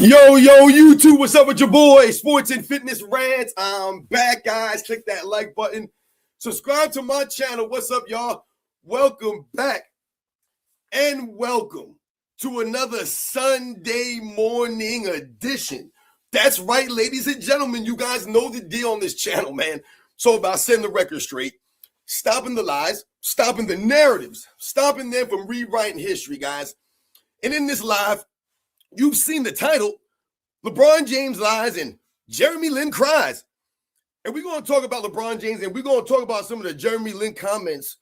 Yo, YouTube, what's up with your boy? Sports and Fitness Rants. I'm back, guys. Click that like button. Subscribe to my channel. What's up, y'all? Welcome back and welcome to another Sunday morning edition. That's right, ladies and gentlemen. You guys know the deal on this channel, man. So about setting the record straight, stopping the lies, stopping the narratives, stopping them from rewriting history, guys. And in this live, you've seen the title, LeBron James lies and Jeremy Lin cries. And we're going to talk about LeBron James, and we're going to talk about some of the Jeremy Lin comments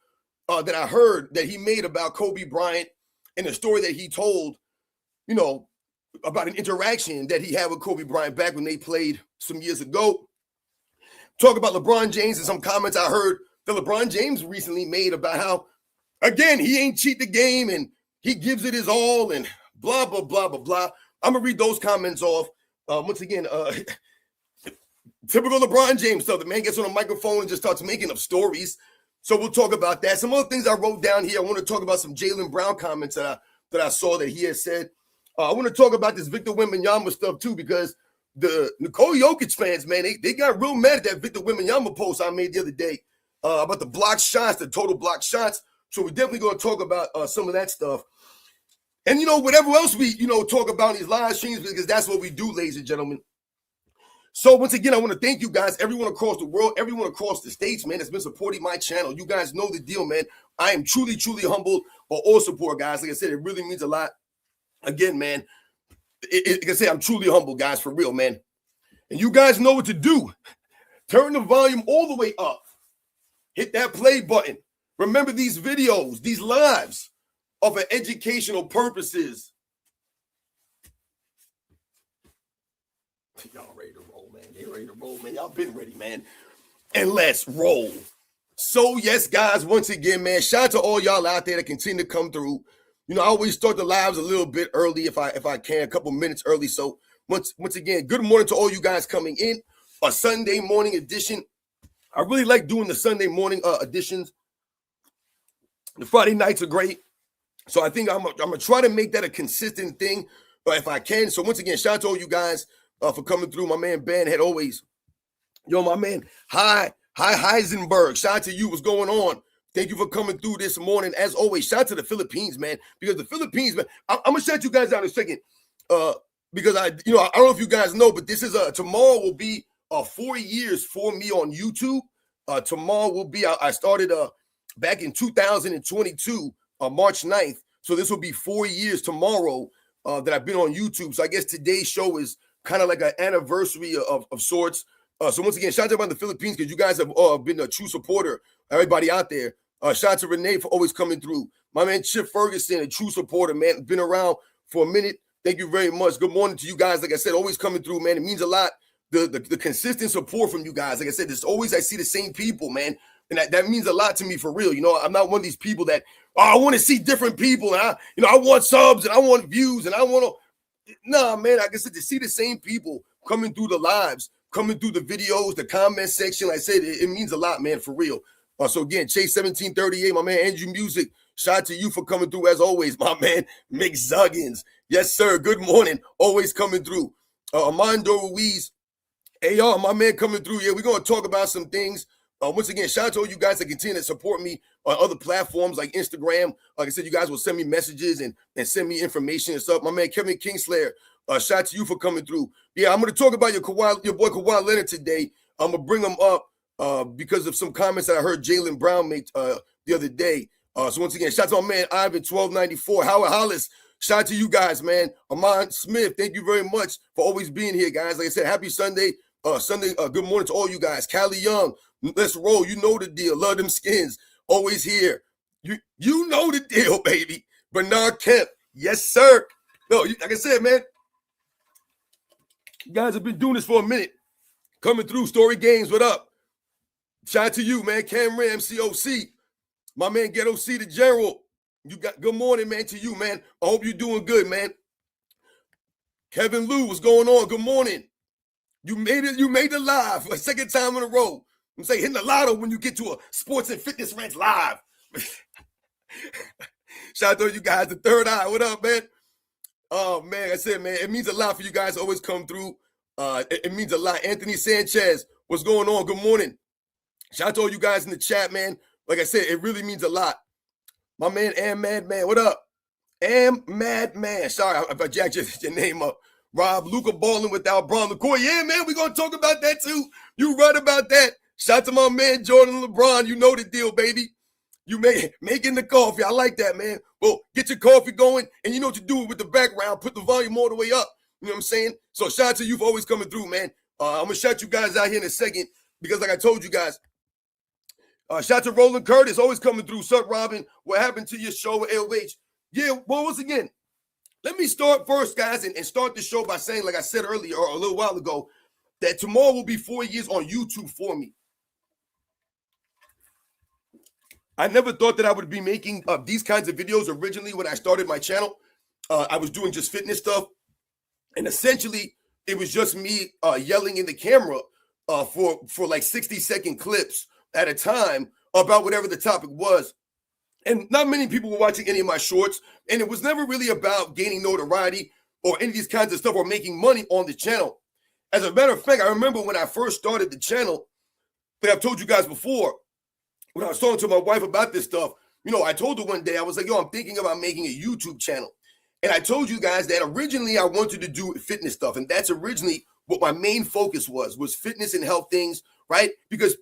that I heard that he made about Kobe Bryant and the story that he told, about an interaction that he had with Kobe Bryant back when they played some years ago. Talk about LeBron James and some comments I heard that LeBron James recently made about how, again, he ain't cheat the game and he gives it his all and blah, blah, blah, blah, blah. I'm going to read those comments off. Once again, typical LeBron James stuff. The man gets on a microphone and just starts making up stories. So we'll talk about that. Some other things I wrote down here. I want to talk about some Jaylen Brown comments that I saw that he had said. I want to talk about this Victor Wembanyama stuff too, because the Nikola Jokic fans, man, they got real mad at that Victor Wembanyama post I made the other day about the block shots, the total block shots. So we're definitely going to talk about some of that stuff. And, whatever else we, talk about in these live streams, because that's what we do, ladies and gentlemen. So once again, I want to thank you guys, everyone across the world, everyone across the states, man, that's been supporting my channel. You guys know the deal, man. I am truly, truly humbled for all support, guys. Like I said, it really means a lot. Again, man, like I said, I'm truly humbled, guys, for real, man. And you guys know what to do. Turn the volume all the way up. Hit that play button. Remember, these videos, these lives, are for educational purposes. Y'all ready to roll, man. They ready to roll, man. Y'all been ready, man. And let's roll. So, yes, guys, once again, man, shout out to all y'all out there that continue to come through. I always start the lives a little bit early if I can, a couple minutes early. So, once again, good morning to all you guys coming in. A Sunday morning edition. I really like doing the Sunday morning editions. The Friday nights are great. So I think I'm gonna try to make that a consistent thing, if I can. So once again, shout out to all you guys for coming through. My man Ben had always, my man, hi Heisenberg. Shout out to you. What's going on? Thank you for coming through this morning. As always, shout out to the Philippines, man. Because the Philippines, man, I'm gonna shout you guys out in a second. Because I don't know if you guys know, but this is tomorrow will be 4 years for me on YouTube. Tomorrow will be I started back in 2022. March 9th. So this will be 4 years tomorrow that I've been on YouTube. So I guess today's show is kind of like an anniversary of sorts. So once again, shout out to everybody in the Philippines, because you guys have been a true supporter. Everybody out there. Shout out to Renee for always coming through. My man Chip Ferguson, a true supporter, man. Been around for a minute. Thank you very much. Good morning to you guys. Like I said, always coming through, man. It means a lot. The consistent support from you guys. Like I said, it's always I see the same people, man. And that means a lot to me for real. I'm not one of these people that, I want to see different people. And I want subs and I want views and I want to. Nah, man, like I said, to see the same people coming through the lives, coming through the videos, the comment section, like I said, it means a lot, man, for real. So again, Chase 1738, my man, Andrew Music, shout out to you for coming through as always, my man, Mick Zuggins. Yes, sir. Good morning. Always coming through. Armando Ruiz. Hey, y'all, my man coming through. Yeah, we're going to talk about some things. Once again, shout out to all you guys that continue to support me on other platforms like Instagram. Like I said, you guys will send me messages and send me information and stuff. My man Kevin Kingslayer, shout out to you for coming through. Yeah, I'm going to talk about your boy Kawhi Leonard today. I'm going to bring him up because of some comments that I heard Jaylen Brown make the other day. So once again, shout out to my man Ivan 1294, Howard Hollis. Shout out to you guys, man. Amon Smith, thank you very much for always being here, guys. Like I said, happy Sunday. Good morning to all you guys. Callie Young, let's roll. You know the deal. Love them skins. Always here. You know the deal, baby. Bernard Kemp. Yes, sir. No, like I said, man, you guys have been doing this for a minute. Coming through. Story Games, what up? Shout out to you, man. Cameron, MCOC. My man, Ghetto C, the General. Good morning, man, to you, man. I hope you're doing good, man. Kevin Lou, what's going on? Good morning. You made it. You made it live for a second time in a row. I'm saying hitting the lotto when you get to a Sports and Fitness Rants live. Shout out to you guys. The Third Eye. What up, man? Oh man, I said, man, it means a lot for you guys to always come through. It means a lot. Anthony Sanchez, what's going on? Good morning. Shout out to all you guys in the chat, man. Like I said, it really means a lot. My man, Am Madman, what up? Am Madman. Sorry if I jacked your name up. Rob, Luca balling without Braun LaCour. Yeah, man, we're going to talk about that too. You right about that. Shout out to my man, Jordan LeBron. You know the deal, baby. You making the coffee. I like that, man. Well, get your coffee going, and you know what to do with the background. Put the volume all the way up. You know what I'm saying? So shout out to you for always coming through, man. I'm going to shout you guys out here in a second because like I told you guys, shout out to Roland Curtis, always coming through. Sup, Robin? What happened to your show with LH? Yeah, well, once again, let me start first, guys, and start the show by saying, like I said earlier or a little while ago, that tomorrow will be 4 years on YouTube for me. I never thought that I would be making these kinds of videos originally when I started my channel. I was doing just fitness stuff. And essentially, it was just me yelling in the camera for like 60-second clips at a time about whatever the topic was. And not many people were watching any of my shorts. And it was never really about gaining notoriety or any of these kinds of stuff or making money on the channel. As a matter of fact, I remember when I first started the channel, like I've told you guys before, when I was talking to my wife about this stuff, you know, I told her one day, I was like, yo, I'm thinking about making a YouTube channel. And I told you guys that originally I wanted to do fitness stuff. And that's originally what my main focus was fitness and health things, right? Because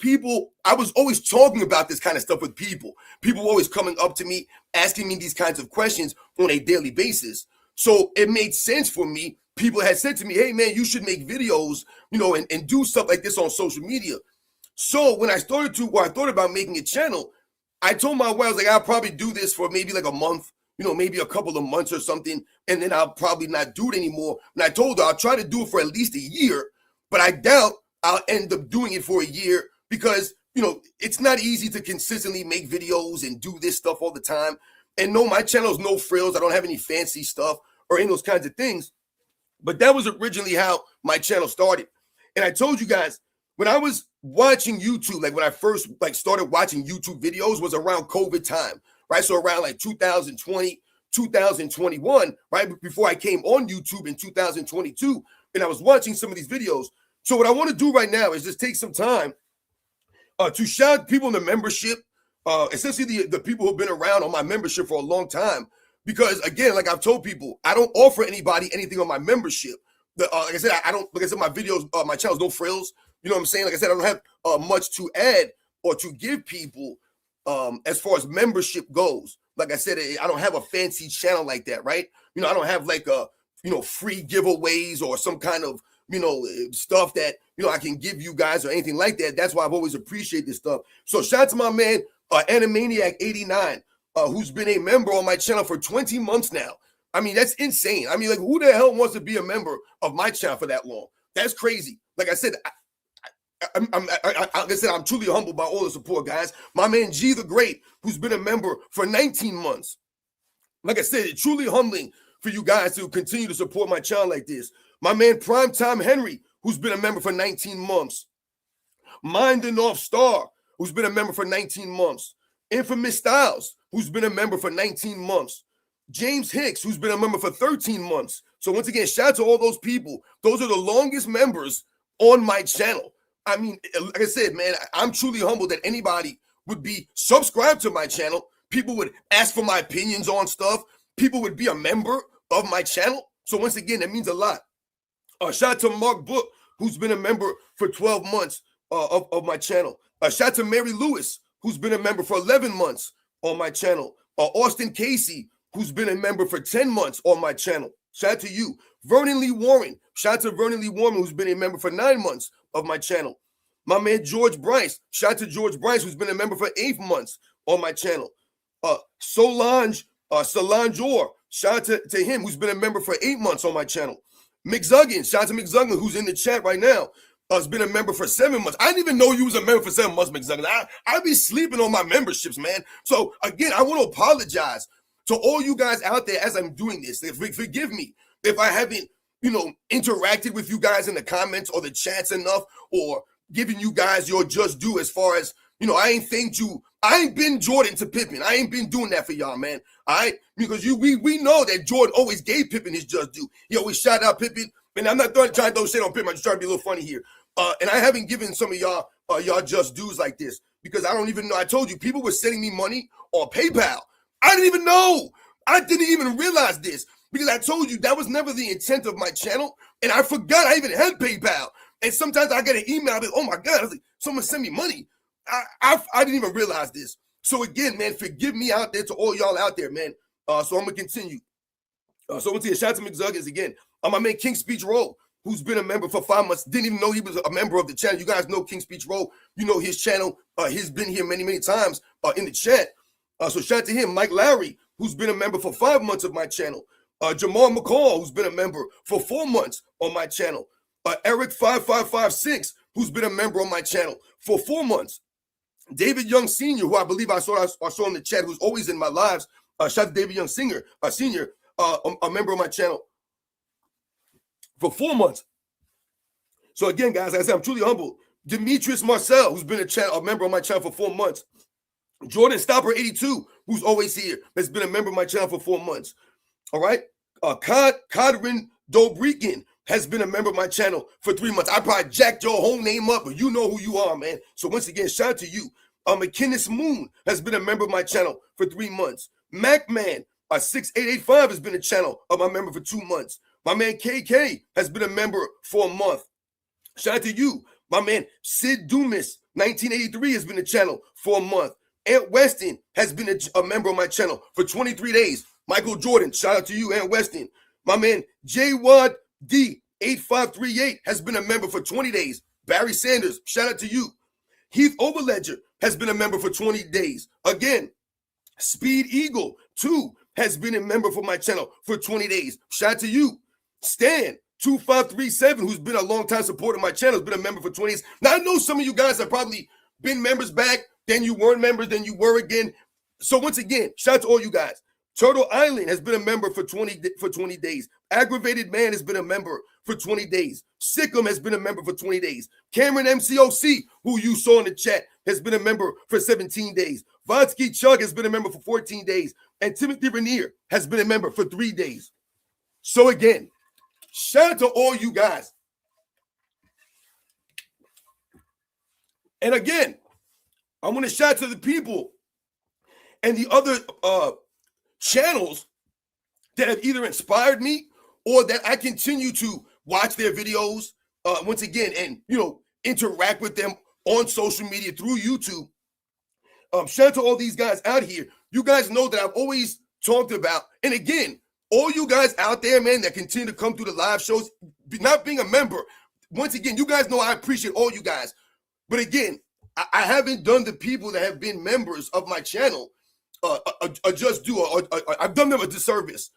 I was always talking about this kind of stuff with people. People were always coming up to me, asking me these kinds of questions on a daily basis. So it made sense for me. People had said to me, hey, man, you should make videos, you know, and do stuff like this on social media. So when I thought about making a channel, I told my wife, I was like, I'll probably do this for maybe like a month, you know, maybe a couple of months or something, and then I'll probably not do it anymore. And I told her I'll try to do it for at least a year, but I doubt I'll end up doing it for a year because, you know, it's not easy to consistently make videos and do this stuff all the time. And no, my channel is no frills. I don't have any fancy stuff or any of those kinds of things. But that was originally how my channel started. And I told you guys, when I was watching YouTube, like when I first started watching YouTube videos was around COVID time, right? So around like 2020, 2021, right? Before I came on YouTube in 2022, and I was watching some of these videos. So what I want to do right now is just take some time to shout people in the membership, essentially the people who've been around on my membership for a long time. Because again, like I've told people, I don't offer anybody anything on my membership. Like I said, my videos, my channel's no frills. You know what I'm saying? Like I said, I don't have much to add or to give people as far as membership goes. Like I said, I don't have a fancy channel like that, right? You know, I don't have like free giveaways or some kind of, you know, stuff that, you know, I can give you guys or anything like that. That's why I've always appreciated this stuff. So shout out to my man, Animaniac89, who's been a member on my channel for 20 months now. I mean, that's insane. I mean, like, who the hell wants to be a member of my channel for that long? That's crazy. Like I said, I'm truly humbled by all the support, guys. My man G the Great, who's been a member for 19 months. Like I said, it's truly humbling for you guys to continue to support my channel like this. My man Primetime Henry, who's been a member for 19 months. Mind the North Star, who's been a member for 19 months. Infamous Styles, who's been a member for 19 months. James Hicks, who's been a member for 13 months. So once again, shout out to all those people. Those are the longest members on my channel. I mean, like I said, man, I'm truly humbled that anybody would be subscribed to my channel. People would ask for my opinions on stuff. People would be a member of my channel. So once again, that means a lot. Shout out to Mark Book, who's been a member for 12 months of my channel. Shout out to Mary Lewis, who's been a member for 11 months on my channel. Austin Casey, who's been a member for 10 months on my channel. Shout out to you. Vernon Lee Warren. Shout out to Vernon Lee Warren, who's been a member for 9 months of my channel. My man George Bryce. Shout out to George Bryce, who's been a member for 8 months on my channel. Solange Orr. Shout out to him, who's been a member for 8 months on my channel. Mick Zuggins. Shout out to Mick Zuggins, who's in the chat right now. Has been a member for 7 months. I didn't even know you was a member for 7 months, Mick Zuggins. I be sleeping on my memberships, man. So again, I want to apologize to all you guys out there as I'm doing this. Forgive me if I haven't, you know, interacted with you guys in the comments or the chats enough, or giving you guys your just due as far as, I ain't thanked you. I ain't been Jordan to Pippen. I ain't been doing that for y'all, man. All right? Because we know that Jordan always gave Pippen his just due. He always shout out Pippen. And I'm not trying to throw shit on Pippen. I'm just trying to be a little funny here. And I haven't given some of y'all just dues like this because I don't even know. I told you, people were sending me money on PayPal. I didn't even know. I didn't even realize this because I told you that was never the intent of my channel. And I forgot I even had PayPal. And sometimes I get an email, I'll be, oh my God, I was like, someone sent me money. I didn't even realize this. So again, man, forgive me out there to all y'all out there, man. So I'm going to continue. So once again, shout out to McZuggins again. My man King Speech Roll, who's been a member for 5 months, didn't even know he was a member of the channel. You guys know King Speech Roll. You know his channel. He's been here many, many times in the chat. So shout out to him. Mike Lowry, who's been a member for 5 months of my channel. Jamal McCall, who's been a member for 4 months on my channel. Eric 5556, who's been a member on my channel for 4 months. David Young Sr., who I believe I saw in the chat, who's always in my lives. Shout out to David Young Senior, a member of my channel for 4 months. So again, guys, like I said, I'm truly humbled. Demetrius Marcel, who's been a member of my channel for 4 months. Jordan Stopper 82, who's always here, has been a member of my channel for 4 months. All right. Kodrin Dobrikin has been a member of my channel for 3 months. I probably jacked your whole name up, but you know who you are, man. So once again, shout out to you. McKinnis Moon has been a member of my channel for 3 months. MacMan 6885 has been a channel of my member for 2 months. My man KK has been a member for a month. Shout out to you. My man Sid Dumas 1983 has been a channel for a month. Ant Weston has been a member of my channel for 23 days. Michael Jordan, shout out to you, Ant Weston. My man J-Wad D8538 has been a member for 20 days. Barry Sanders, shout out to you. Heath Overledger has been a member for 20 days. Again, Speed Eagle 2 has been a member for my channel for 20 days. Shout out to you. Stan 2537, who's been a long time supporter of my channel, has been a member for 20 days. Now, I know some of you guys have probably been members back, then you weren't members, then you were again. So once again, shout out to all you guys. Turtle Island has been a member for 20 days. Aggravated Man has been a member for 20 days. Sikkim has been a member for 20 days. Cameron MCOC, who you saw in the chat, has been a member for 17 days. Vonsky Chug has been a member for 14 days. And Timothy Rainier has been a member for 3 days. So again, shout out to all you guys. And again, I want to shout out to the people and the other channels that have either inspired me or that I continue to watch their videos once again and interact with them on social media through YouTube. Shout out to all these guys out here. You guys know that I've always talked about, and again, all you guys out there, man, that continue to come through the live shows, not being a member. Once again, you guys know I appreciate all you guys. But again, I haven't done the people that have been members of my channel a just due, or I've done them a disservice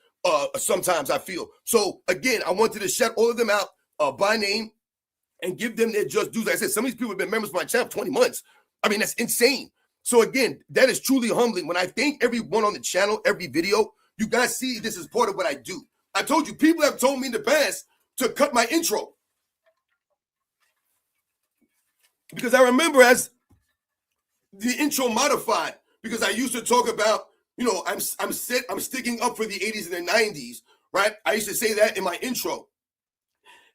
sometimes, I feel. So again, I wanted to shout all of them out by name and give them their just dues. Like I said, some of these people have been members of my channel for 20 months. I mean, that's insane. So again, that is truly humbling. When I thank everyone on the channel, every video, you guys see this is part of what I do. I told you, people have told me in the past to cut my intro. Because I remember as the intro modified, because I used to talk about, I'm sticking up for the 80s and the 90s, right? I used to say that in my intro.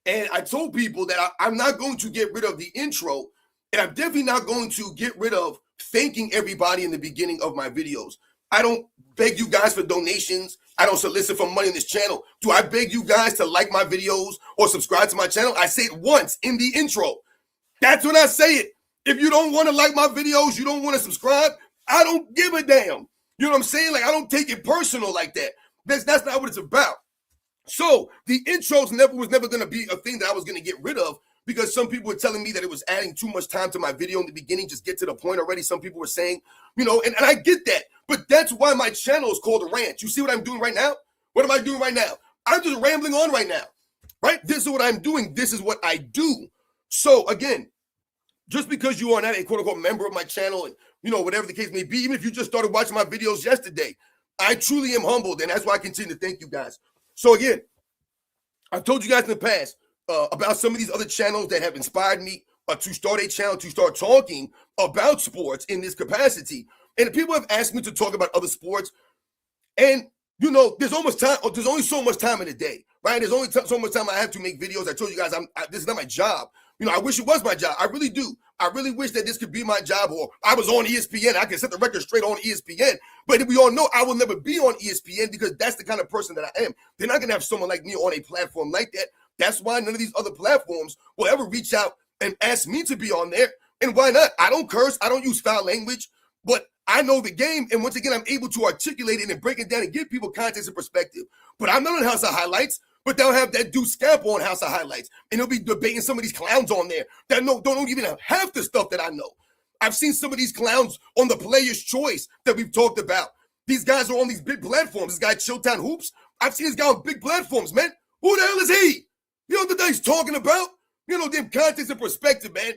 And I told people that I'm not going to get rid of the intro, and I'm definitely not going to get rid of thanking everybody in the beginning of my videos. I don't beg you guys for donations. I don't solicit for money on this channel. Do I beg you guys to like my videos or subscribe to my channel? I say it once in the intro. That's when I say it. If you don't want to like my videos, you don't want to subscribe, I don't give a damn. You know what I'm saying? Like, I don't take it personal like that. That's not what it's about. So the intros was never going to be a thing that I was going to get rid of, because some people were telling me that it was adding too much time to my video in the beginning. Just get to the point already. Some people were saying, and I get that. But that's why my channel is called A Rant. You see what I'm doing right now? What am I doing right now? I'm just rambling on right now, right? This is what I'm doing. This is what I do. So again, just because you are not a quote-unquote member of my channel and, whatever the case may be, even if you just started watching my videos yesterday, I truly am humbled, and that's why I continue to thank you guys. So again, I've told you guys in the past about some of these other channels that have inspired me to start a channel, to start talking about sports in this capacity. And people have asked me to talk about other sports. And, there's only so much time in the day, right? There's only so much time I have to make videos. I told you guys, this is not my job. I wish it was my job. I really do. I really wish that this could be my job, or I was on ESPN. I can set the record straight on ESPN. But we all know I will never be on ESPN because that's the kind of person that I am. They're not going to have someone like me on a platform like that. That's why none of these other platforms will ever reach out and ask me to be on there. And why not? I don't curse. I don't use foul language. But I know the game, and once again, I'm able to articulate it and break it down and give people context and perspective. But I'm not on House of Highlights, but they'll have that dude Scamp on House of Highlights, and they'll be debating some of these clowns on there that don't even have half the stuff that I know. I've seen some of these clowns on the Player's Choice that we've talked about. These guys are on these big platforms. This guy Chilltown Hoops, I've seen this guy on big platforms, man. Who the hell is he? You know what he's talking about? Them context and perspective, man.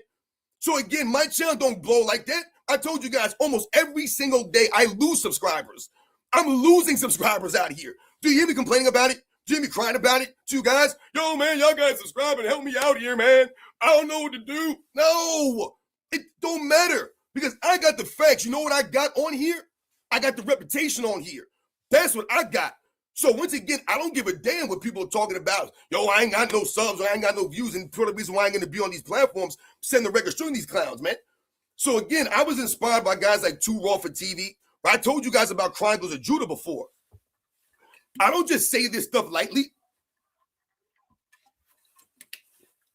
So again, my channel don't blow like that. I told you guys almost every single day I lose subscribers. I'm losing subscribers out here. Do you hear me complaining about it? Do you hear me crying about it to you guys? Yo, man, y'all guys subscribe and help me out here, man. I don't know what to do. No, it don't matter because I got the facts. You know what I got on here? I got the reputation on here. That's what I got. So once again, I don't give a damn what people are talking about. Yo, I ain't got no subs, or I ain't got no views, and for the reason why I ain't going to be on these platforms, send the record string these clowns, man. So again, I was inspired by guys like Too Raw for TV. I told you guys about Chronicles of Judah before. I don't just say this stuff lightly.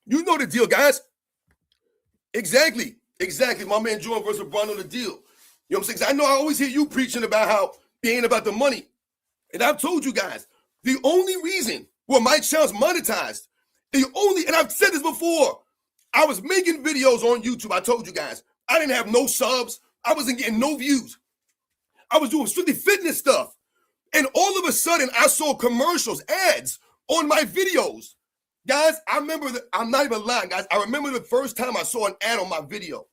You know the deal, guys. Exactly. My man Jordan versus LeBron know the deal. You know what I'm saying? I know I always hear you preaching about how it ain't about the money. And I've told you guys, the only reason why my channel's monetized, and I've said this before, I was making videos on YouTube. I told you guys, I didn't have no subs. I wasn't getting no views. I was doing strictly fitness stuff. And all of a sudden, I saw commercials, ads on my videos. Guys, I'm not even lying, guys. I remember the first time I saw an ad on my video.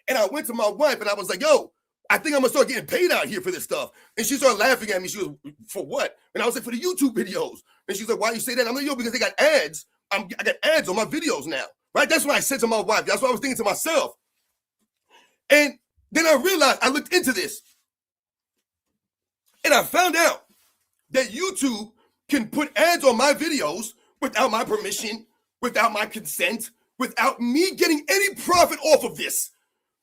And I went to my wife and I was like, yo, I think I'm going to start getting paid out here for this stuff. And she started laughing at me. She was, for what? And I was like, for the YouTube videos. And she's like, why you say that? I'm like, yo, because they got ads. I got ads on my videos now, right? That's what I said to my wife. That's what I was thinking to myself. And then I realized, I looked into this. And I found out that YouTube can put ads on my videos without my permission, without my consent, without me getting any profit off of this.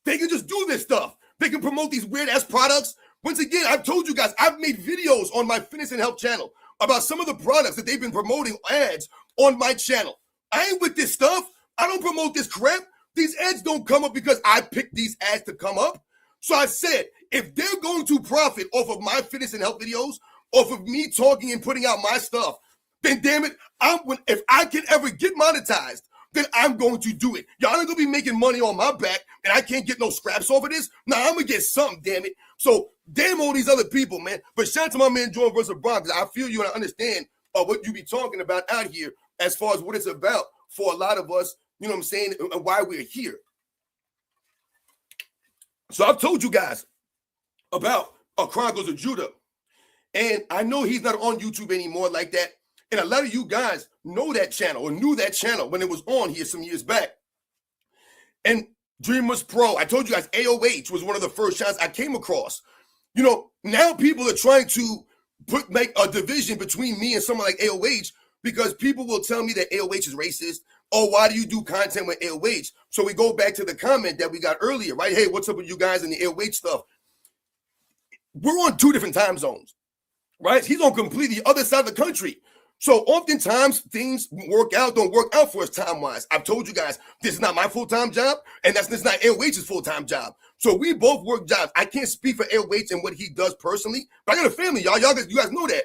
They can just do this stuff. They can promote these weird-ass products. Once again, I've told you guys, I've made videos on my fitness and health channel about some of the products that they've been promoting ads on my channel. I ain't with this stuff. I don't promote this crap. These ads don't come up because I picked these ads to come up. So I said, if they're going to profit off of my fitness and health videos, off of me talking and putting out my stuff, then damn it, if I can ever get monetized, then I'm going to do it. Y'all ain't going to be making money on my back and I can't get no scraps off of this. Nah, I'm going to get something, damn it. So damn all these other people, man. But shout out to my man Jordan versus LeBron, because I feel you and I understand what you be talking about out here as far as what it's about for a lot of us, you know what I'm saying, and why we're here. So I've told you guys about Chronicles of Judah. And I know he's not on YouTube anymore like that. And a lot of you guys know that channel or knew that channel when it was on here some years back. And Dreamers Pro, I told you guys AOH was one of the first channels I came across. You know, now people are trying to make a division between me and someone like AOH because people will tell me that AOH is racist. Oh, why do you do content with AOH? So we go back to the comment that we got earlier, right? Hey, what's up with you guys and the AOH stuff? We're on two different time zones, right? He's on completely the other side of the country. So oftentimes things don't work out for us time-wise. I've told you guys, this is not my full-time job, and this is not AOH's full-time job. So we both work jobs. I can't speak for AOH and what he does personally, but I got a family, y'all. You guys know that.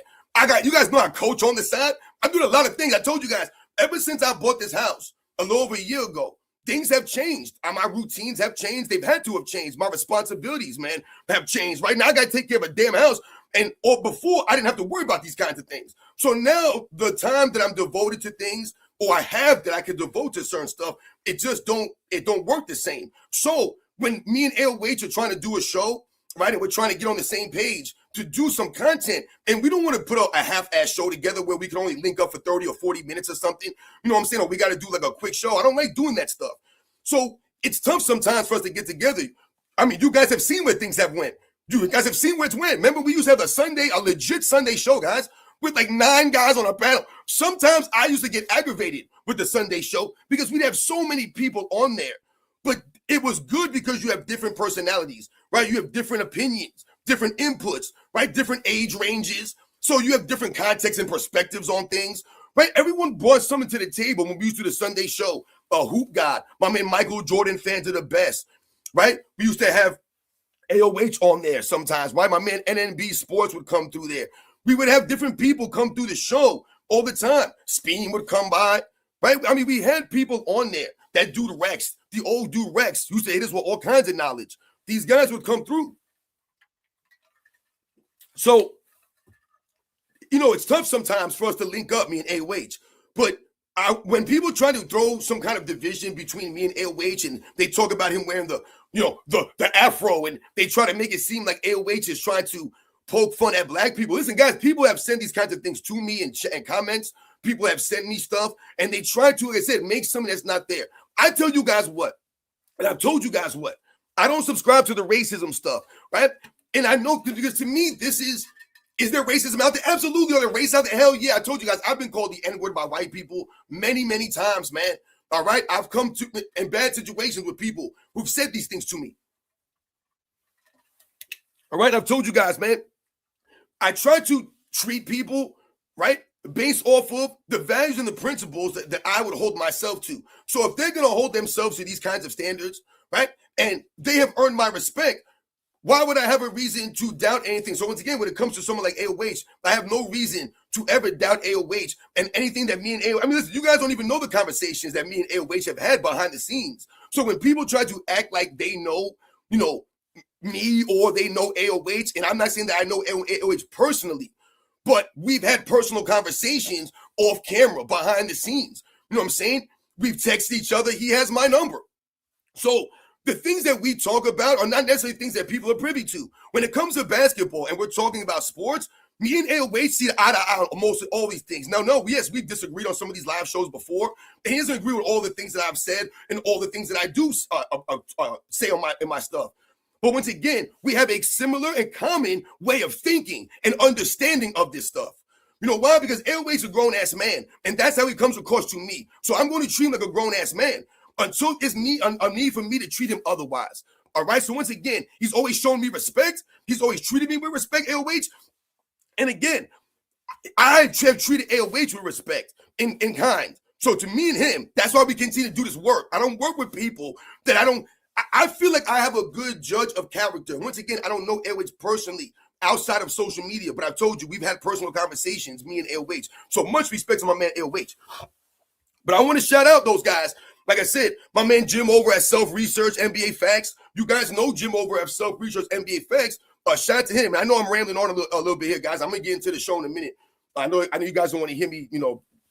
You guys know I coach on the side. I'm doing a lot of things. I told you guys, ever since I bought this house a little over a year ago, things have changed. My routines have changed. They've had to have changed. My responsibilities, man, have changed. Right now, I got to take care of a damn house. Or before, I didn't have to worry about these kinds of things. So now the time that I'm devoted to things, or I have that I can devote to certain stuff, it don't work the same. So when me and AOH are trying to do a show, right, and we're trying to get on the same page to do some content, and we don't want to put a half-ass show together where we can only link up for 30 or 40 minutes or something, you know what I'm saying, or we got to do like a quick show. I don't like doing that stuff. So it's tough sometimes for us to get together. I mean, you guys have seen where things have went. You guys have seen where it's went. Remember, we used to have a legit Sunday show, guys, with like 9 guys on a panel. Sometimes I used to get aggravated with the Sunday show because we'd have so many people on there. But it was good because you have different personalities, right? You have different opinions, different inputs, right? Different age ranges. So you have different contexts and perspectives on things, right? Everyone brought something to the table when we used to do the Sunday show. Hoop God, my man Michael Jordan fans are the best, right? We used to have AOH on there sometimes, right? My man NNB Sports would come through there. We would have different people come through the show all the time. Speen would come by, right? I mean, we had people on there. That dude Rex, the old dude Rex, used to hit us with all kinds of knowledge. These guys would come through. So, it's tough sometimes for us to link up, me and AOH. But when people try to throw some kind of division between me and AOH and they talk about him wearing the afro and they try to make it seem like AOH is trying to poke fun at black people. Listen, guys, people have sent these kinds of things to me in comments. People have sent me stuff and they try to, like I said, make something that's not there. I tell you guys what, and I've told you guys what, I don't subscribe to the racism stuff, right? And I know because to me, is there racism out there? Absolutely. Are there race out there? Hell yeah. I told you guys, I've been called the N-word by white people many, many times, man. All right. I've come to in bad situations with people who've said these things to me. All right. I've told you guys, man, I try to treat people, right, based off of the values and the principles that I would hold myself to. So if they're going to hold themselves to these kinds of standards, right, and they have earned my respect, why would I have a reason to doubt anything? So once again, when it comes to someone like AOH, I have no reason to ever doubt AOH and anything that me and AOH, I mean, listen, you guys don't even know the conversations that me and AOH have had behind the scenes. So when people try to act like they know, me or they know AOH, and I'm not saying that I know AOH personally, but we've had personal conversations off camera, behind the scenes. You know what I'm saying? We've texted each other. He has my number. So the things that we talk about are not necessarily things that people are privy to. When it comes to basketball and we're talking about sports, me and AOH see eye to eye on most of all these things. Now, no, yes, we've disagreed on some of these live shows before, and he doesn't agree with all the things that I've said and all the things that I do say in my stuff. But once again, we have a similar and common way of thinking and understanding of this stuff. You know why? Because AOH is a grown-ass man, and that's how he comes across to me. So I'm going to treat him like a grown-ass man until it's a need for me to treat him otherwise. All right? So once again, he's always shown me respect. He's always treated me with respect, AOH. And again, I have treated AOH with respect in kind. So to me and him, that's why we continue to do this work. I don't work with people that I feel like I have a good judge of character. Once again, I don't know AOH personally outside of social media, but I've told you we've had personal conversations, me and AOH. So much respect to my man AOH. But I want to shout out those guys. Like I said, my man Jim over at Self Research NBA Facts. You guys know Jim over at Self Research NBA Facts. Shout out to him. I know I'm rambling on a little bit here, guys. I'm gonna get into the show in a minute. I know you guys don't want to hear me,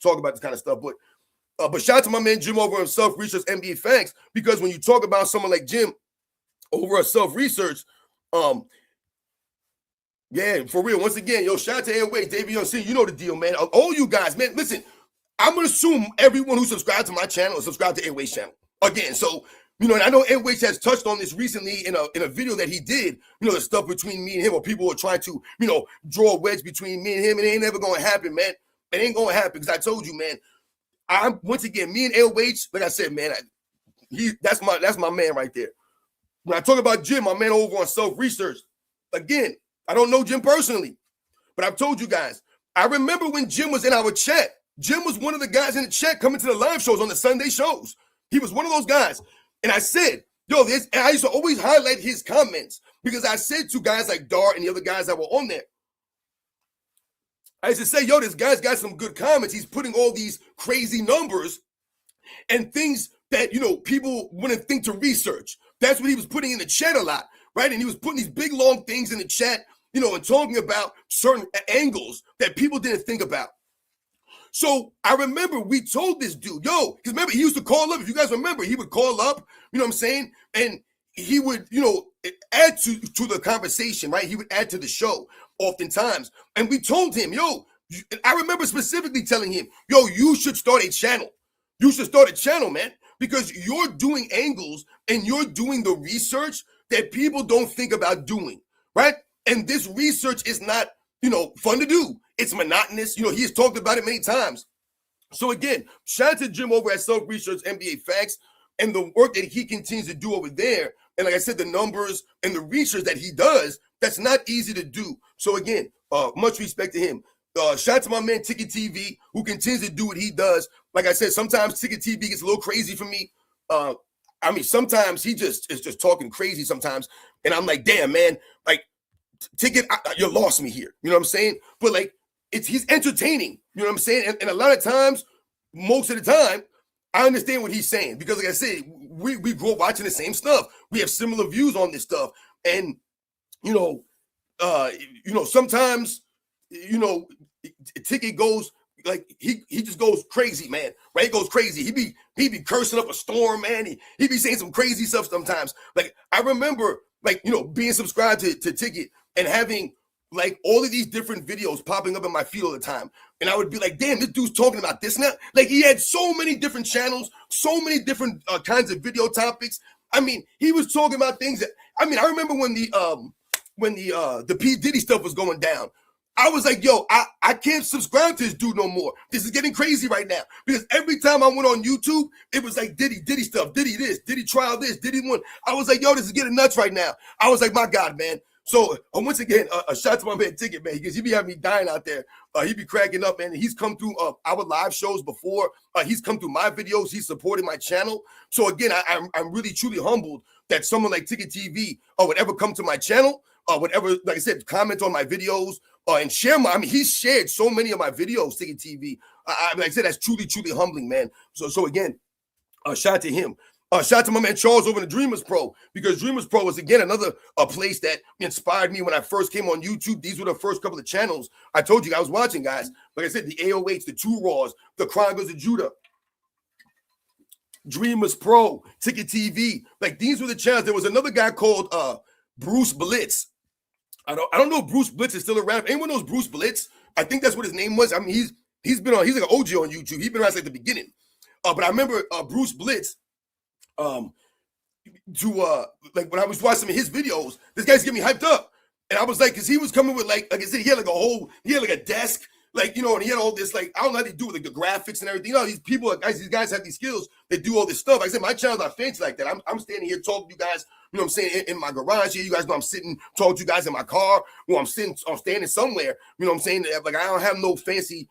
talk about this kind of stuff, but shout out to my man Jim over at Self Research NBA Facts, because when you talk about someone like Jim over at Self Research, yeah, for real. Once again, shout out to AOH, Davion C. You know the deal, man. All you guys, man. Listen, I'm gonna assume everyone who subscribed to my channel is subscribed to AOH channel. Again, so and I know AOH has touched on this recently in a video that he did. The stuff between me and him, or people are trying to, draw a wedge between me and him, and it ain't never gonna happen, man. It ain't gonna happen because I told you, man. Once again, me and AOH, like I said, man, that's my man right there. When I talk about Jim, my man over on Self Research, again, I don't know Jim personally, but I've told you guys, I remember when Jim was in our chat. Jim was one of the guys in the chat coming to the live shows on the Sunday shows. He was one of those guys. And I said, and I used to always highlight his comments because I said to guys like Dart and the other guys that were on there, I used to say, this guy's got some good comments. He's putting all these crazy numbers and things that, people wouldn't think to research. That's what he was putting in the chat a lot, right? And he was putting these big, long things in the chat, and talking about certain angles that people didn't think about. So I remember we told this dude, because remember, he used to call up. If you guys remember, he would call up, you know what I'm saying? And he would, add to the conversation, right? He would add to the show oftentimes. And we told him, I remember specifically telling him, you should start a channel. You should start a channel, man. because you're doing angles and you're doing the research that people don't think about doing, right? And this research is not, fun to do. It's monotonous. He has talked about it many times. So again, shout out to Jim over at Self Research NBA Facts and the work that he continues to do over there. And like I said, the numbers and the research that he does, that's not easy to do. So again, much respect to him. Shout out to my man Ticket TV, who continues to do what he does. Like I said, sometimes Ticket TV gets a little crazy for me. Sometimes he just is just talking crazy sometimes. And I'm like, damn, man, like, Ticket, you lost me here. You know what I'm saying? But like, he's entertaining. You know what I'm saying? And a lot of times, most of the time, I understand what he's saying. Because like I said, we grew up watching the same stuff. We have similar views on this stuff. And, sometimes, Ticket goes, like, he just goes crazy, man. Right? He goes crazy. He be cursing up a storm, man. He be saying some crazy stuff sometimes. Like, I remember, like, being subscribed to Ticket and having, like, all of these different videos popping up in my feed all the time. And I would be like, damn, this dude's talking about this now. Like, he had so many different channels, so many different kinds of video topics. I mean, he was talking about things that, I remember when the P. Diddy stuff was going down. I was like, yo, I can't subscribe to this dude no more. This is getting crazy right now. Because every time I went on YouTube, it was like Diddy stuff, Diddy this, Diddy trial this, Diddy one. I was like, yo, this is getting nuts right now. I was like, my God, man. So once again, a shout to my man Ticket, man, because he be having me dying out there. He be cracking up, man. He's come through our live shows before. He's come through my videos. He's supported my channel. So again, I'm really, truly humbled that someone like Ticket TV would ever come to my channel, would ever, like I said, comment on my videos, and share he's shared so many of my videos, Ticket TV. Like I said, that's truly, truly humbling, man. So again, shout out to him. Shout out to my man Charles over in the Dreamers Pro, because Dreamers Pro was, again, another place that inspired me when I first came on YouTube. These were the first couple of channels I told you I was watching, guys. Like I said, the AOH, the Two Raws, the Chronicles of Judah, Dreamers Pro, Ticket TV. Like, these were the channels. There was another guy called Bruce Blitz. I don't know if Bruce Blitz is still around. If anyone knows Bruce Blitz, I think that's what his name was. He's like an OG on YouTube. He's been around since the beginning. But I remember Bruce Blitz, like when I was watching some of his videos, this guy's getting me hyped up. And I was like, because he was coming with like I said, he had like a desk, like, and he had all this, like, I don't know how they do it, like the graphics and everything. These guys have these skills. They do all this stuff. Like I said, my channel's not fancy like that. I'm standing here talking to you guys, what I'm saying, in my garage here. You guys know I'm sitting talking to you guys in my car. I'm standing somewhere, what I'm saying? Like, I don't have no fancy,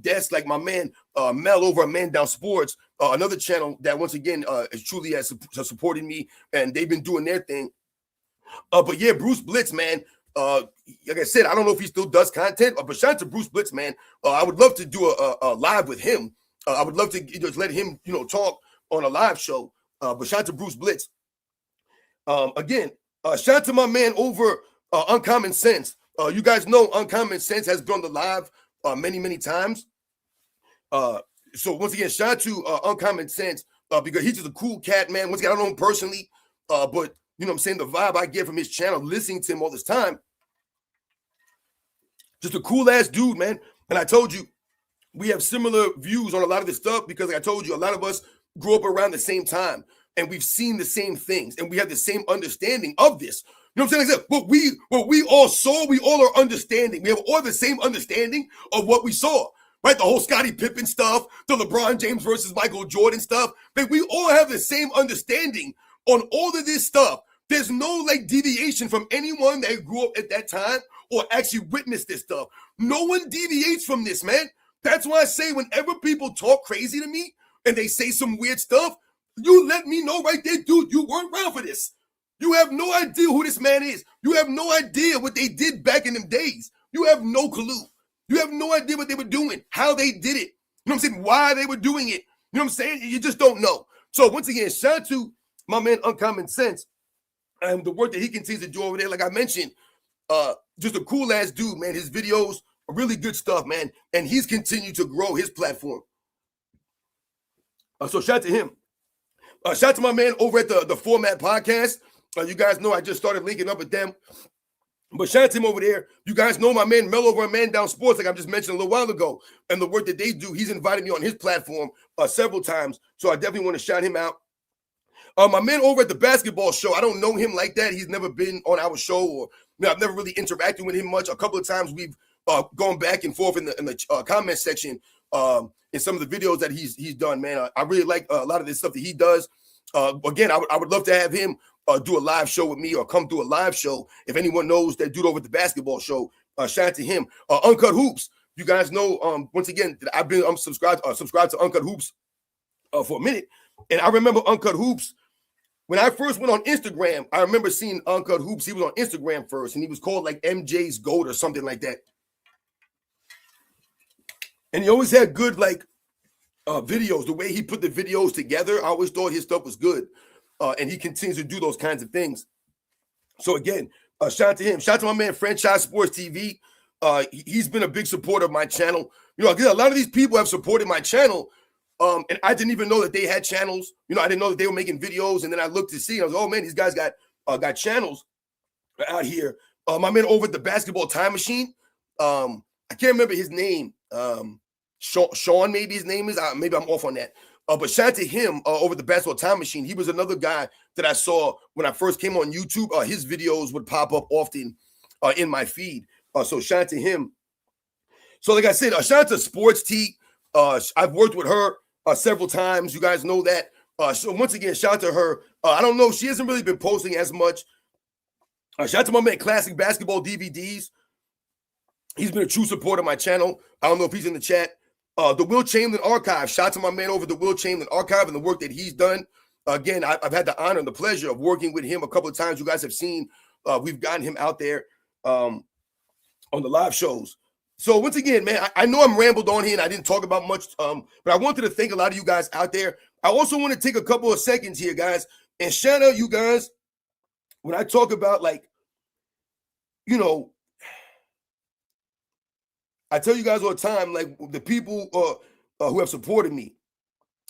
desk like my man Mel over at Man Down Sports, another channel that once again is truly has supported me, and they've been doing their thing. But yeah, Bruce Blitz, man. Like I said, I don't know if he still does content, but shout out to Bruce Blitz, man. I would love to do a live with him. I would love to just let him, talk on a live show. But shout out to Bruce Blitz. Again, shout out to my man over Uncommon Sense. You guys know Uncommon Sense has been on the live many, many times. So once again, shout out to Uncommon Sense because he's just a cool cat, man. Once again, I don't know him personally, but what I'm saying, the vibe I get from his channel, listening to him all this time, just a cool ass dude, man. And I told you, we have similar views on a lot of this stuff because, like I told you, a lot of us grew up around the same time and we've seen the same things and we have the same understanding of this. You know what I'm saying? Like, what we all saw, we all are understanding. We have all the same understanding of what we saw, right? The whole Scottie Pippen stuff, the LeBron James versus Michael Jordan stuff. Like, we all have the same understanding on all of this stuff. There's no like deviation from anyone that grew up at that time or actually witnessed this stuff. No one deviates from this, man. That's why I say whenever people talk crazy to me and they say some weird stuff, you let me know right there, dude, you weren't around for this. You have no idea who this man is. You have no idea what they did back in them days. You have no clue. You have no idea what they were doing, how they did it. You know what I'm saying? Why they were doing it. You know what I'm saying? You just don't know. So once again, shout out to my man Uncommon Sense and the work that he continues to do over there. Like I mentioned, just a cool ass dude, man. His videos are really good stuff, man. And he's continued to grow his platform. So shout out to him. Shout out to my man over at the Format Podcast. You guys know I just started linking up with them. But shout out to him over there. You guys know my man Mel over at Man Down Sports, like I just mentioned a little while ago, and the work that they do. He's invited me on his platform several times, so I definitely want to shout him out. My man over at the basketball show, I don't know him like that. He's never been on our show, or I've never really interacted with him much. A couple of times we've gone back and forth in the comment section in some of the videos that he's done, man. I really like a lot of this stuff that he does. Again, I would love to have him do a live show with me, or come do a live show. If anyone knows that dude over at the basketball show, shout out to him. Uncut Hoops, you guys know, once again, I've been subscribed to Uncut Hoops for a minute. And I remember Uncut Hoops, when I first went on Instagram, I remember seeing Uncut Hoops. He was on Instagram first, and he was called like MJ's GOAT or something like that. And he always had good videos. The way he put the videos together, I always thought his stuff was good. And he continues to do those kinds of things. So again, shout out to him. Shout out to my man Franchise Sports TV. He's been a big supporter of my channel. You know, a lot of these people have supported my channel, and I didn't even know that they had channels. You know, I didn't know that they were making videos. And then I looked to see, and I was like, oh man, these guys got channels out here. My man over at the Basketball Time Machine. I can't remember his name. Sean, maybe his name is. Maybe I'm off on that. But shout out to him over the Basketball Time Machine. He was another guy that I saw when I first came on YouTube. His videos would pop up often in my feed. So shout out to him. So like I said, shout out to Sports T. I've worked with her several times. You guys know that. So once again, shout out to her. I don't know. She hasn't really been posting as much. Shout out to my man Classic Basketball DVDs. He's been a true supporter of my channel. I don't know if he's in the chat. The Will Chamberlain Archive. Shout out to my man over the Will Chamberlain Archive and the work that he's done. Again, I've had the honor and the pleasure of working with him a couple of times. You guys have seen we've gotten him out there on the live shows. So once again, man, I know I'm rambled on here and I didn't talk about much, but I wanted to thank a lot of you guys out there. I also want to take a couple of seconds here, guys, and shout out you guys when I talk about, like, you know, I tell you guys all the time, like, the people who have supported me.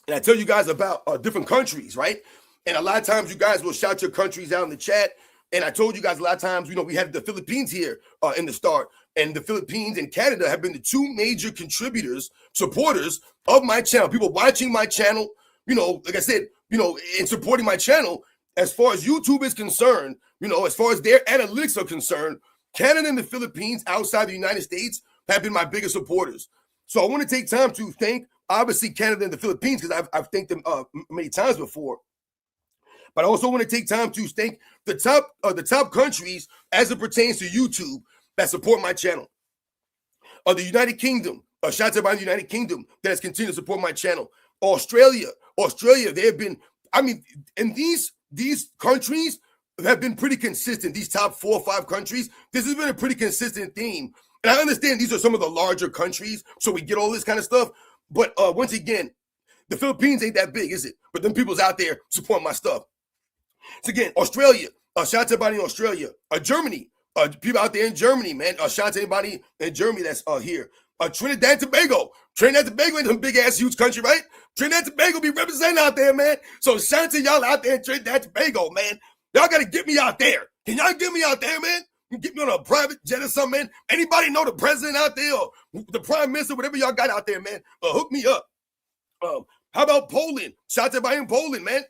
And I tell you guys about different countries, right? And a lot of times you guys will shout your countries out in the chat. And I told you guys a lot of times, you know, we had the Philippines here in the start. And the Philippines and Canada have been the two major contributors, supporters of my channel. People watching my channel, you know, like I said, you know, and supporting my channel. As far as YouTube is concerned, you know, as far as their analytics are concerned, Canada and the Philippines outside the United States have been my biggest supporters. So I want to take time to thank, obviously, Canada and the Philippines, because I've thanked them many times before. But I also want to take time to thank the top countries as it pertains to YouTube that support my channel. The United Kingdom, shout out to everybody in the United Kingdom that has continued to support my channel. Australia, they have been, I mean, and these countries have been pretty consistent. These top 4 or 5 countries, this has been a pretty consistent theme. And I understand these are some of the larger countries, so we get all this kind of stuff. But once again, the Philippines ain't that big, is it? But them people's out there supporting my stuff. So again, Australia, shout out to everybody in Australia. Germany, people out there in Germany, man. Shout out to anybody in Germany that's here. Trinidad and Tobago ain't some big ass huge country, right? Trinidad and Tobago be representing out there, man. So shout out to y'all out there in Trinidad and Tobago, man. Y'all got to get me out there. Can y'all get me out there, man? Get me on a private jet or something, man. Anybody know the president out there or the prime minister, whatever y'all got out there, man? Hook me up. How about Poland? Shout out to everybody in Poland, man.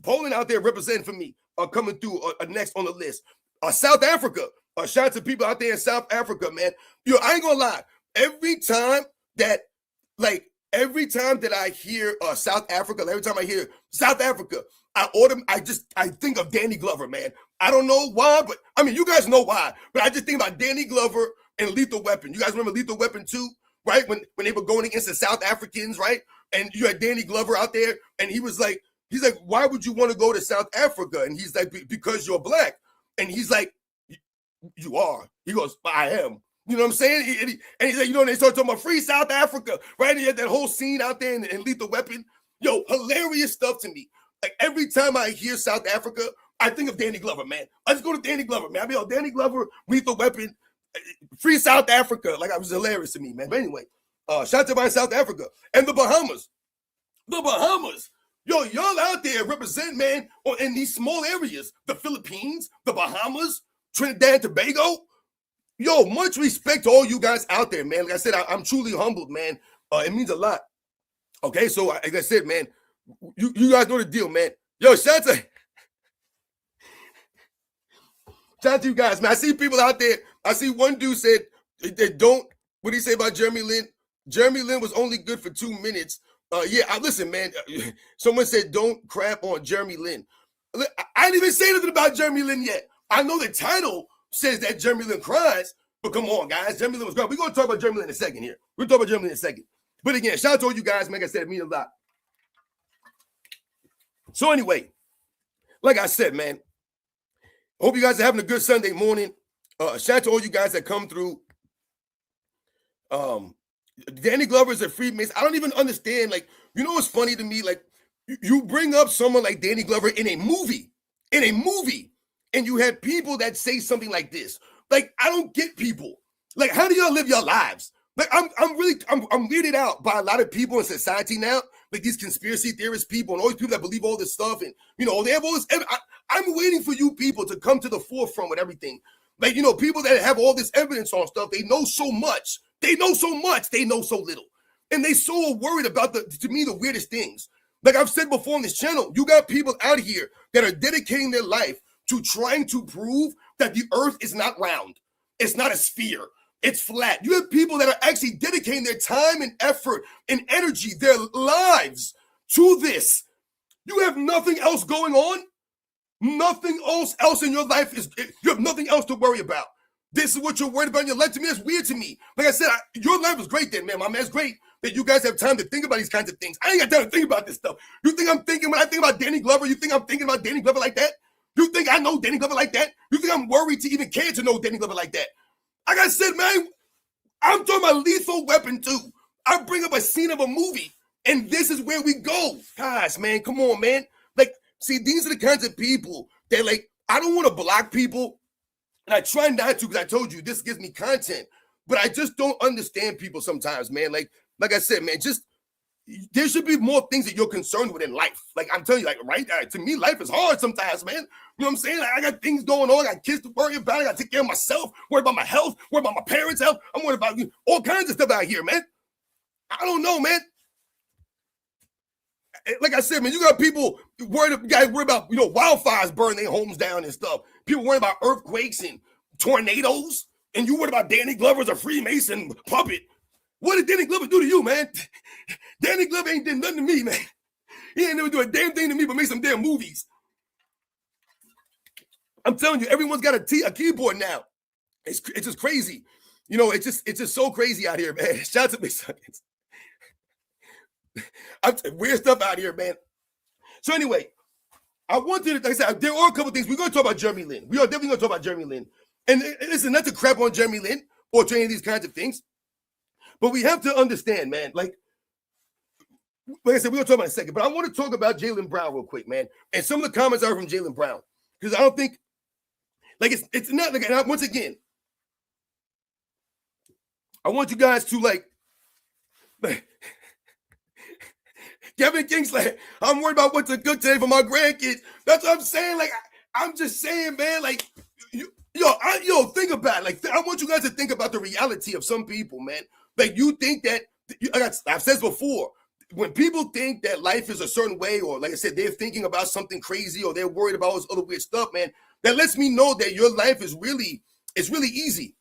Poland out there representing for me. Coming through next on the list. South Africa. Shout out to people out there in South Africa, man. Yo, I ain't gonna lie. Every time that I hear South Africa, every time I hear South Africa, I think of Danny Glover, man. I don't know why, but I mean, you guys know why. But I just think about Danny Glover and Lethal Weapon. You guys remember Lethal Weapon 2, right? When they were going against the South Africans, right? And you had Danny Glover out there, and he's like, why would you want to go to South Africa? And he's like, because you're black. And he's like, you are. He goes, I am. You know what I'm saying? And he's like, you know, and they start talking about free South Africa, right? And he had that whole scene out there in Lethal Weapon. Yo, hilarious stuff to me. Like, every time I hear South Africa, I think of Danny Glover, man. I just go to Danny Glover, man. I mean, Danny Glover, Lethal Weapon, free South Africa. Like, it was hilarious to me, man. But anyway, shout out to my South Africa and the Bahamas. The Bahamas. Yo, y'all out there represent, man, in these small areas. The Philippines, the Bahamas, Trinidad and Tobago. Yo, much respect to all you guys out there, man. Like I said, I'm truly humbled, man. It means a lot. Okay, so like I said, man, you guys know the deal, man. Yo, shout out to you guys, man. I see people out there. I see one dude said they don't. What did he say about Jeremy Lin? Jeremy Lin was only good for 2 minutes. Listen, man. Someone said don't crap on Jeremy Lin. I didn't even say anything about Jeremy Lin yet. I know the title says that Jeremy Lin cries, but come on, guys. Jeremy Lin was great. We're going to talk about Jeremy Lin in a second here. We're going to talk about Jeremy Lin in a second. But again, shout out to all you guys. Man, like I said, it means a lot. So anyway, like I said, man, hope you guys are having a good Sunday morning. Shout out to all you guys that come through. Danny Glover is a Freemason. I don't even understand. Like, you know what's funny to me? Like, you bring up someone like Danny Glover in a movie, and you have people that say something like this. Like, I don't get people. Like, how do y'all live your lives? Like, I'm weirded out by a lot of people in society now, like these conspiracy theorist people and all these people that believe all this stuff, and they have all this. I'm waiting for you people to come to the forefront with everything. Like, people that have all this evidence on stuff, they know so much. They know so much. They know so little, and they so worried about to me, the weirdest things. Like I've said before on this channel, you got people out here that are dedicating their life to trying to prove that the earth is not round. It's not a sphere. It's flat. You have people that are actually dedicating their time and effort and energy, their lives to this. You have nothing else going on. Nothing else in your life you have nothing else to worry about. This is what you're worried about in your life. To me, it's weird to me. Like I said, your life is great then, man. My man, it's great that you guys have time to think about these kinds of things. I ain't got time to think about this stuff. You think I'm thinking when I think about Danny Glover, you think I'm thinking about Danny Glover like that? You think I know Danny Glover like that? You think I'm worried to even care to know Danny Glover like that? Like I said, man, I'm talking about Lethal Weapon 2. I bring up a scene of a movie, and this is where we go. Guys, man, come on, man. Like, see, these are the kinds of people that, like, I don't want to block people, and I try not to because I told you this gives me content, but I just don't understand people sometimes, man. Like I said, man, there should be more things that you're concerned with in life. Like, I'm telling you, like, right? To me, life is hard sometimes, man. You know what I'm saying? Like, I got things going on. I got kids to worry about. I got to take care of myself, worry about my health, worry about my parents' health. I'm worried about all kinds of stuff out here, man. I don't know, man. Like I said, man, you got people worried about, wildfires burning their homes down and stuff. People worried about earthquakes and tornadoes. And you worried about Danny Glover as a Freemason puppet. What did Danny Glover do to you, man? Danny Glover ain't done nothing to me, man. He ain't never do a damn thing to me but make some damn movies. I'm telling you, everyone's got a keyboard now. It's just crazy. It's just so crazy out here, man. Shout out to me, Suckins. Weird stuff out here, man. So anyway, I wanted to, like I said, there are a couple things. We're going to talk about Jeremy Lin. We are definitely going to talk about Jeremy Lin. And listen, not to crap on Jeremy Lin or to any of these kinds of things, but we have to understand, man, like I said, we're going to talk about it in a second, but I want to talk about Jaylen Brown real quick, man. And some of the comments are from Jaylen Brown. Because I don't think, like, it's not, like, once again, I want you guys to, like Kevin Kingsley, I'm worried about what's good today for my grandkids. That's what I'm saying. Like, I'm just saying, man, like, think about it. Like, I want you guys to think about the reality of some people, man. Like, you think that, I've said this before, when people think that life is a certain way, or like I said, they're thinking about something crazy, or they're worried about all this other weird stuff, man, that lets me know that your life is really easy.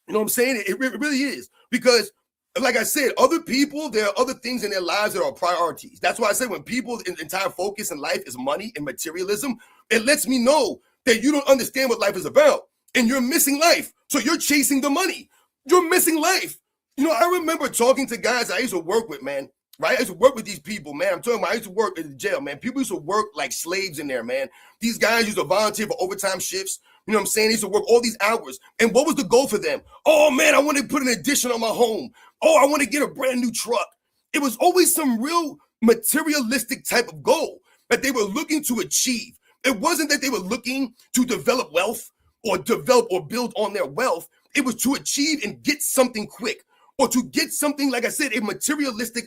You know what I'm saying? It really is. Because, like I said, other people, there are other things in their lives that are priorities. That's why I say when people's entire focus in life is money and materialism, it lets me know that you don't understand what life is about. And you're missing life. So you're chasing the money. You're missing life. I remember talking to guys I used to work with, man. Right? I used to work with these people, man. I'm talking about I used to work in the jail, man. People used to work like slaves in there, man. These guys used to volunteer for overtime shifts. You know what I'm saying? They used to work all these hours. And what was the goal for them? Oh, man, I want to put an addition on my home. Oh, I want to get a brand new truck. It was always some real materialistic type of goal that they were looking to achieve. It wasn't that they were looking to develop wealth or build on their wealth. It was to achieve and get something quick, or to get something, like I said, a materialistic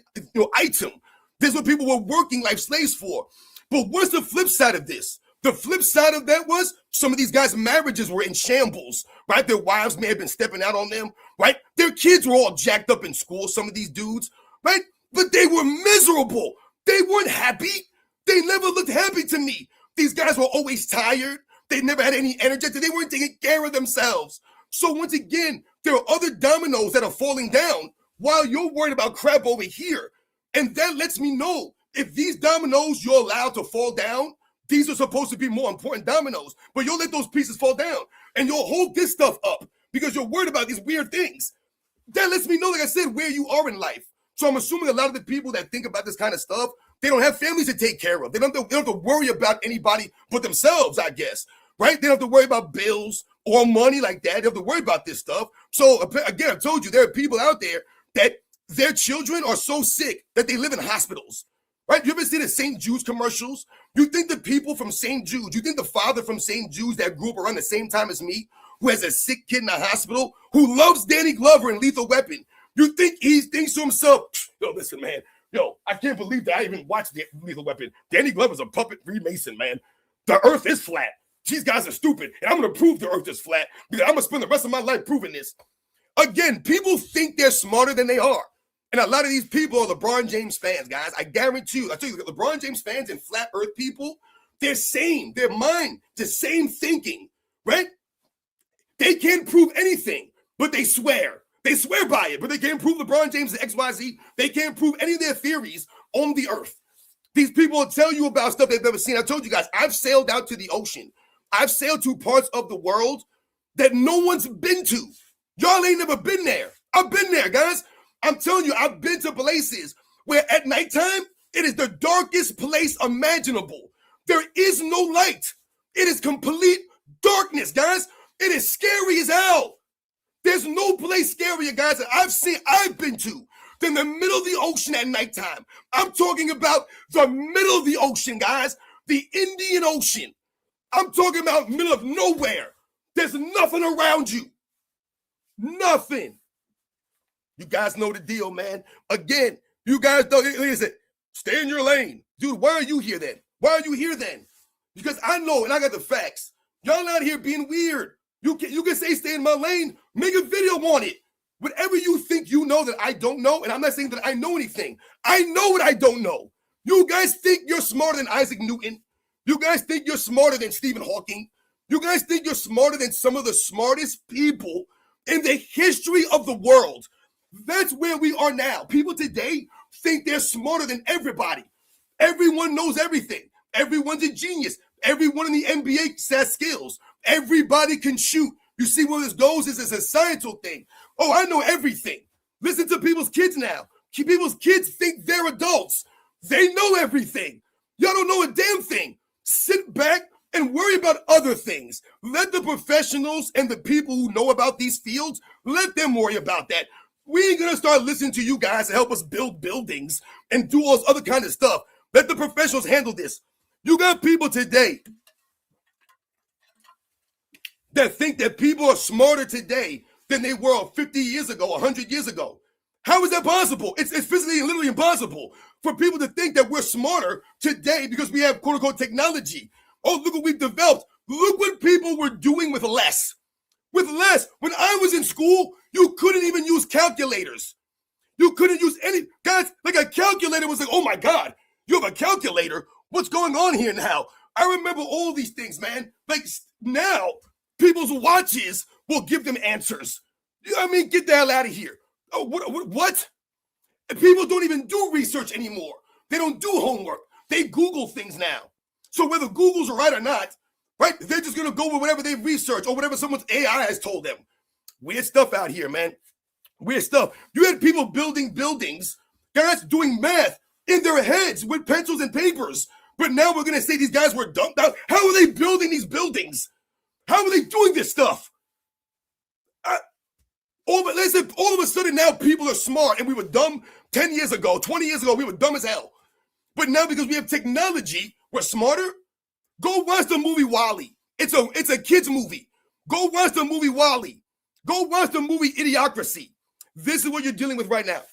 item. This is what people were working like slaves for. But what's the flip side of this? The flip side of that was Some of these guys' marriages were in shambles, right? Their wives may have been stepping out on them, right? Their kids were all jacked up in school, some of these dudes, right? But they were miserable. They weren't happy. They never looked happy to me. These guys were always tired. They never had any energy. They weren't taking care of themselves. So once again, there are other dominoes that are falling down while you're worried about crap over here. And that lets me know if these dominoes you're allowed to fall down, these are supposed to be more important dominoes, but you'll let those pieces fall down and you'll hold this stuff up because you're worried about these weird things. That lets me know, like I said, where you are in life. So I'm assuming a lot of the people that think about this kind of stuff, they don't have families to take care of. They don't have to worry about anybody but themselves, I guess, right? They don't have to worry about bills or money like that. They have to worry about this stuff. So again, I told you, there are people out there that their children are so sick that they live in hospitals, right? You ever see the St. Jude's commercials? You think the people from St. Jude's, you think the father from St. Jude's that grew up around the same time as me, who has a sick kid in a hospital, who loves Danny Glover and Lethal Weapon, you think he thinks to himself, yo, listen, man, I can't believe that I even watched Lethal Weapon. Danny Glover's a puppet Freemason, man. The earth is flat. These guys are stupid, and I'm going to prove the earth is flat because I'm going to spend the rest of my life proving this. Again, people think they're smarter than they are. And a lot of these people are LeBron James fans, guys. I guarantee you. I tell you, LeBron James fans and flat earth people, they're same. Their mind, the same thinking, right? They can't prove anything, but they swear. They swear by it, but they can't prove LeBron James is XYZ. They can't prove any of their theories on the earth. These people will tell you about stuff they've never seen. I told you guys, I've sailed out to the ocean. I've sailed to parts of the world that no one's been to. Y'all ain't never been there. I've been there, guys. I'm telling you, I've been to places where at nighttime, it is the darkest place imaginable. There is no light. It is complete darkness, guys. It is scary as hell. There's no place scarier, guys, that I've been to than the middle of the ocean at nighttime. I'm talking about the middle of the ocean, guys. The Indian Ocean. I'm talking about middle of nowhere. There's nothing around you. Nothing. You guys know the deal, man. Again, you guys know, listen, stay in your lane. Dude, why are you here then? Why are you here then? Because I know, and I got the facts. Y'all out here being weird. You can say stay in my lane. Make a video on it. Whatever you think you know that I don't know, and I'm not saying that I know anything. I know what I don't know. You guys think you're smarter than Isaac Newton. You guys think you're smarter than Stephen Hawking. You guys think you're smarter than some of the smartest people in the history of the world. That's where we are now. People today think they're smarter than everybody. Everyone knows everything. Everyone's a genius. Everyone in the NBA has skills. Everybody can shoot. You see where this goes? This is a societal thing. Oh, I know everything. Listen to people's kids now. People's kids think they're adults. They know everything. Y'all don't know a damn thing. Sit back and worry about other things. Let the professionals and the people who know about these fields, let them worry about that. We ain't going to start listening to you guys to help us build buildings and do all this other kind of stuff. Let the professionals handle this. You got people today that think that people are smarter today than they were 50 years ago, 100 years ago. How is that possible? It's physically and literally impossible for people to think that we're smarter today because we have quote-unquote technology. Oh, look what we've developed. Look what people were doing with less. With less. When I was in school, you couldn't even use calculators. You couldn't use any, guys, like a calculator was like, oh my God, you have a calculator? What's going on here now? I remember all these things, man. Like now, people's watches will give them answers. You know what I mean? Get the hell out of here. Oh, what? And people don't even do research anymore. They don't do homework. They Google things now. So whether Google's right or not, right, they're just going to go with whatever they research or whatever someone's AI has told them. Weird stuff out here, man. Weird stuff. You had people building buildings, guys doing math in their heads with pencils and papers. But now we're going to say these guys were dumb. How are they building these buildings? How are they doing this stuff? All of a sudden now people are smart and we were dumb 10 years ago, 20 years ago, we were dumb as hell. But now because we have technology, we're smarter. Go watch the movie WALL-E. It's a kid's movie. Go watch the movie WALL-E. Go watch the movie Idiocracy. This is what you're dealing with right now.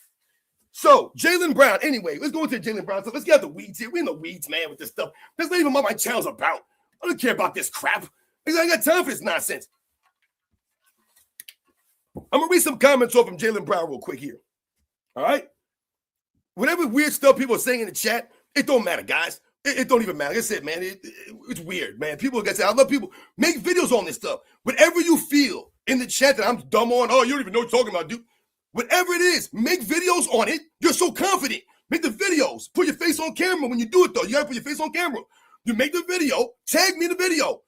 So, Jaylen Brown, anyway, let's go into Jaylen Brown. So let's get out the weeds here. We're in the weeds, man, with this stuff. That's not even what my channel's about. I don't care about this crap. I ain't got time for this nonsense. I'm going to read some comments off from Jaylen Brown real quick here. All right? Whatever weird stuff people are saying in the chat, it don't matter, guys. It don't even matter. Like I said, man, it's weird, man. People, like I said, I love people. Make videos on this stuff. Whatever you feel in the chat that I'm dumb on, oh, you don't even know what you're talking about, dude. Whatever it is, make videos on it. You're so confident. Make the videos. Put your face on camera when you do it, though. You got to put your face on camera. You make the video. Tag me in the video.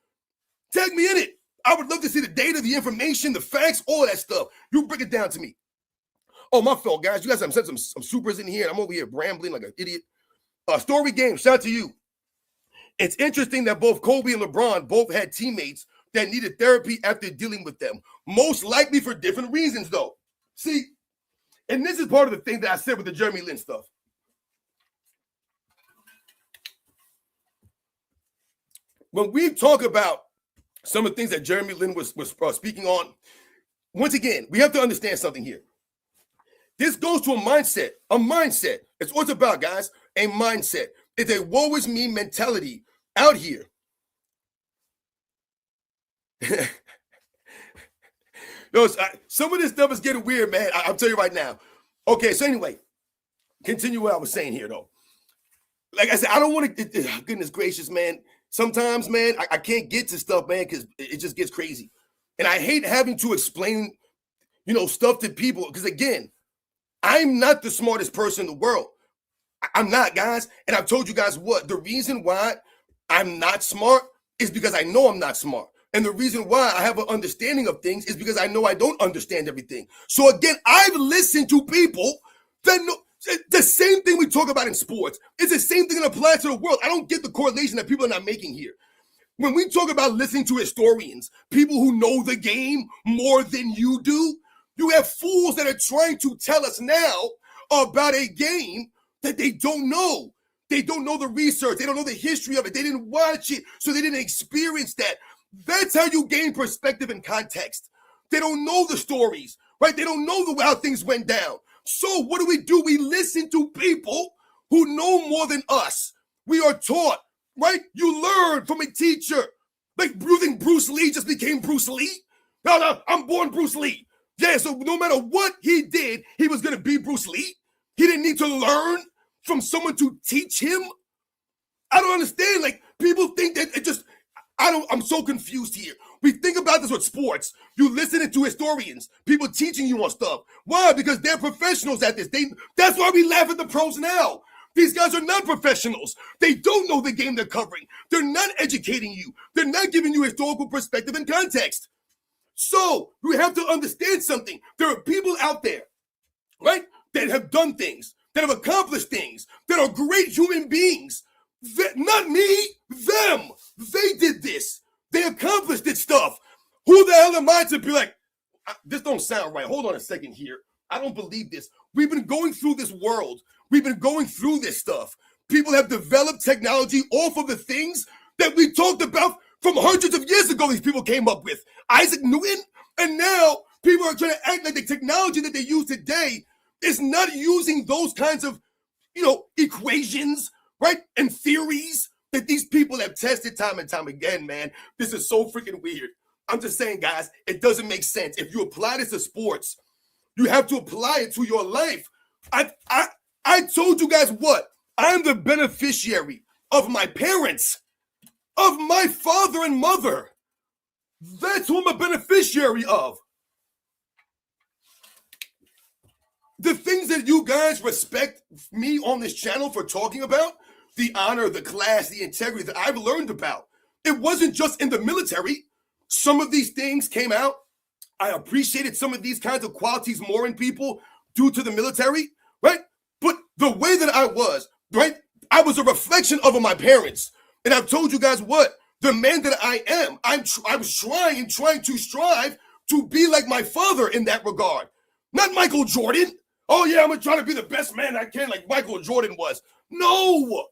Tag me in it. I would love to see the data, the information, the facts, all that stuff. You break it down to me. Oh, my fault, guys. You guys have sent some supers in here, and I'm over here rambling like an idiot. Story Game, shout out to you. It's interesting that both Kobe and LeBron both had teammates that needed therapy after dealing with them. Most likely for different reasons, though. See, and this is part of the thing that I said with the Jeremy Lin stuff. When we talk about some of the things that Jeremy Lin was speaking on, once again, we have to understand something here. This goes to a mindset. A mindset. It's what it's about, guys. A mindset. It's a woe is me mentality out here. Some of this stuff is getting weird, man. I'll tell you right now. Okay, so anyway, continue what I was saying here, though. Like I said, I don't want to, goodness gracious, man. Sometimes, man, I can't get to stuff, man, because it just gets crazy. And I hate having to explain, stuff to people. Because, again, I'm not the smartest person in the world. I'm not, guys. And I've told you guys what. The reason why I'm not smart is because I know I'm not smart. And the reason why I have an understanding of things is because I know I don't understand everything. So, again, I've listened to people that know. The same thing we talk about in sports. It's the same thing that applies to the world. I don't get the correlation that people are not making here. When we talk about listening to historians, people who know the game more than you do, you have fools that are trying to tell us now about a game that they don't know. They don't know the research. They don't know the history of it. They didn't watch it, so they didn't experience that. That's how you gain perspective and context. They don't know the stories, right? They don't know how things went down. So what do? We listen to people who know more than us. We are taught, right? You learn from a teacher. Like, you think Bruce Lee just became Bruce Lee? No, I'm born Bruce Lee. Yeah, so no matter what he did, he was going to be Bruce Lee. He didn't need to learn from someone to teach him. I don't understand. Like, people think that I'm so confused here. We think about this with sports. You listen to historians, people teaching you on stuff. Why? Because they're professionals at this. That's why we laugh at the pros now. These guys are not professionals. They don't know the game they're covering. They're not educating you. They're not giving you historical perspective and context. So we have to understand something. There are people out there, right, that have done things, that have accomplished things, that are great human beings. Not me, them. They did this. They accomplished this stuff. Who the hell am I to be like, this don't sound right. Hold on a second here. I don't believe this. We've been going through this world. We've been going through this stuff. People have developed technology off of the things that we talked about from hundreds of years ago. These people came up with Isaac Newton. And now people are trying to act like the technology that they use today is not using those kinds of, equations, right? And theories that these people have tested time and time again, man. This is so freaking weird. I'm just saying, guys, it doesn't make sense. If you apply this to sports, you have to apply it to your life. I told you guys what? I'm the beneficiary of my parents, of my father and mother. That's who I'm a beneficiary of. The things that you guys respect me on this channel for talking about, the honor, the class, the integrity that I've learned about. It wasn't just in the military. Some of these things came out. I appreciated some of these kinds of qualities more in people due to the military, right? But the way that I was, right? I was a reflection of my parents. And I've told you guys what? The man that I am, I was trying to strive to be like my father in that regard. Not Michael Jordan. Oh, yeah, I'm going to try to be the best man I can like Michael Jordan was. No.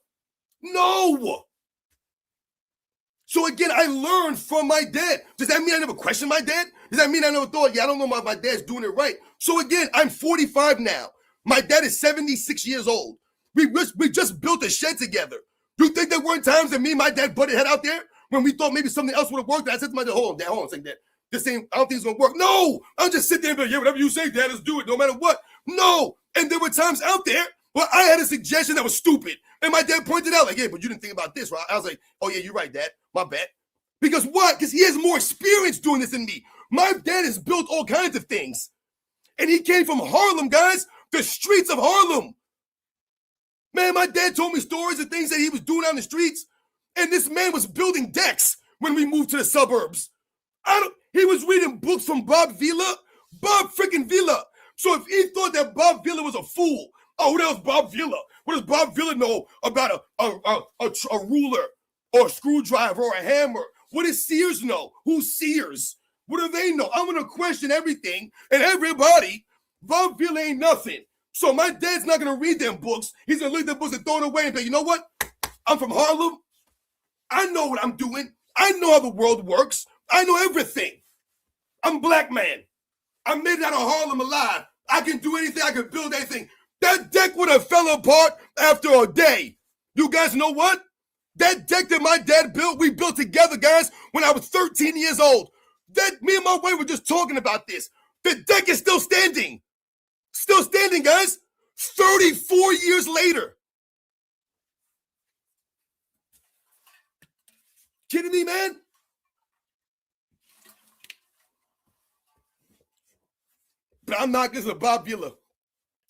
So again, I learned from my dad. Does that mean I never questioned my dad? Does that mean I never thought, I don't know if my dad's doing it right? So again, I'm 45 now. My dad is 76 years old. We just built a shed together. You think there weren't times that me and my dad butted head out there? when we thought maybe something else would have worked. I said to my dad, hold on, say that. This ain't, I don't think it's gonna work. No, I'll just sit there and be like, yeah, whatever you say, Dad, let's do it, no matter what. No, and there were times out there where I had a suggestion that was stupid. And my dad pointed out, like, yeah, but you didn't think about this, right? I was like, oh yeah, you're right, Dad, my bad. Because what? Because he has more experience doing this than me. My dad has built all kinds of things. And he came from Harlem, guys, the streets of Harlem. Man, my dad told me stories of things that he was doing on the streets. And this man was building decks when we moved to the suburbs. He was reading books from Bob Vila. Bob freaking Vila. So if he thought that Bob Vila was a fool, oh, who the hell's Bob Vila? What does Bob Vila know about a ruler or a screwdriver or a hammer? What does Sears know? Who's Sears? What do they know? I'm going to question everything and everybody. Bob Vila ain't nothing. So my dad's not going to read them books. He's going to look at them books and throw it away and be, you know what? I'm from Harlem. I know what I'm doing. I know how the world works. I know everything. I'm a black man. I made it out of Harlem alive. I can do anything. I can build anything. That deck would have fell apart after a day. You guys know what? That deck that my dad built, we built together, guys, when I was 13 years old. That me and my wife were just talking about this. The deck is still standing. Still standing, guys. 34 years later. Kidding me, man? But I'm not listening to Bob Vila.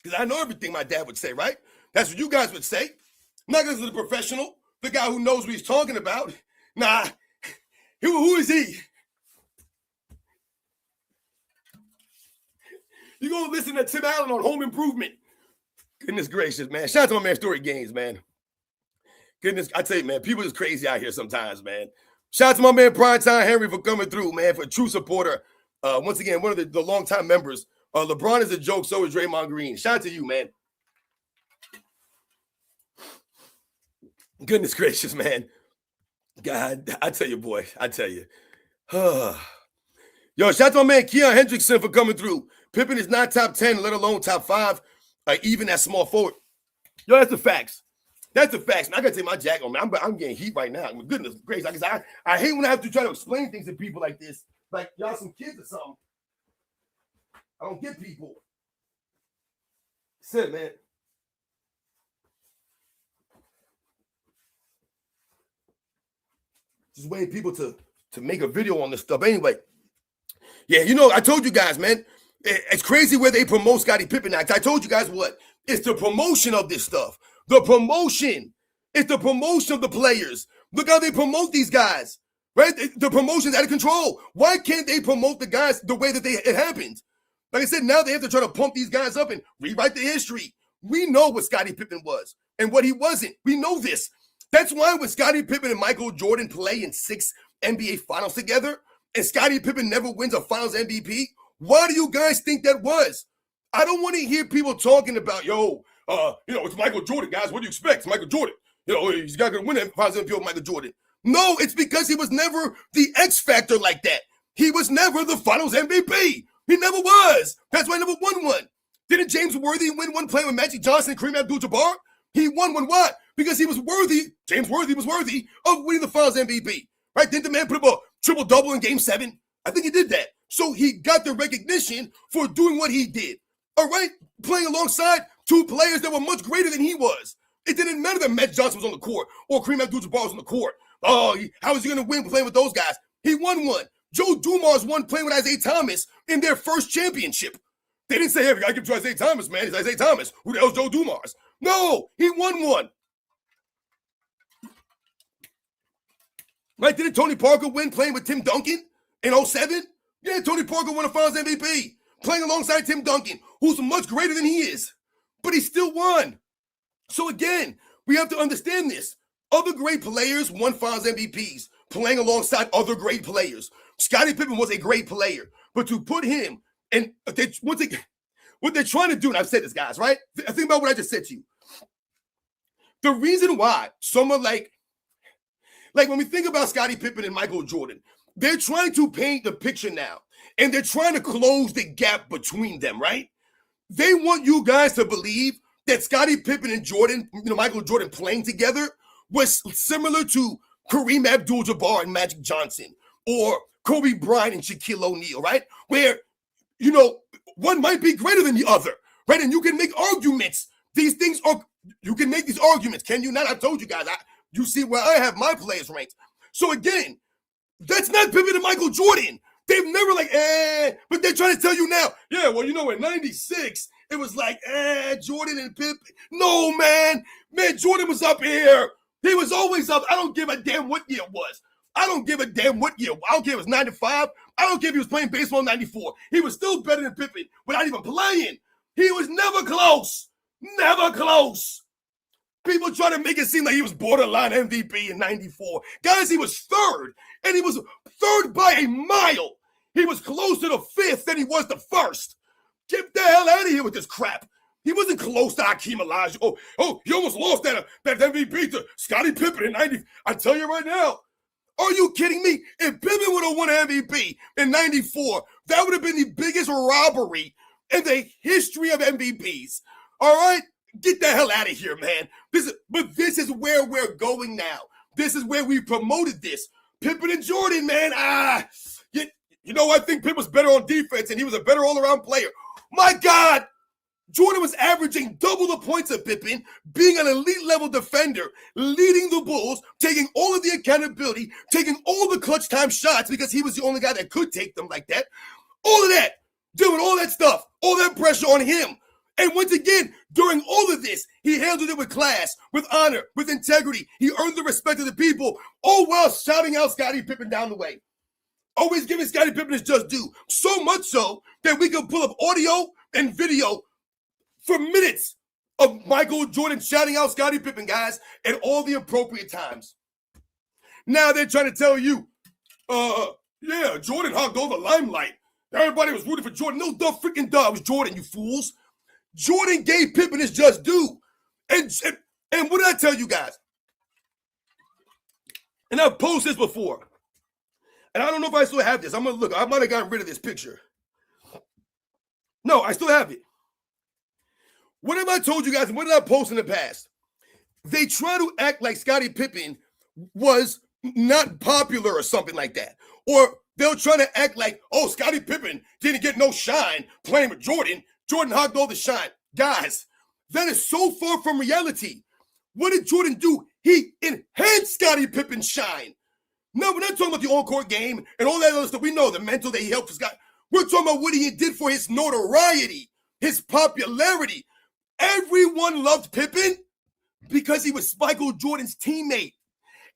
Because I know everything my dad would say, right? That's what you guys would say. I'm not listening to the professional, the guy who knows what he's talking about. Nah, who is he? You're going to listen to Tim Allen on Home Improvement. Goodness gracious, man. Shout out to my man Story Games, man. Goodness, I tell you, man, people is crazy out here sometimes, man. Shout out to my man Bryant Henry for coming through, man, for a true supporter. Once again, one of the longtime members. LeBron is a joke, so is Draymond Green. Shout out to you, man. Goodness gracious, man. God, I tell you, boy, I tell you. Yo, shout out to my man Keon Hendrickson for coming through. Pippen is not top 10, let alone top 5, even at small forward. Yo, that's the facts. That's the facts. Man, I got to take my jacket on, man. I'm getting heat right now. Goodness gracious. I hate when I have to try to explain things to people like this. Like, y'all some kids or something. I don't get people. That's it, man. Just waiting people to make a video on this stuff. Anyway, yeah, you know, I told you guys, man, it's crazy where they promote Scottie Pippen Act. I told you guys what? It's the promotion of this stuff. The promotion. It's the promotion of the players. Look how they promote these guys, right? The promotion's out of control. Why can't they promote the guys the way that it happened? Like I said, now they have to try to pump these guys up and rewrite the history. We know what Scottie Pippen was and what he wasn't. We know this. That's why when Scottie Pippen and Michael Jordan play in 6 NBA finals together and Scottie Pippen never wins a finals MVP, why do you guys think that was? I don't want to hear people talking about, it's Michael Jordan, guys. What do you expect? It's Michael Jordan. He's not going to win that finals MVP with Michael Jordan. No, it's because he was never the X factor like that. He was never the finals MVP. He never was. That's why he never won one. Didn't James Worthy win one playing with Magic Johnson and Kareem Abdul-Jabbar? He won one what? Because he was worthy. James Worthy was worthy of winning the finals MVP. Right? Didn't the man put up a triple-double in Game 7? I think he did that. So he got the recognition for doing what he did. All right? Playing alongside 2 players that were much greater than he was. It didn't matter that Magic Johnson was on the court or Kareem Abdul-Jabbar was on the court. Oh, how was he going to win playing with those guys? He won one. Joe Dumars won playing with Isaiah Thomas in their first championship. They didn't say, hey, we got to give it to Isaiah Thomas, man. It's Isaiah Thomas. Who the hell's Joe Dumars? No, he won one. Right? Didn't Tony Parker win playing with Tim Duncan in 07? Yeah, Tony Parker won a finals MVP playing alongside Tim Duncan, who's much greater than he is. But he still won. So again, we have to understand this. Other great players won finals MVPs playing alongside other great players. Scottie Pippen was a great player, but to put him and what they're trying to do, and I've said this, guys, right? Think about what I just said to you. The reason why someone like when we think about Scottie Pippen and Michael Jordan, they're trying to paint the picture now, and they're trying to close the gap between them, right? They want you guys to believe that Scottie Pippen and Michael Jordan playing together was similar to Kareem Abdul-Jabbar and Magic Johnson, or Kobe Bryant and Shaquille O'Neal, right? Where, you know, one might be greater than the other, right? And you can make arguments. These things are, you can make these arguments. Can you not? I told you guys, you see where I have my players ranked. So again, that's not Pippen and Michael Jordan. They've never but they're trying to tell you now, yeah, well, you know, in 96, it was like, Jordan and Pippen. No, man, Jordan was up here. He was always up. I don't give a damn what year it was. I don't give a damn what year. I don't care if it was 95. I don't care if he was playing baseball in 94. He was still better than Pippen without even playing. He was never close. Never close. People try to make it seem like he was borderline MVP in 94. Guys, he was third, and he was third by a mile. He was closer to fifth than he was to first. Get the hell out of here with this crap. He wasn't close to Hakeem Olajuwon. Oh, he almost lost that MVP to Scottie Pippen in 90. I tell you right now, are you kidding me? If Pippen would have won MVP in 94, that would have been the biggest robbery in the history of MVPs. All right? Get the hell out of here, man. But this is where we're going now. This is where we promoted this. Pippen and Jordan, man. You know, I think Pippen was better on defense, and he was a better all-around player. My God, Jordan was averaging double the points of Pippen, being an elite-level defender, leading the Bulls, taking all of the accountability, taking all the clutch time shots because he was the only guy that could take them like that. All of that, doing all that stuff, all that pressure on him. And once again, during all of this, he handled it with class, with honor, with integrity. He earned the respect of the people, all while shouting out Scottie Pippen down the way. Always giving Scottie Pippen his just due. So much so that we can pull up audio and video for minutes of Michael Jordan shouting out Scottie Pippen, guys, at all the appropriate times. Now they're trying to tell you, yeah, Jordan hogged all the limelight. Everybody was rooting for Jordan. No, duh, freaking duh, it was Jordan, you fools. Jordan gave Pippen his just due. And what did I tell you guys? And I've posted this before. And I don't know if I still have this. I'm going to look. I might have gotten rid of this picture. No, I still have it. What have I told you guys? What did I post in the past? They try to act like Scottie Pippen was not popular or something like that. Or they'll try to act like, oh, Scottie Pippen didn't get no shine playing with Jordan. Jordan hogged all the shine. Guys, that is so far from reality. What did Jordan do? He enhanced Scottie Pippen's shine. No, we're not talking about the on-court game and all that other stuff. We know the mental that he helped for Scott. We're talking about what he did for his notoriety, his popularity. Everyone loved Pippen because he was Michael Jordan's teammate.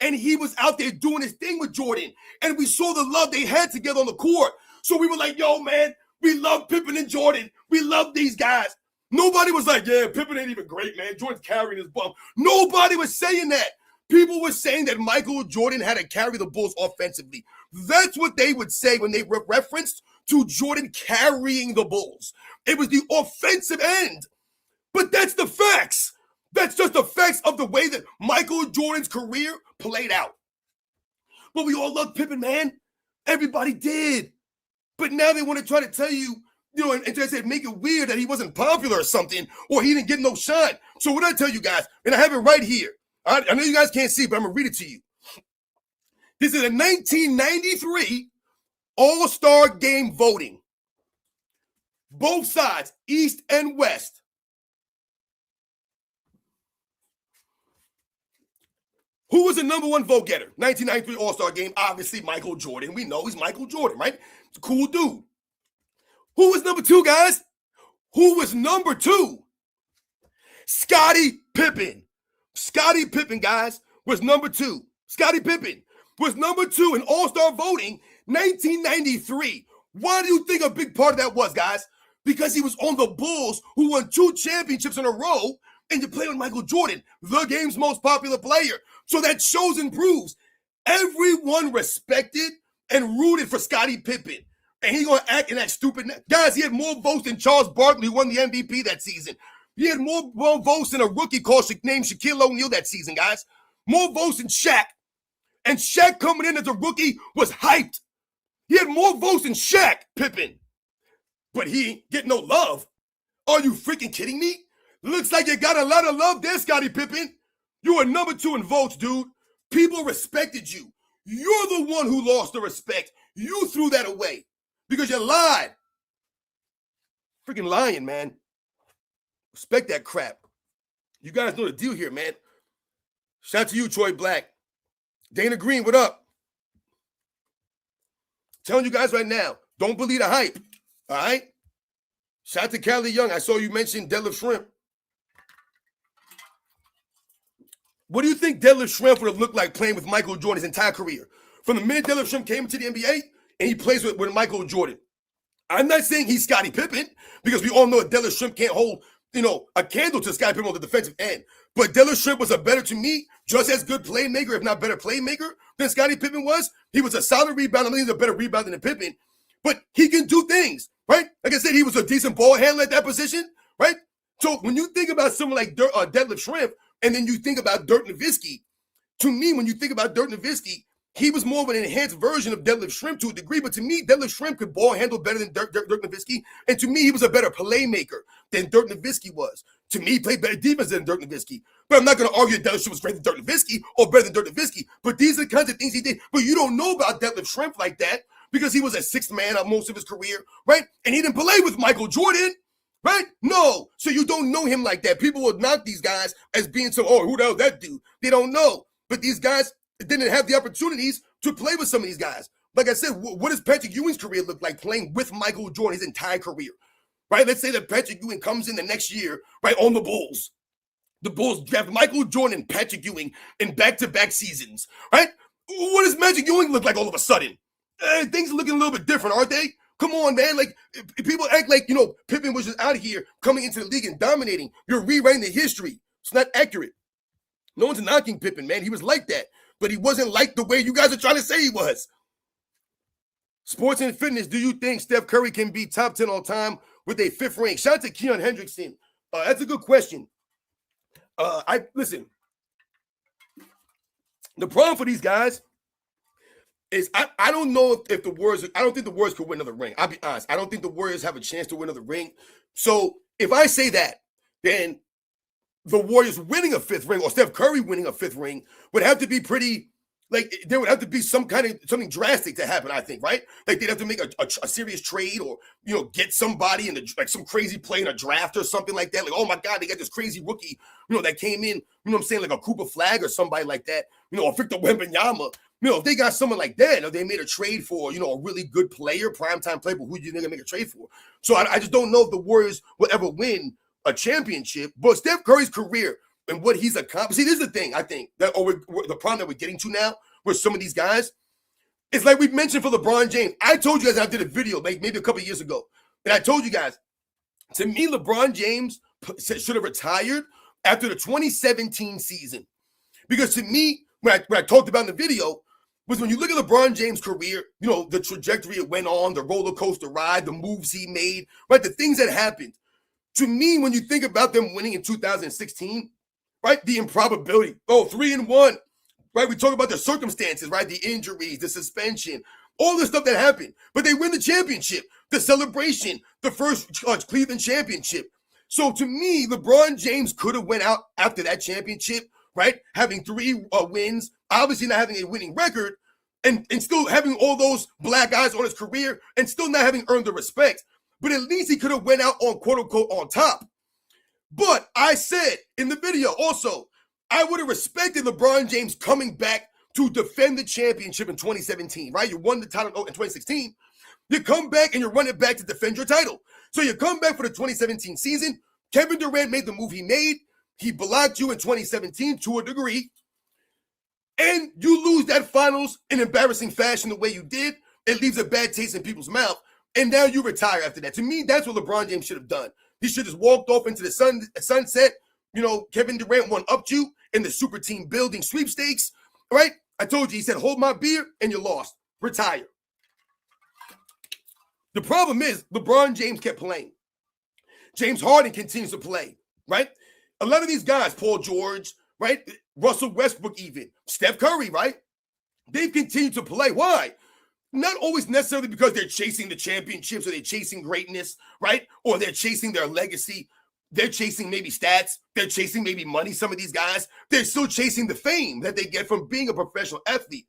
And he was out there doing his thing with Jordan. And we saw the love they had together on the court. So we were like, yo, man, we love Pippen and Jordan. We love these guys. Nobody was like, yeah, Pippen ain't even great, man. Jordan's carrying his bum. Nobody was saying that. People were saying that Michael Jordan had to carry the Bulls offensively. That's what they would say when they referenced to Jordan carrying the Bulls. It was the offensive end. But that's the facts. That's just the facts of the way that Michael Jordan's career played out. But we all loved Pippen, man. Everybody did. But now they want to try to tell you, and try to say, make it weird that he wasn't popular or something, or he didn't get no shine. So what I tell you guys, and I have it right here. I know you guys can't see, but I'm going to read it to you. This is a 1993 All-Star Game voting. Both sides, East and West. Who was the number one vote getter? 1993 All-Star Game, obviously Michael Jordan. We know he's Michael Jordan, right? He's a cool dude. Who was number two, guys? Who was number two? Scottie Pippen. Scottie Pippen, guys, was number two. Scottie Pippen was number two in All-Star voting, 1993. Why do you think a big part of that was, guys? Because he was on the Bulls, who won 2 championships in a row, and you play with Michael Jordan, the game's most popular player. So that shows and proves everyone respected and rooted for Scottie Pippen. And he's going to act in that stupid... Guys, he had more votes than Charles Barkley, who won the MVP that season. He had more votes than a rookie named Shaquille O'Neal that season, guys. More votes than Shaq. And Shaq coming in as a rookie was hyped. He had more votes than Shaq, Pippen. But he ain't getting no love. Are you freaking kidding me? Looks like you got a lot of love there, Scottie Pippen. You were number 2 in votes, dude. People respected you. You're the one who lost the respect. You threw that away because you lied. Freaking lying, man. Respect that crap. You guys know the deal here, man. Shout out to you, Troy Black. Dana Green, what up? Telling you guys right now, don't believe the hype. All right? Shout out to Callie Young. I saw you mention Deadlift Shrimp. What do you think Deadlift Shrimp would have looked like playing with Michael Jordan his entire career? From the minute Deadlift Shrimp came into the NBA and he plays with Michael Jordan. I'm not saying he's Scottie Pippen because we all know Deadlift Shrimp can't hold, a candle to Scottie Pippen on the defensive end. But Deadlift Shrimp was a better, to me, just as good playmaker, if not better playmaker than Scottie Pippen was. He was a solid rebounder. I mean, he's a better rebounder than Pippen. But he can do things, right? Like I said, he was a decent ball handler at that position, right? So when you think about someone like Deadlift Shrimp, and then you think about Dirk Nowitzki, to me, when you think about Dirk Nowitzki, he was more of an enhanced version of Deadlift Shrimp to a degree, but to me, Deadlift Shrimp could ball handle better than Dirk Nowitzki, and to me, he was a better playmaker than Dirk Nowitzki was. To me, he played better defense than Dirk Nowitzki. But I'm not going to argue that Deadlift Shrimp was greater than Dirk Nowitzki or better than Dirk Nowitzki, but these are the kinds of things he did. But you don't know about Deadlift Shrimp like that because he was a sixth man of most of his career, right? And he didn't play with Michael Jordan. Right? No. So you don't know him like that. People will knock these guys as being so, who the hell is that dude? They don't know. But these guys didn't have the opportunities to play with some of these guys. Like I said, what does Patrick Ewing's career look like playing with Michael Jordan his entire career? Right? Let's say that Patrick Ewing comes in the next year, right, on the Bulls. The Bulls draft Michael Jordan and Patrick Ewing in back-to-back seasons. Right? What does Patrick Ewing look like all of a sudden? Things are looking a little bit different, aren't they? Come on, man. Like, people act like, Pippen was just out here coming into the league and dominating. You're rewriting the history. It's not accurate. No one's knocking Pippen, man. He was like that. But he wasn't like the way you guys are trying to say he was. Sports and fitness, do you think Steph Curry can be top 10 all time with a fifth ring? Shout out to Keon Hendrickson. That's a good question. Listen. The problem for these guys is I don't know if the Warriors, I don't think the Warriors could win another ring. I'll be honest. I don't think the Warriors have a chance to win another ring. So if I say that, then the Warriors winning a fifth ring or Steph Curry winning a fifth ring would have to be pretty, like there would have to be something drastic to happen, I think, right? Like they'd have to make a serious trade or, get somebody in like some crazy play in a draft or something like that. Like, oh my God, they got this crazy rookie, that came in, what I'm saying, like a Cooper Flag or somebody like that, or Victor Wembanyama. If they got someone like that, or they made a trade for, a really good player, primetime player, but who do you think they make a trade for? So I just don't know if the Warriors will ever win a championship. But Steph Curry's career and what he's accomplished, see, this is the thing, I think, that the problem that we're getting to now with some of these guys, it's like we mentioned for LeBron James. I told you guys, I did a video like maybe a couple of years ago, and I told you guys, to me, LeBron James should have retired after the 2017 season. Because to me, when I talked about in the video, was when you look at LeBron James' career, the trajectory it went on, the roller coaster ride, the moves he made, right, the things that happened. To me, when you think about them winning in 2016, right, the improbability, 3-1, right, we talk about the circumstances, right, the injuries, the suspension, all the stuff that happened, but they win the championship, the celebration, the first Cleveland championship. So to me, LeBron James could have went out after that championship, right, having 3 wins, obviously not having a winning record, and still having all those black eyes on his career and still not having earned the respect. But at least he could have went out on quote-unquote on top. But I said in the video also, I would have respected LeBron James coming back to defend the championship in 2017, right? You won the title in 2016. You come back and you run it back to defend your title. So you come back for the 2017 season. Kevin Durant made the move he made. He blocked you in 2017 to a degree. And you lose that finals in embarrassing fashion the way you did. It leaves a bad taste in people's mouth. And now you retire after that. To me, that's what LeBron James should have done. He should have just walked off into the sunset. Kevin Durant one-upped you in the super team building sweepstakes, right? I told you, he said, hold my beer, and you lost. Retire. The problem is LeBron James kept playing. James Harden continues to play, right? A lot of these guys, Paul George, right? Russell Westbrook even, Steph Curry, right? They've continued to play. Why? Not always necessarily because they're chasing the championships or they're chasing greatness, right? Or they're chasing their legacy. They're chasing maybe stats. They're chasing maybe money. Some of these guys, they're still chasing the fame that they get from being a professional athlete.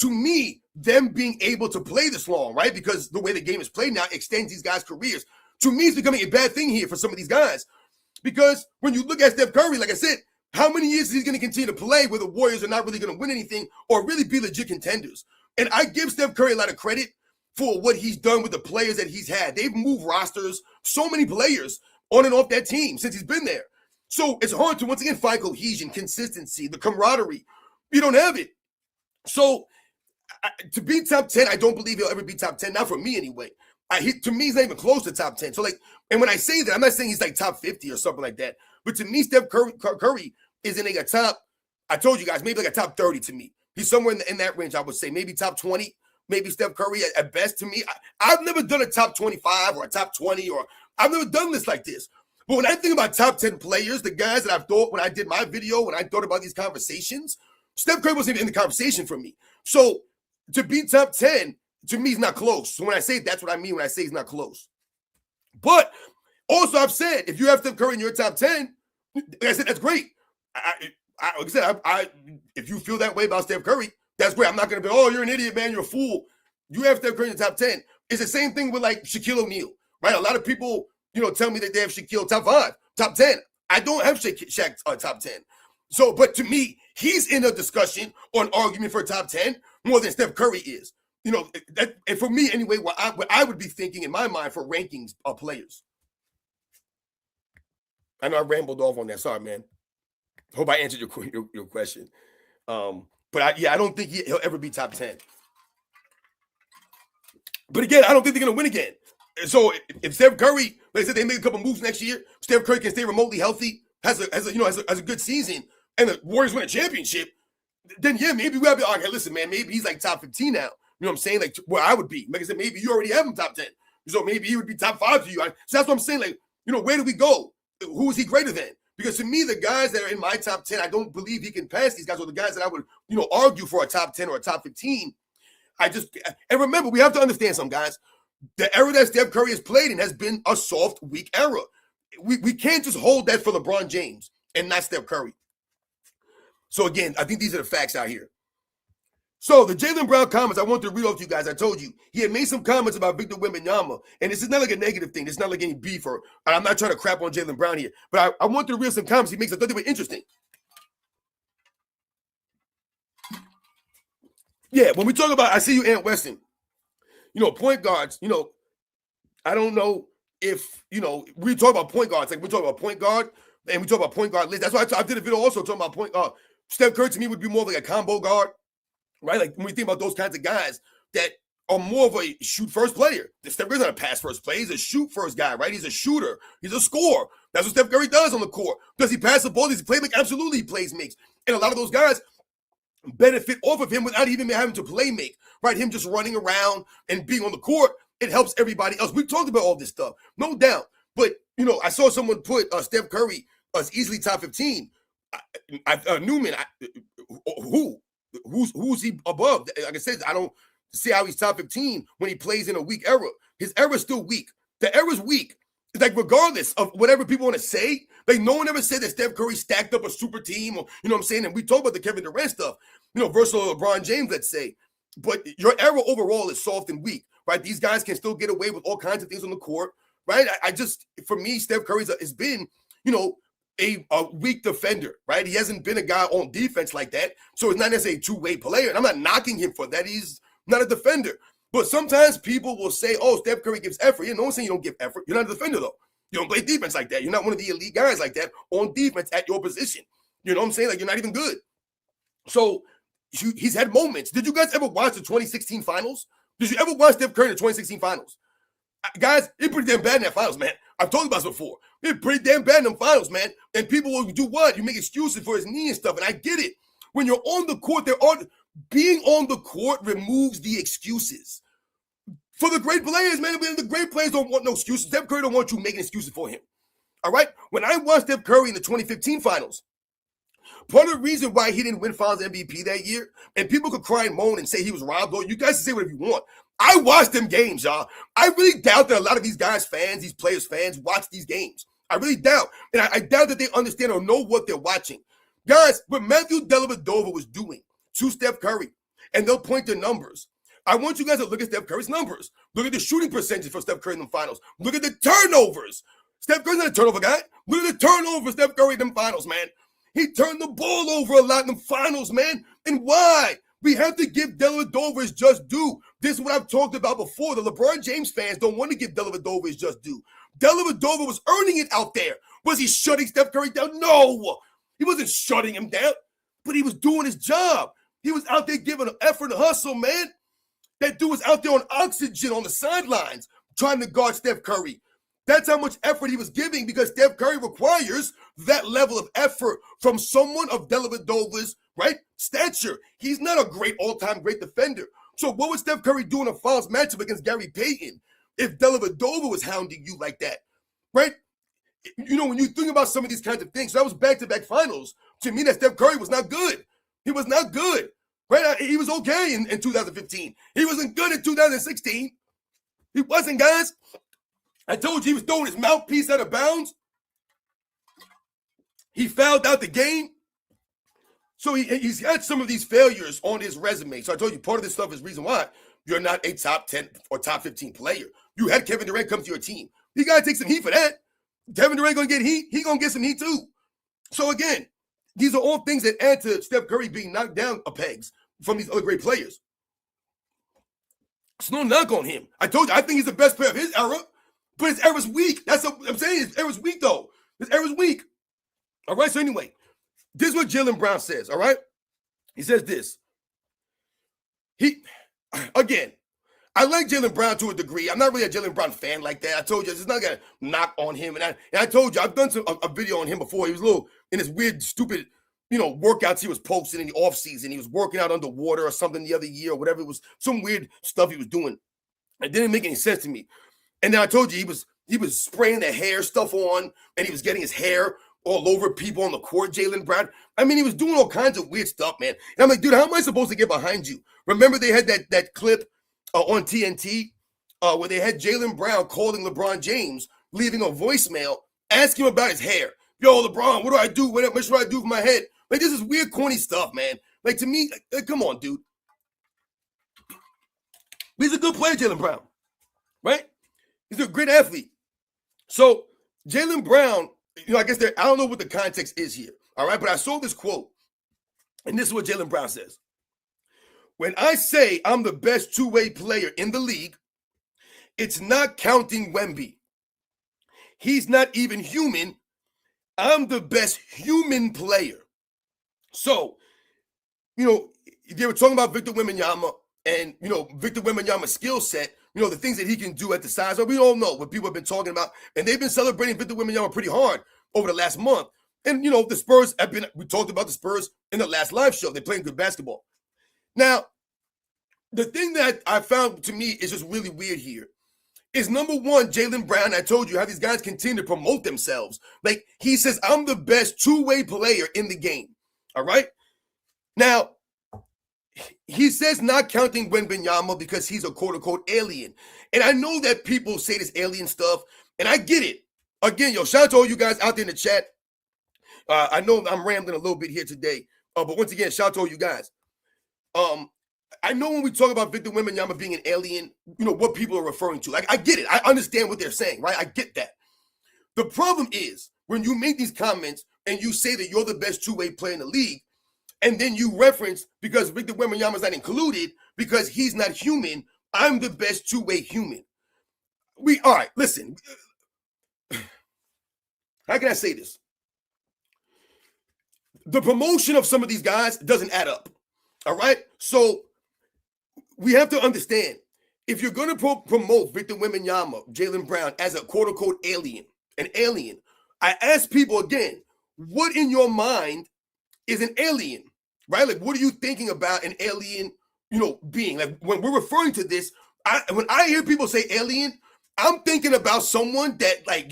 To me, them being able to play this long, right? Because the way the game is played now extends these guys' careers. To me, it's becoming a bad thing here for some of these guys. Because when you look at Steph Curry, like I said, how many years is he going to continue to play where the Warriors are not really going to win anything or really be legit contenders? And I give Steph Curry a lot of credit for what he's done with the players that he's had. They've moved rosters, so many players on and off that team since he's been there. So it's hard to, once again, find cohesion, consistency, the camaraderie. You don't have it. So to be top 10, I don't believe he'll ever be top 10. Not for me anyway. To me, he's not even close to top 10. So and when I say that, I'm not saying he's like top 50 or something like that. But to me, Steph Curry is in a top, I told you guys, maybe like a top 30 to me. He's somewhere in that range, I would say. Maybe top 20, maybe Steph Curry at best to me. I've never done a top 25 or a top 20 or I've never done this like this. But when I think about top 10 players, the guys that I've thought when I did my video, when I thought about these conversations, Steph Curry wasn't even in the conversation for me. So to be top 10, to me, is not close. So when I say that's what I mean when I say he's not close. But also I've said, if you have Steph Curry in your top 10, like I said, that's great. Like I said, if you feel that way about Steph Curry, that's great. I'm not going to be, oh, you're an idiot, man. You're a fool. You have Steph Curry in the top 10. It's the same thing with like Shaquille O'Neal, right? A lot of people, tell me that they have Shaquille top 5, top 10. I don't have Shaq top 10. So, but to me, he's in a discussion or an argument for a top 10 more than Steph Curry is. And for me anyway, what I would be thinking in my mind for rankings of players. I know I rambled off on that. Sorry, man. Hope I answered your question. But I don't think he'll ever be top 10. But again, I don't think they're going to win again. So if Steph Curry, like I said, they make a couple moves next year, Steph Curry can stay remotely healthy, has a good season, and the Warriors win a championship, then yeah, maybe we'll be like, okay, listen, man, maybe he's like top 15 now. You know what I'm saying? Like where I would be. Like I said, maybe you already have him top 10. So maybe he would be top 5 to you. So that's what I'm saying. Like, where do we go? Who is he greater than? Because to me, the guys that are in my top 10, I don't believe he can pass these guys, or the guys that I would, argue for a top 10 or a top 15. And remember, we have to understand some guys. The era that Steph Curry has played in has been a soft, weak era. We can't just hold that for LeBron James and not Steph Curry. So again, I think these are the facts out here. So the Jaylen Brown comments, I want to read off to you guys. I told you, he had made some comments about Victor Wembanyama, and this is not like a negative thing. It's not like any beef, and I'm not trying to crap on Jaylen Brown here, but I want to read some comments he makes. I thought they were interesting. Yeah, when we talk about, I see you, Ant Weston, point guards, I don't know if, we talk about point guards, like we talk about point guard, and we talk about point guard list. That's why I did a video also talking about point guard. Steph Curry to me would be more of like a combo guard, right? Like when we think about those kinds of guys that are more of a shoot first player. Steph Curry's not a pass first player. He's a shoot first guy, right? He's a shooter. He's a scorer. That's what Steph Curry does on the court. Does he pass the ball? Does he play make? Absolutely, he plays makes. And a lot of those guys benefit off of him without even having to play make, right? Him just running around and being on the court, it helps everybody else. We've talked about all this stuff, no doubt. But, I saw someone put Steph Curry as easily top 15. Newman, who's he above? Like I said, I don't see how he's top 15 when he plays in a weak era. His era is still weak. The era's weak. It's like regardless of whatever people want to say, like no one ever said that Steph Curry stacked up a super team, or you know what I'm saying? And we talk about the Kevin Durant stuff, versus LeBron James, let's say. But your era overall is soft and weak, right? These guys can still get away with all kinds of things on the court, right? For me, Steph Curry has been, a weak defender, right? He hasn't been a guy on defense like that. So it's not necessarily a two-way player. And I'm not knocking him for that. He's not a defender. But sometimes people will say, oh, Steph Curry gives effort. Yeah, no one's saying you don't give effort. You're not a defender, though. You don't play defense like that. You're not one of the elite guys like that on defense at your position. You know what I'm saying? Like, you're not even good. So he's had moments. Did you guys ever watch the 2016 finals? Did you ever watch Steph Curry in the 2016 finals? Guys, it's pretty damn bad in that finals, man. I've told you about this before. It's pretty damn bad in them finals, man. And people will do what? You make excuses for his knee and stuff, and I get it. When you're on the court, being on the court removes the excuses. For the great players, man, the great players don't want no excuses. Steph Curry don't want you making excuses for him. All right? When I watched Steph Curry in the 2015 finals, part of the reason why he didn't win Finals MVP that year, and people could cry and moan and say he was robbed, or you guys can say whatever you want. I watched them games, y'all. I really doubt that a lot of these guys' fans, these players' fans, watch these games. I really doubt. And I doubt that they understand or know what they're watching. Guys, what Matthew Dellavedova was doing to Steph Curry, and they'll point to numbers. I want you guys to look at Steph Curry's numbers. Look at the shooting percentage for Steph Curry in the finals. Look at the turnovers. Steph Curry's not a turnover guy. Look at the turnover Steph Curry in the finals, man. He turned the ball over a lot in the finals, man. And why? We have to give Dellavedova his just due. This is what I've talked about before. The LeBron James fans don't want to give Dellavedova his just due. Dellavedova was earning it out there. Was he shutting Steph Curry down? No. He wasn't shutting him down, but he was doing his job. He was out there giving an effort and hustle, man. That dude was out there on oxygen on the sidelines trying to guard Steph Curry. That's how much effort he was giving, because Steph Curry requires that level of effort from someone of Dellavedova's, right, stature. He's not a great all-time great defender. So what would Steph Curry do in a finals matchup against Gary Payton if Dellavedova was hounding you like that, right? You know, when you think about some of these kinds of things, so that was back-to-back finals. To me, that Steph Curry was not good. He was not good, right? He was okay in 2015. He wasn't good in 2016. He wasn't, guys. I told you he was throwing his mouthpiece out of bounds. He fouled out the game. So he's had some of these failures on his resume. So I told you part of this stuff is reason why you're not a top 10 or top 15 player. You had Kevin Durant come to your team. You got to take some heat for that. Kevin Durant going to get heat. He going to get some heat too. So again, these are all things that add to Steph Curry being knocked down a pegs from these other great players. It's no knock on him. I told you, I think he's the best player of his era, but his era's weak. That's what I'm saying. His era's weak, though. His era's weak. All right, so anyway, this is what Jaylen Brown says, all right? He says this. Again, I like Jaylen Brown to a degree. I'm not really a Jaylen Brown fan like that. I told you, it's not going to knock on him. And I told you, I've done a video on him before. He was a little, in his weird, stupid, workouts he was posting in the offseason. He was working out underwater or something the other year or whatever. It was some weird stuff he was doing. It didn't make any sense to me. And then I told you, he was spraying the hair stuff on, and he was getting his hair all over people on the court, Jaylen Brown. I mean, he was doing all kinds of weird stuff, man. And I'm like, dude, how am I supposed to get behind you? Remember they had that clip on TNT where they had Jaylen Brown calling LeBron James, leaving a voicemail, asking him about his hair. Yo, LeBron, what do I do? What should I do with my head? Like, this is weird, corny stuff, man. Like, to me, come on, dude. He's a good player, Jaylen Brown, right? He's a great athlete. So, Jaylen Brown, I guess I don't know what the context is here, all right? But I saw this quote, and this is what Jaylen Brown says. When I say I'm the best two-way player in the league, it's not counting Wemby. He's not even human. I'm the best human player. So, they were talking about Victor Wembanyama and, Victor Wembanyama's skill set, the things that he can do at the size. We all know what people have been talking about, and they've been celebrating Victor Wembanyama pretty hard over the last month. And, the Spurs we talked about the Spurs in the last live show. They're playing good basketball. Now, the thing that I found to me is just really weird here is, number one, Jaylen Brown, I told you how these guys continue to promote themselves. Like, he says, I'm the best two-way player in the game. All right? Now, he says not counting Wembanyama because he's a quote-unquote alien. And I know that people say this alien stuff, and I get it. Again, shout out to all you guys out there in the chat. I know I'm rambling a little bit here today, but once again, shout out to all you guys. I know when we talk about Victor Wembanyama being an alien, what people are referring to. Like, I get it. I understand what they're saying, right? I get that. The problem is when you make these comments and you say that you're the best two-way player in the league, and then you reference because Victor Wembanyama's not included because he's not human, I'm the best two-way human. All right, listen. How can I say this? The promotion of some of these guys doesn't add up. All right? So we have to understand, if you're going to promote Victor Wembanyama, Jaylen Brown, as a quote-unquote alien, I ask people again, what in your mind is an alien, right? Like, what are you thinking about an alien, being? Like, when we're referring to this, when I hear people say alien, I'm thinking about someone that, like,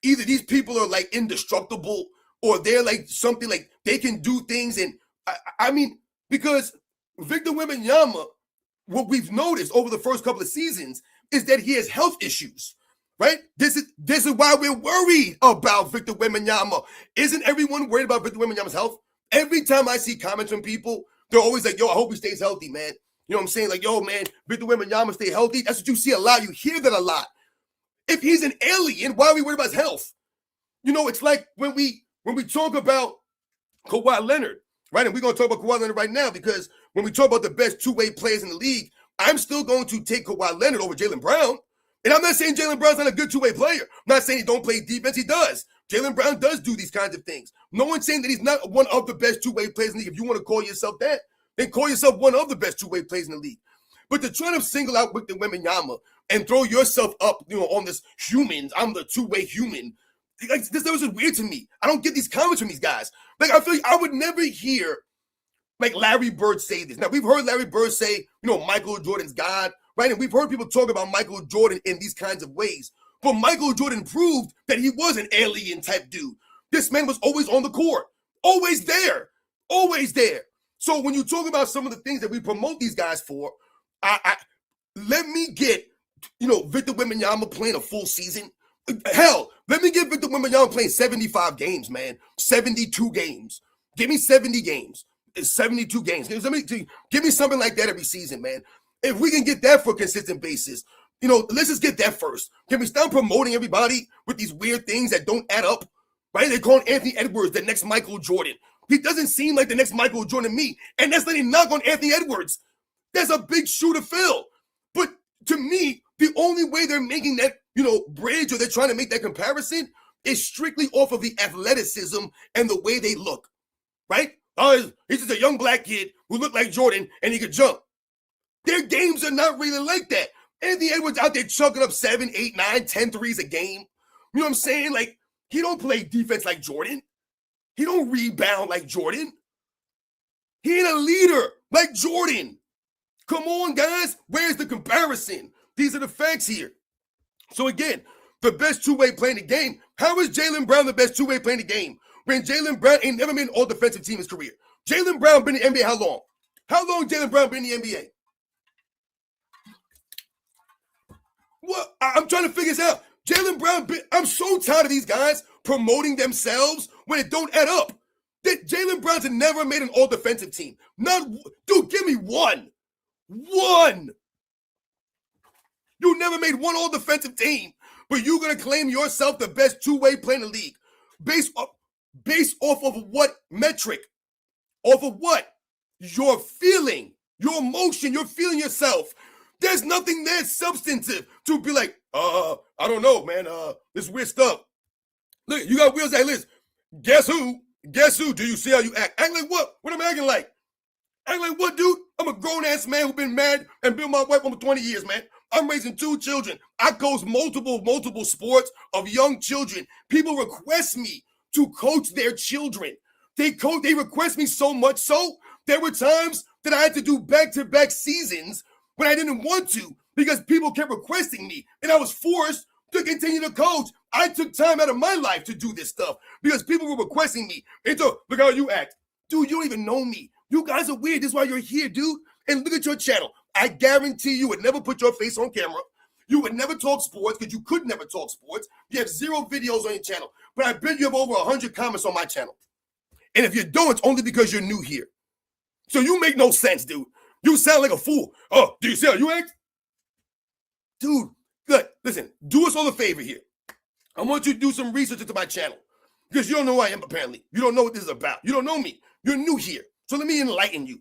either these people are, like, indestructible or they're, like, something, like, they can do things. And, I mean, because Victor Wembanyama, what we've noticed over the first couple of seasons is that he has health issues. right? This is why we're worried about Victor Wembanyama. Isn't everyone worried about Victor Wembanyama's health? Every time I see comments from people, they're always like, yo, I hope he stays healthy, man. You know what I'm saying? Like, yo, man, Victor Wembanyama stay healthy. That's what you see a lot. You hear that a lot. If he's an alien, why are we worried about his health? You know, it's like when we talk about Kawhi Leonard, right? And we're going to talk about Kawhi Leonard right now because when we talk about the best two-way players in the league, I'm still going to take Kawhi Leonard over Jaylen Brown. And I'm not saying Jaylen Brown's not a good two-way player. I'm not saying he don't play defense. He does. Jaylen Brown does do these kinds of things. No one's saying that he's not one of the best two-way players in the league. If you want to call yourself that, then call yourself one of the best two-way players in the league. But to try to single out Victor Wembanyama and throw yourself up, on this humans, I'm the two-way human. Like, this was just weird to me. I don't get these comments from these guys. Like, I feel like I would never hear, like, Larry Bird say this. Now, we've heard Larry Bird say, Michael Jordan's God, right? And we've heard people talk about Michael Jordan in these kinds of ways. But Michael Jordan proved that he was an alien-type dude. This man was always on the court. Always there. Always there. So when you talk about some of the things that we promote these guys for, let me get, Victor Wembanyama playing a full season. Hell, let me get Victor Wembanyama playing 75 games, man. 72 games. Give me 70 games. 72 games. Give me something like that every season, man. If we can get that for a consistent basis, let's just get that first. Can we stop promoting everybody with these weird things that don't add up? Right? They call Anthony Edwards the next Michael Jordan. He doesn't seem like the next Michael Jordan to me. And that's not a knock on Anthony Edwards. That's a big shoe to fill. But to me, the only way they're making that, bridge, or they're trying to make that comparison is strictly off of the athleticism and the way they look, right? Oh, he's just a young black kid who looked like Jordan and he could jump. Their games are not really like that. Anthony Edwards out there chucking up 7, 8, 9, 10 threes a game. You know what I'm saying? Like, he don't play defense like Jordan. He don't rebound like Jordan. He ain't a leader like Jordan. Come on, guys. Where's the comparison? These are the facts here. So again, the best two-way player in the game. How is Jaylen Brown the best two-way player in the game when Jaylen Brown ain't never made an all-defensive team in his career? Jaylen Brown been in the NBA how long? How long Jaylen Brown been in the NBA? What? I'm trying to figure this out. Jaylen Brown, I'm so tired of these guys promoting themselves when it don't add up. That Jaylen Brown's never made an all-defensive team. Dude, give me one. One. You never made one all-defensive team, but you're going to claim yourself the best two-way player in the league. Based off of what metric? Off of what? Your feeling, your emotion, you're feeling yourself. There's nothing there substantive to be like, I don't know, man. This weird stuff. Look, you got wheels that list. Guess who? Guess who? Do you see how you act? Act like what? What am I acting like? Act like what, dude? I'm a grown-ass man who's been married and been with my wife over 20 years, man. I'm raising 2 children. I coach multiple sports of young children. People request me to coach their children. They request me so much so there were times that I had to do back-to-back seasons when I didn't want to because people kept requesting me, and I was forced to continue to coach. I took time out of my life to do this stuff because people were requesting me. And so, look how you act. Dude, you don't even know me. You guys are weird. This is why you're here, dude. And look at your channel. I guarantee you would never put your face on camera. You would never talk sports because you could never talk sports. You have 0 videos on your channel. But I bet you have over 100 comments on my channel. And if you don't, it's only because you're new here. So you make no sense, dude. You sound like a fool. Oh, do you see how you act? Dude, good. Listen, do us all a favor here. I want you to do some research into my channel because you don't know who I am, apparently. You don't know what this is about. You don't know me. You're new here. So let me enlighten you.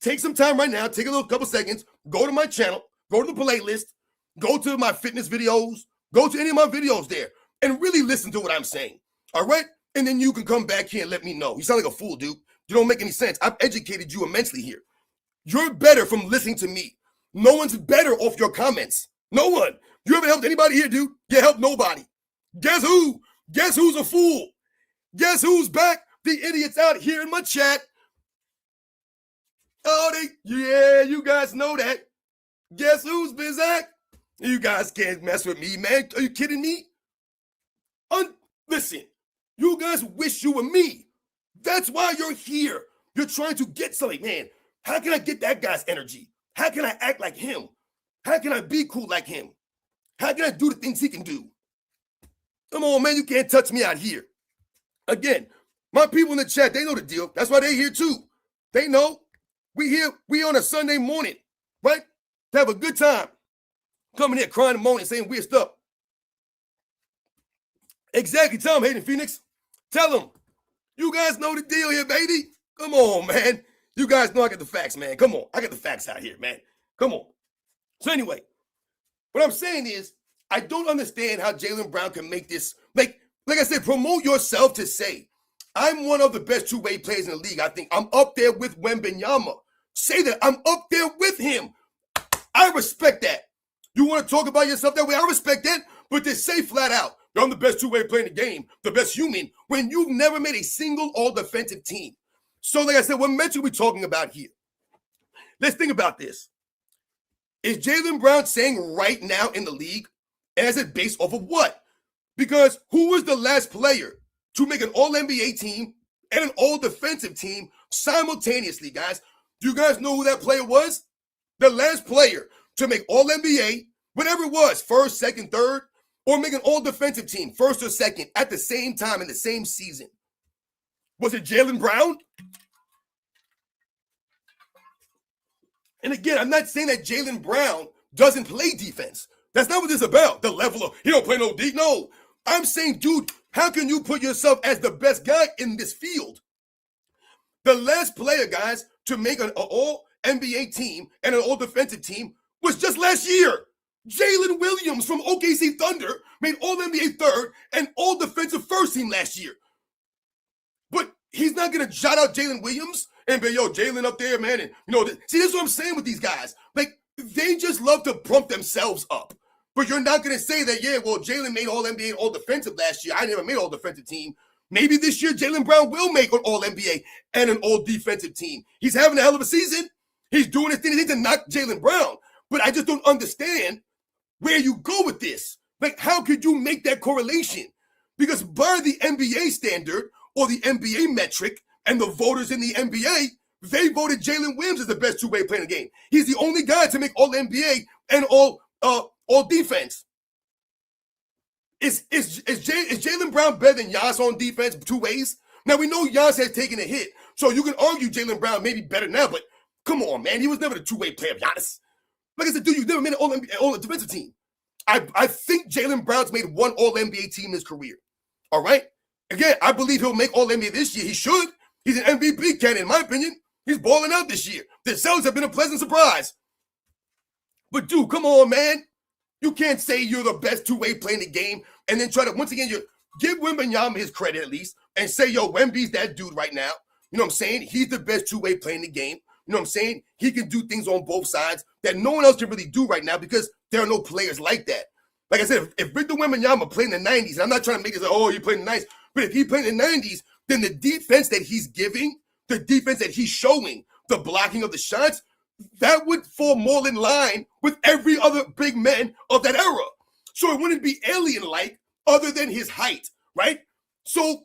Take some time right now. Take a couple seconds. Go to my channel. Go to the playlist. Go to my fitness videos. Go to any of my videos there and really listen to what I'm saying. All right? And then you can come back here and let me know. You sound like a fool, dude. You don't make any sense. I've educated you immensely here. You're better from listening to me. No one's better off your comments. No one. You ever helped anybody here, dude? You helped nobody. Guess who? Guess who's a fool? Guess who's back? The idiots out here in my chat. Oh, yeah, you guys know that. Guess who's been Zach? You guys can't mess with me, man. Are you kidding me? Listen, you guys wish you were me. That's why you're here. You're trying to get something, man. How can I get that guy's energy? How can I act like him? How can I be cool like him? How can I do the things he can do? Come on, man, you can't touch me out here. Again, my people in the chat, they know the deal. That's why they're here too. They know. We on a Sunday morning, right? To have a good time. Coming here crying and moaning, saying weird stuff. Exactly. Tell them, Hayden Phoenix. Tell them. You guys know the deal here, baby. Come on, man. You guys know I got the facts, man. Come on. I got the facts out here, man. Come on. So anyway, what I'm saying is, I don't understand how Jaylen Brown can make this, like I said, promote yourself to say, I'm one of the best two-way players in the league. I think I'm up there with Wembanyama. Say that I'm up there with him. I respect that. You want to talk about yourself that way? I respect that. But to say flat out, I'm the best two-way player in the game, the best human, when you've never made a single all-defensive team. So like I said, what metric are we talking about here? Let's think about this. Is Jaylen Brown saying right now in the league, as it based off of what? Because who was the last player to make an all-NBA team and an all-defensive team simultaneously, guys? Do you guys know who that player was? The last player to make all-NBA, whatever it was, first, second, third, or make an all-defensive team, first or second, at the same time in the same season. Was it Jaylen Brown? And again, I'm not saying that Jaylen Brown doesn't play defense. That's not what this is about. The level of, he don't play no D. No. I'm saying, dude, how can you put yourself as the best guy in this field? The last player, guys, to make an all-NBA team and an all-defensive team was just last year. Jalen Williams from OKC Thunder made all-NBA third and all-defensive first team last year. But he's not going to shout out Jalen Williams and be, yo, Jalen up there, man. And, see, this is what I'm saying with these guys. Like, they just love to pump themselves up. But you're not going to say that, yeah, well, Jalen made all-NBA and all-defensive last year. I never made all-defensive team. Maybe this year Jaylen Brown will make an all-NBA and an all-defensive team. He's having a hell of a season. He's doing his thing. He needs to knock Jaylen Brown. But I just don't understand where you go with this. Like, how could you make that correlation? Because by the NBA standard or the NBA metric and the voters in the NBA, they voted Jalen Williams as the best two-way player in the game. He's the only guy to make all-NBA and all defense. Is Jaylen Brown better than Giannis on defense two ways? Now, we know Giannis has taken a hit, so you can argue Jaylen Brown may be better now, but come on, man. He was never the two-way player of Giannis. Like I said, dude, you never made an all-defensive team. I think Jaylen Brown's made one all-NBA team in his career. All right? Again, I believe he'll make all-NBA this year. He should. He's an MVP candidate, in my opinion. He's balling out this year. The Celtics have been a pleasant surprise. But, dude, come on, man. You can't say you're the best two-way player in the game and then try to, once again, you give Wembanyama his credit at least and say, yo, Wemby's that dude right now. You know what I'm saying? He's the best two-way player in the game. You know what I'm saying? He can do things on both sides that no one else can really do right now because there are no players like that. Like I said, if Victor Wembanyama played in the 90s, and I'm not trying to make it like, oh, he played in the 90s, but if he played in the 90s, then the defense that he's giving, the defense that he's showing, the blocking of the shots, that would fall more in line with every other big man of that era. So it wouldn't be alien-like other than his height, right? So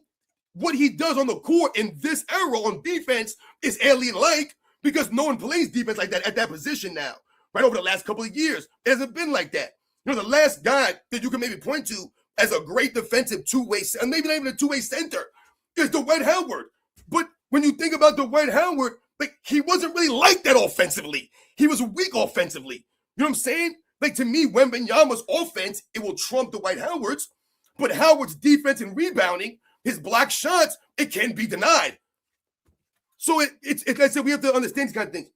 what he does on the court in this era on defense is alien-like because no one plays defense like that at that position now, right? Over the last couple of years, it hasn't been like that. The last guy that you can maybe point to as a great defensive two-way, and maybe not even a two-way center, is Dwight Howard. But when you think about Dwight Howard, like, he wasn't really like that offensively. He was weak offensively. You know what I'm saying? Like, to me, Wembanyama's offense, it will trump Dwight Howard's, but Howard's defense and rebounding, his block shots, it can be denied. So it's like I said, we have to understand these kind of things.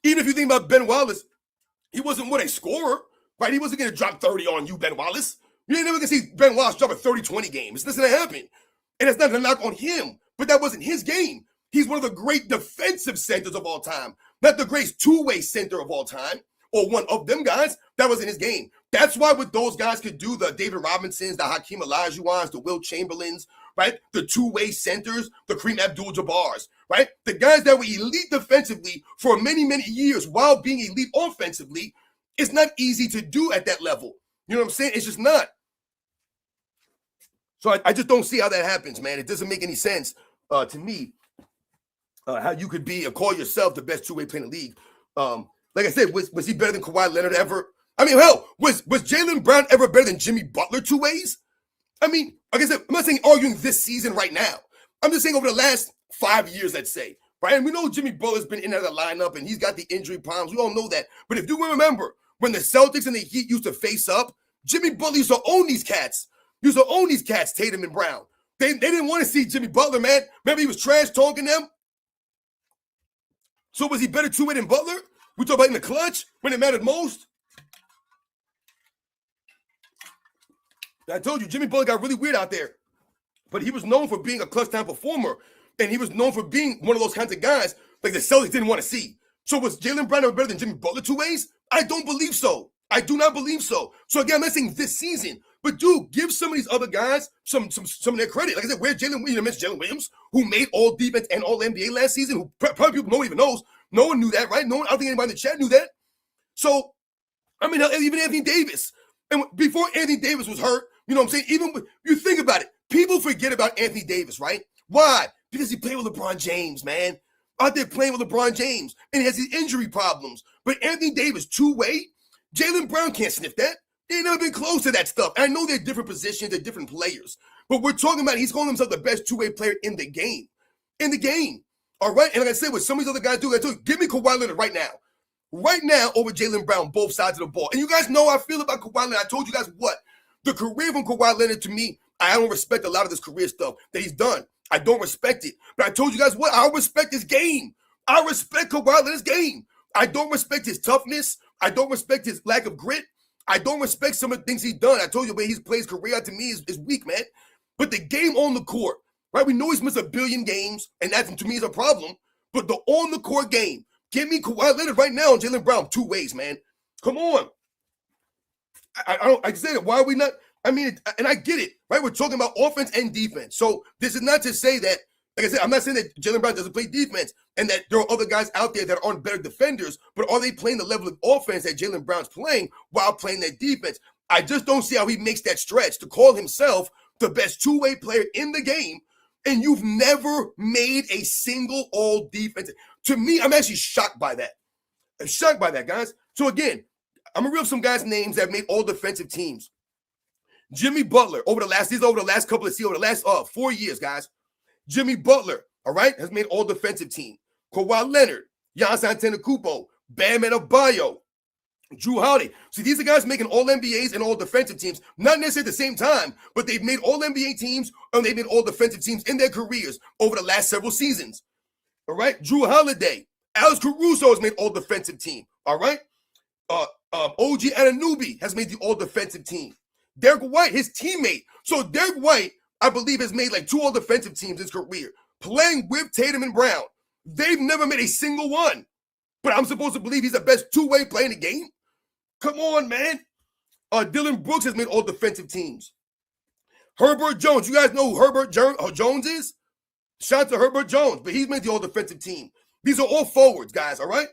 Even if you think about Ben Wallace, he wasn't a scorer, right? He wasn't going to drop 30 on you, Ben Wallace. You ain't never going to see Ben Wallace drop a 30-20 game. It's not going to happen. And it's not a knock on him, but that wasn't his game. He's one of the great defensive centers of all time, not the greatest two-way center of all time, or one of them guys. That wasn't his game. That's why what those guys could do, the David Robinsons, the Hakeem Olajuwons, the Will Chamberlains, right? The two-way centers, the Kareem Abdul-Jabbars, right? The guys that were elite defensively for many, many years while being elite offensively, it's not easy to do at that level. You know what I'm saying? It's just not. So I just don't see how that happens, man. It doesn't make any sense to me how you could be or call yourself the best two-way player in the league. Like I said, was he better than Kawhi Leonard ever? I mean, hell, was Jaylen Brown ever better than Jimmy Butler two ways? I mean, like I said, I'm not saying arguing this season right now. I'm just saying over the last 5 years, let's say, right? And we know Jimmy Butler's been in and out of the lineup and he's got the injury problems. We all know that. But if you remember, when the Celtics and the Heat used to face up, Jimmy Butler used to own these cats. Tatum and Brown. They didn't want to see Jimmy Butler, man. Remember he was trash talking them? So was he better two-way than Butler? We talk about in the clutch when it mattered most? I told you, Jimmy Butler got really weird out there. But he was known for being a clutch time performer. And he was known for being one of those kinds of guys like the Celtics didn't want to see. So was Jaylen Brown ever better than Jimmy Butler two ways? I don't believe so. I do not believe so. So again, I'm not saying this season. But dude, give some of these other guys some of their credit. Like I said, where Jaylen Williams, who made all defense and all NBA last season, who probably people no one even knows. No one knew that, right? No one, I don't think anybody in the chat knew that. So, I mean, even Anthony Davis. And before Anthony Davis was hurt, you know what I'm saying? Even you think about it, people forget about Anthony Davis, right? Why? Because he played with LeBron James, man. Out there playing with LeBron James. And he has these injury problems. But Anthony Davis, two-way, Jaylen Brown can't sniff that. They ain't never been close to that stuff. And I know they're different positions, they're different players. But we're talking about he's calling himself the best two-way player in the game. In the game. All right? And like I said, what some of these other guys do, give me Kawhi Leonard right now. Right now over Jaylen Brown, both sides of the ball. And you guys know how I feel about Kawhi Leonard. I told you guys what? The career from Kawhi Leonard, to me, I don't respect a lot of this career stuff that he's done. I don't respect it. But I told you guys what? I respect his game. I respect Kawhi Leonard's game. I don't respect his toughness. I don't respect his lack of grit. I don't respect some of the things he's done. I told you, but he's played his career out to me is weak, man. But the game on the court, right? We know he's missed a billion games, and that to me is a problem. But the on the court game, give me Kawhi Leonard right now and Jaylen Brown two ways, man. Come on. I said it. Why are we not? I mean, and I get it, right? We're talking about offense and defense. So this is not to say that, like I said, I'm not saying that Jaylen Brown doesn't play defense and that there are other guys out there that aren't better defenders, but are they playing the level of offense that Jaylen Brown's playing while playing that defense? I just don't see how he makes that stretch to call himself the best two-way player in the game, and you've never made a single all defense. To me, I'm actually shocked by that. I'm shocked by that, guys. So again, I'm going to reel some guys' names that made all defensive teams. Jimmy Butler, over the last 4 years, guys. Jimmy Butler, all right, has made all defensive team. Kawhi Leonard, Giannis Antetokounmpo, Bam Adebayo, Drew Holiday. See, these are guys making all NBAs and all defensive teams, not necessarily at the same time, but they've made all NBA teams and they've made all defensive teams in their careers over the last several seasons. All right, Drew Holiday, Alex Caruso has made all defensive team. All right, OG Anunoby has made the all defensive team. Derek White, his teammate. So Derek White, I believe, has made like 2 all defensive teams in his career, playing with Tatum and Brown. They've never made a single one. But I'm supposed to believe he's the best two-way player in the game? Come on, man. Dylan Brooks has made all defensive teams. Herbert Jones. You guys know who Herbert Jones is? Shout out to Herbert Jones, but he's made the all defensive team. These are all forwards, guys, all right?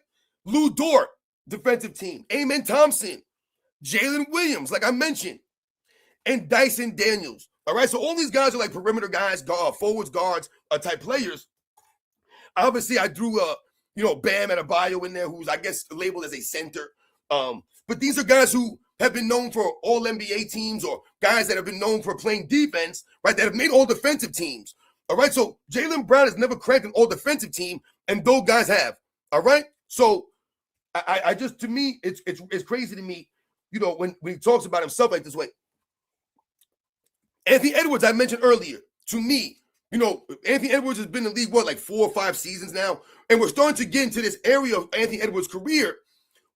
Lou Dort, defensive team. Amen Thompson. Jalen Williams, like I mentioned. And Dyson Daniels. All right, so all these guys are like perimeter guys, forwards, guards, type players. Obviously, I threw Bam Adebayo in there, who's I guess labeled as a center. But these are guys who have been known for all NBA teams or guys that have been known for playing defense, right? That have made all defensive teams. All right, so Jaylen Brown has never cracked an all defensive team, and those guys have. All right, so I just to me it's crazy to me, when he talks about himself like this way. Anthony Edwards, I mentioned earlier, to me, Anthony Edwards has been in the league, like 4 or 5 seasons now. And we're starting to get into this area of Anthony Edwards' career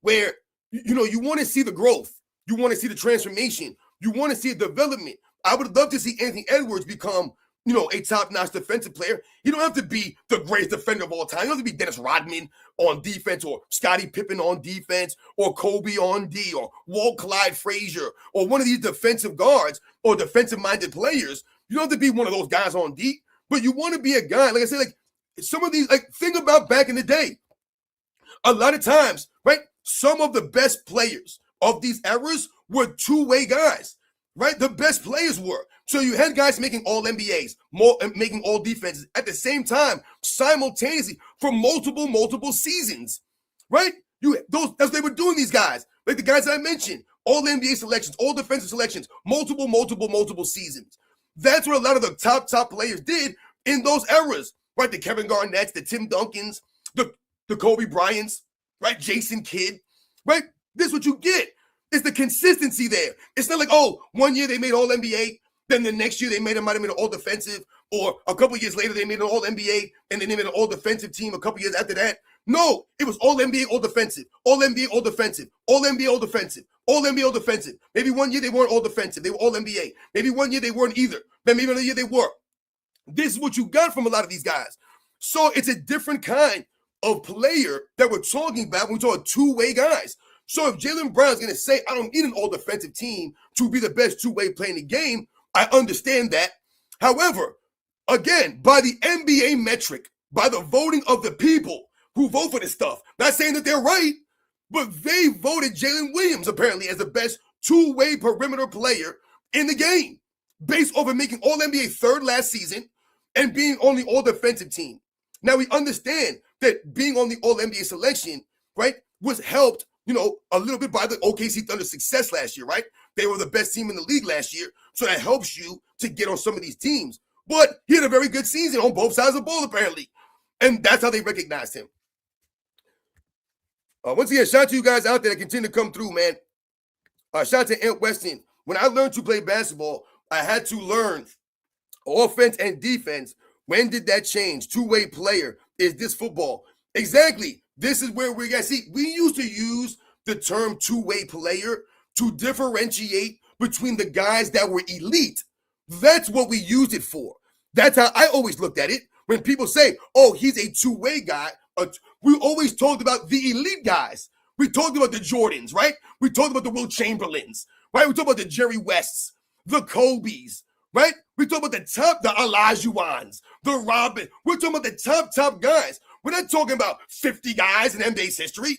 where, you want to see the growth. You want to see the transformation. You want to see a development. I would love to see Anthony Edwards become, a top-notch defensive player. He don't have to be the greatest defender of all time. He don't have to be Dennis Rodman on defense or Scottie Pippen on defense or Kobe on D or Walt Clyde Frazier or one of these defensive guards or defensive-minded players. You don't have to be one of those guys on D, but you want to be a guy, like I said, like some of these, like think about back in the day. A lot of times, right, some of the best players of these eras were two-way guys, right? The best players were. So you had guys making all NBAs, making all defenses at the same time, simultaneously for multiple seasons, right? That's what they were doing, these guys. Like the guys that I mentioned, all NBA selections, all defensive selections, multiple seasons. That's what a lot of the top players did in those eras, right? The Kevin Garnett's, the Tim Duncans, the Kobe Bryants, right? Jason Kidd, right? This is what you get. It's the consistency there. It's not like, oh, 1 year they made all NBA, then the next year they might have made an all defensive, or a couple years later they made an all NBA, and then they made an all defensive team a couple years after that. No, it was all NBA, all defensive, all NBA, all defensive, all NBA, all defensive, all NBA, all defensive. Maybe 1 year they weren't all defensive, they were all NBA. Maybe 1 year they weren't either, then maybe another year they were. This is what you got from a lot of these guys. So it's a different kind of player that we're talking about when we talk two-way guys. So if Jaylen Brown's going to say, I don't need an all-defensive team to be the best two-way player in the game, I understand that. However, again, by the NBA metric, by the voting of the people who vote for this stuff, not saying that they're right, but they voted Jalen Williams apparently as the best two-way perimeter player in the game, based off of making All-NBA third last season and being on the all-defensive team. Now, we understand that being on the All-NBA selection, right, was helped, a little bit by the OKC Thunder success last year, right? They were the best team in the league last year, so that helps you to get on some of these teams. But he had a very good season on both sides of the ball, apparently. And that's how they recognized him. Once again, shout out to you guys out there that continue to come through, man. Shout out to Ant Weston. When I learned to play basketball, I had to learn offense and defense. When did that change? Two-way player. Is this football? Exactly. This is where we got. See, we used to use the term two-way player to differentiate between the guys that were elite. That's what we used it for. That's how I always looked at it. When people say, oh, he's a two-way guy, we always talked about the elite guys. We talked about the Jordans, right? We talked about the Will Chamberlains, right? We talked about the Jerry Wests, the Kobes, right? We talk about the Olajuwons, the Robin. We're talking about the top guys. We're not talking about 50 guys in NBA's history.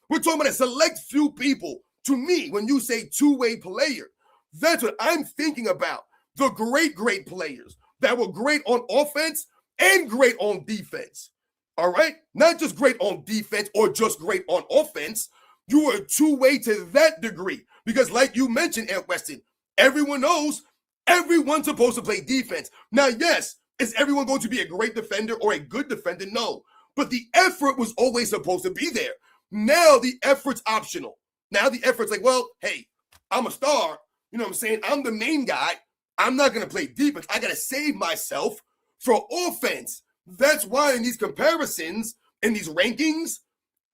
We're talking about a select few people. To me, when you say two-way player, that's what I'm thinking about. The great players that were great on offense and great on defense. All right? Not just great on defense or just great on offense. You were two-way to that degree. Because like you mentioned, Ant Weston, everyone knows everyone's supposed to play defense. Now, yes, is everyone going to be a great defender or a good defender? No. But the effort was always supposed to be there. Now the effort's optional. Now the effort's like, well, hey, I'm a star. You know what I'm saying? I'm the main guy. I'm not going to play defense. I got to save myself for offense. That's why in these comparisons, in these rankings,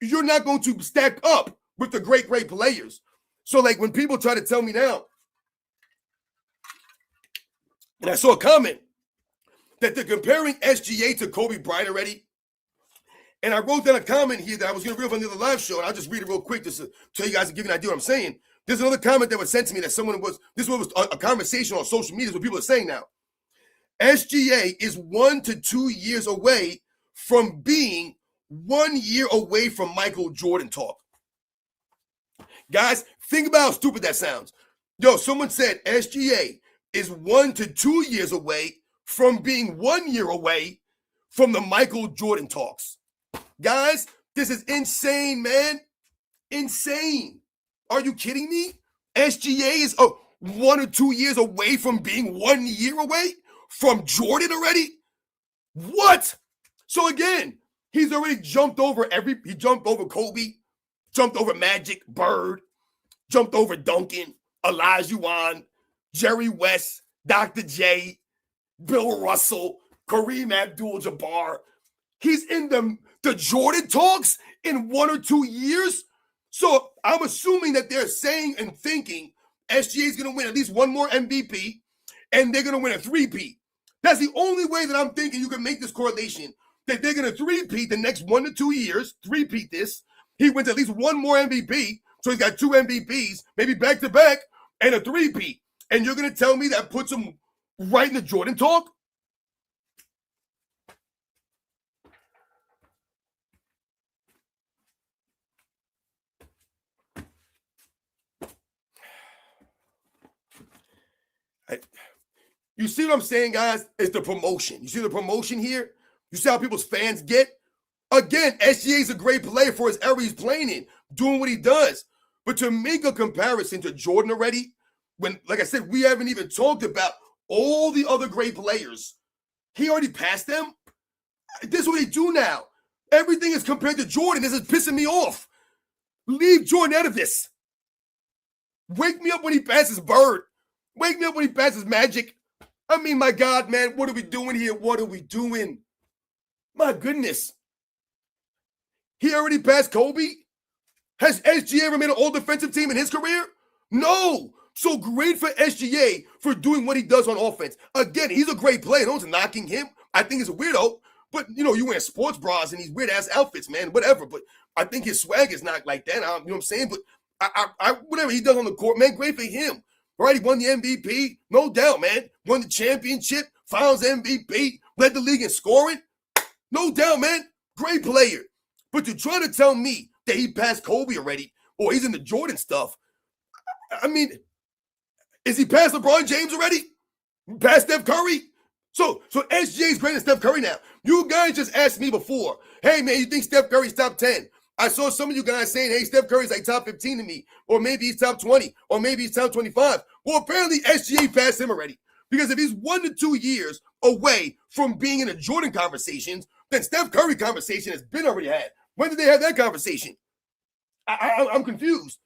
you're not going to stack up with the great players. So like when people try to tell me now, and I saw a comment that they're comparing SGA to Kobe Bryant already. And I wrote down a comment here that I was going to read on the other live show, and I'll just read it real quick just to tell you guys and give you an idea what I'm saying. There's another comment that was sent to me that this was a conversation on social media, what people are saying now. SGA is 1 to 2 years away from being 1 year away from Michael Jordan talk. Guys, think about how stupid that sounds. Yo, someone said SGA is 1 to 2 years away from being 1 year away from the Michael Jordan talks. Guys, this is insane, man. Insane. Are you kidding me? SGA is 1 or 2 years away from being 1 year away from Jordan already? What? So again, he's already jumped over he jumped over Kobe, jumped over Magic, Bird, jumped over Duncan, Olajuwon, Jerry West, Dr. J, Bill Russell, Kareem Abdul-Jabbar. He's in the Jordan talks in 1 or 2 years. So I'm assuming that they're saying and thinking SGA is going to win at least one more MVP and they're going to win a three-peat. That's the only way that I'm thinking you can make this correlation, that they're going to three-peat the next 1 to 2 years, three-peat this. He wins at least one more MVP, so he's got 2 MVPs, maybe back-to-back, and a three-peat. And you're going to tell me that puts him right in the Jordan talk? You see what I'm saying, guys? It's the promotion. You see the promotion here? You see how people's fans get? Again, SGA is a great player for his era he's playing in, doing what he does. But to make a comparison to Jordan already, when, like I said, we haven't even talked about all the other great players. He already passed them. This is what they do now. Everything is compared to Jordan. This is pissing me off. Leave Jordan out of this. Wake me up when he passes Bird. Wake me up when he passes Magic. I mean, my God, man, what are we doing here? What are we doing? My goodness. He already passed Kobe? Has SGA ever made an all-defensive team in his career? No. So great for SGA for doing what he does on offense. Again, he's a great player. No one's knocking him. I think he's a weirdo. But, you know, you wear sports bras and these weird-ass outfits, man, whatever. But I think his swag is not like that. You know what I'm saying? But whatever he does on the court, man, great for him. All right, he won the MVP, no doubt, man. Won the championship, finals MVP, led the league in scoring. No doubt, man. Great player. But to try to tell me that he passed Kobe already, or he's in the Jordan stuff, I mean, is he past LeBron James already? Past Steph Curry? So SGA's greater than Steph Curry now. You guys just asked me before, hey, man, you think Steph Curry's top 10? I saw some of you guys saying, hey, Steph Curry's like top 15 to me, or maybe he's top 20, or maybe he's top 25. Well, apparently SGA passed him already. Because if he's 1 to 2 years away from being in the Jordan conversations, then Steph Curry conversation has been already had. When did they have that conversation? I'm confused.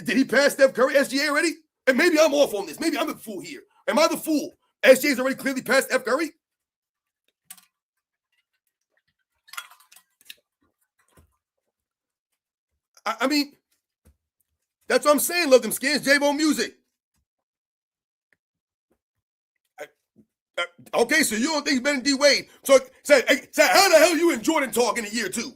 Did he pass Steph Curry, SGA already? And maybe I'm off on this. Maybe I'm the fool here. Am I the fool? SGA's already clearly passed Steph Curry? I mean, that's what I'm saying. Love them skins. J-Bo music. Okay, so you don't think he's better than D-Wade. So say, how the hell you and Jordan talk in a year, too?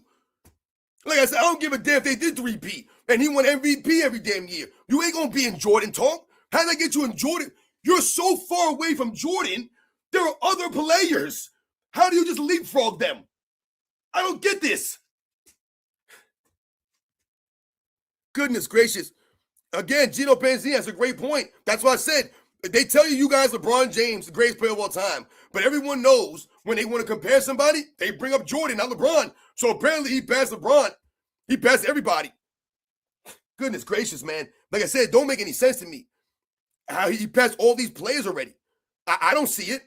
Like I said, I don't give a damn if they did three-peat. And he won MVP every damn year. You ain't going to be in Jordan talk. How did I get you in Jordan? You're so far away from Jordan, there are other players. How do you just leapfrog them? I don't get this. Goodness gracious. Again, Gino Panzini has a great point. That's why I said, they tell you guys LeBron James, the greatest player of all time. But everyone knows when they want to compare somebody, they bring up Jordan, not LeBron. So apparently he passed LeBron. He passed everybody. Goodness gracious, man. Like I said, it don't make any sense to me. How he passed all these players already. I don't see it.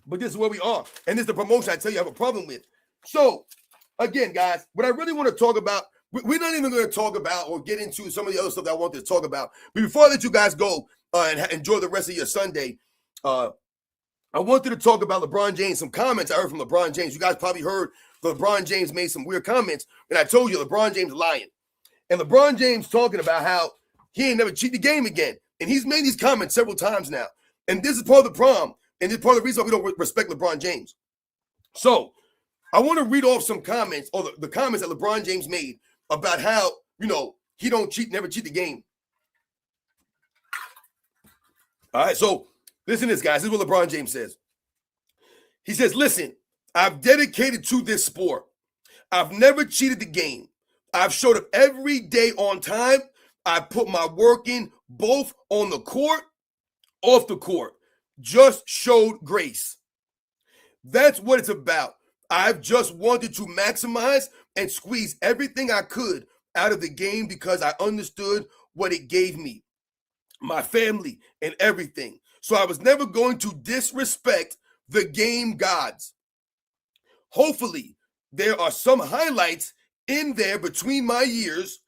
But this is where we are. And this is the promotion I tell you I have a problem with. So, again, guys, what I really want to talk about, we're not even going to talk about or get into some of the other stuff that I wanted to talk about. But before I let you guys go and enjoy the rest of your Sunday, I wanted to talk about LeBron James, some comments I heard from LeBron James. You guys probably heard LeBron James made some weird comments, and I told you LeBron James lying. And LeBron James talking about how he ain't never cheat the game again. And he's made these comments several times now. And this is part of the problem. And this is part of the reason why we don't respect LeBron James. So I want to read off some comments, or the comments that LeBron James made about how, you know, he don't cheat, never cheat the game. All right, so listen to this, guys. This is what LeBron James says. He says, listen, I've dedicated to this sport. I've never cheated the game. I've showed up every day on time. I put my work in both on the court, off the court. Just showed grace. That's what it's about. I've just wanted to maximize and squeeze everything I could out of the game because I understood what it gave me, my family, and everything. So I was never going to disrespect the game gods. Hopefully, there are some highlights in there between my years.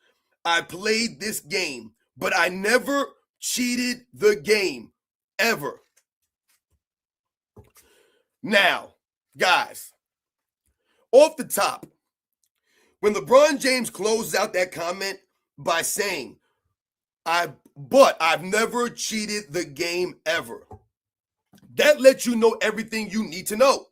I played this game, but I never cheated the game, ever. Now, guys, off the top, when LeBron James closes out that comment by saying, I've never cheated the game ever, that lets you know everything you need to know.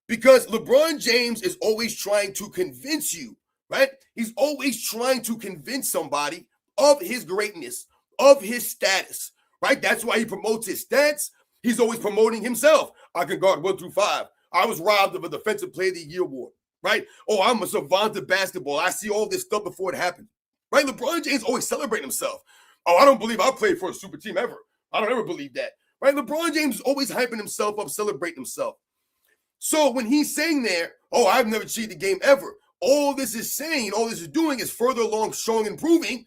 Because LeBron James is always trying to convince you, right? He's always trying to convince somebody of his greatness, of his status, right? That's why he promotes his stats. He's always promoting himself. I can guard 1 through 5. I was robbed of a Defensive Player of the Year award, right? Oh, I'm a savant of basketball. I see all this stuff before it happened, right? LeBron James always celebrating himself. Oh, I don't believe I played for a super team ever. I don't ever believe that, right? LeBron James is always hyping himself up, celebrating himself. So when he's saying there, oh, I've never cheated the game ever, all this is saying, all this is doing is further along showing and proving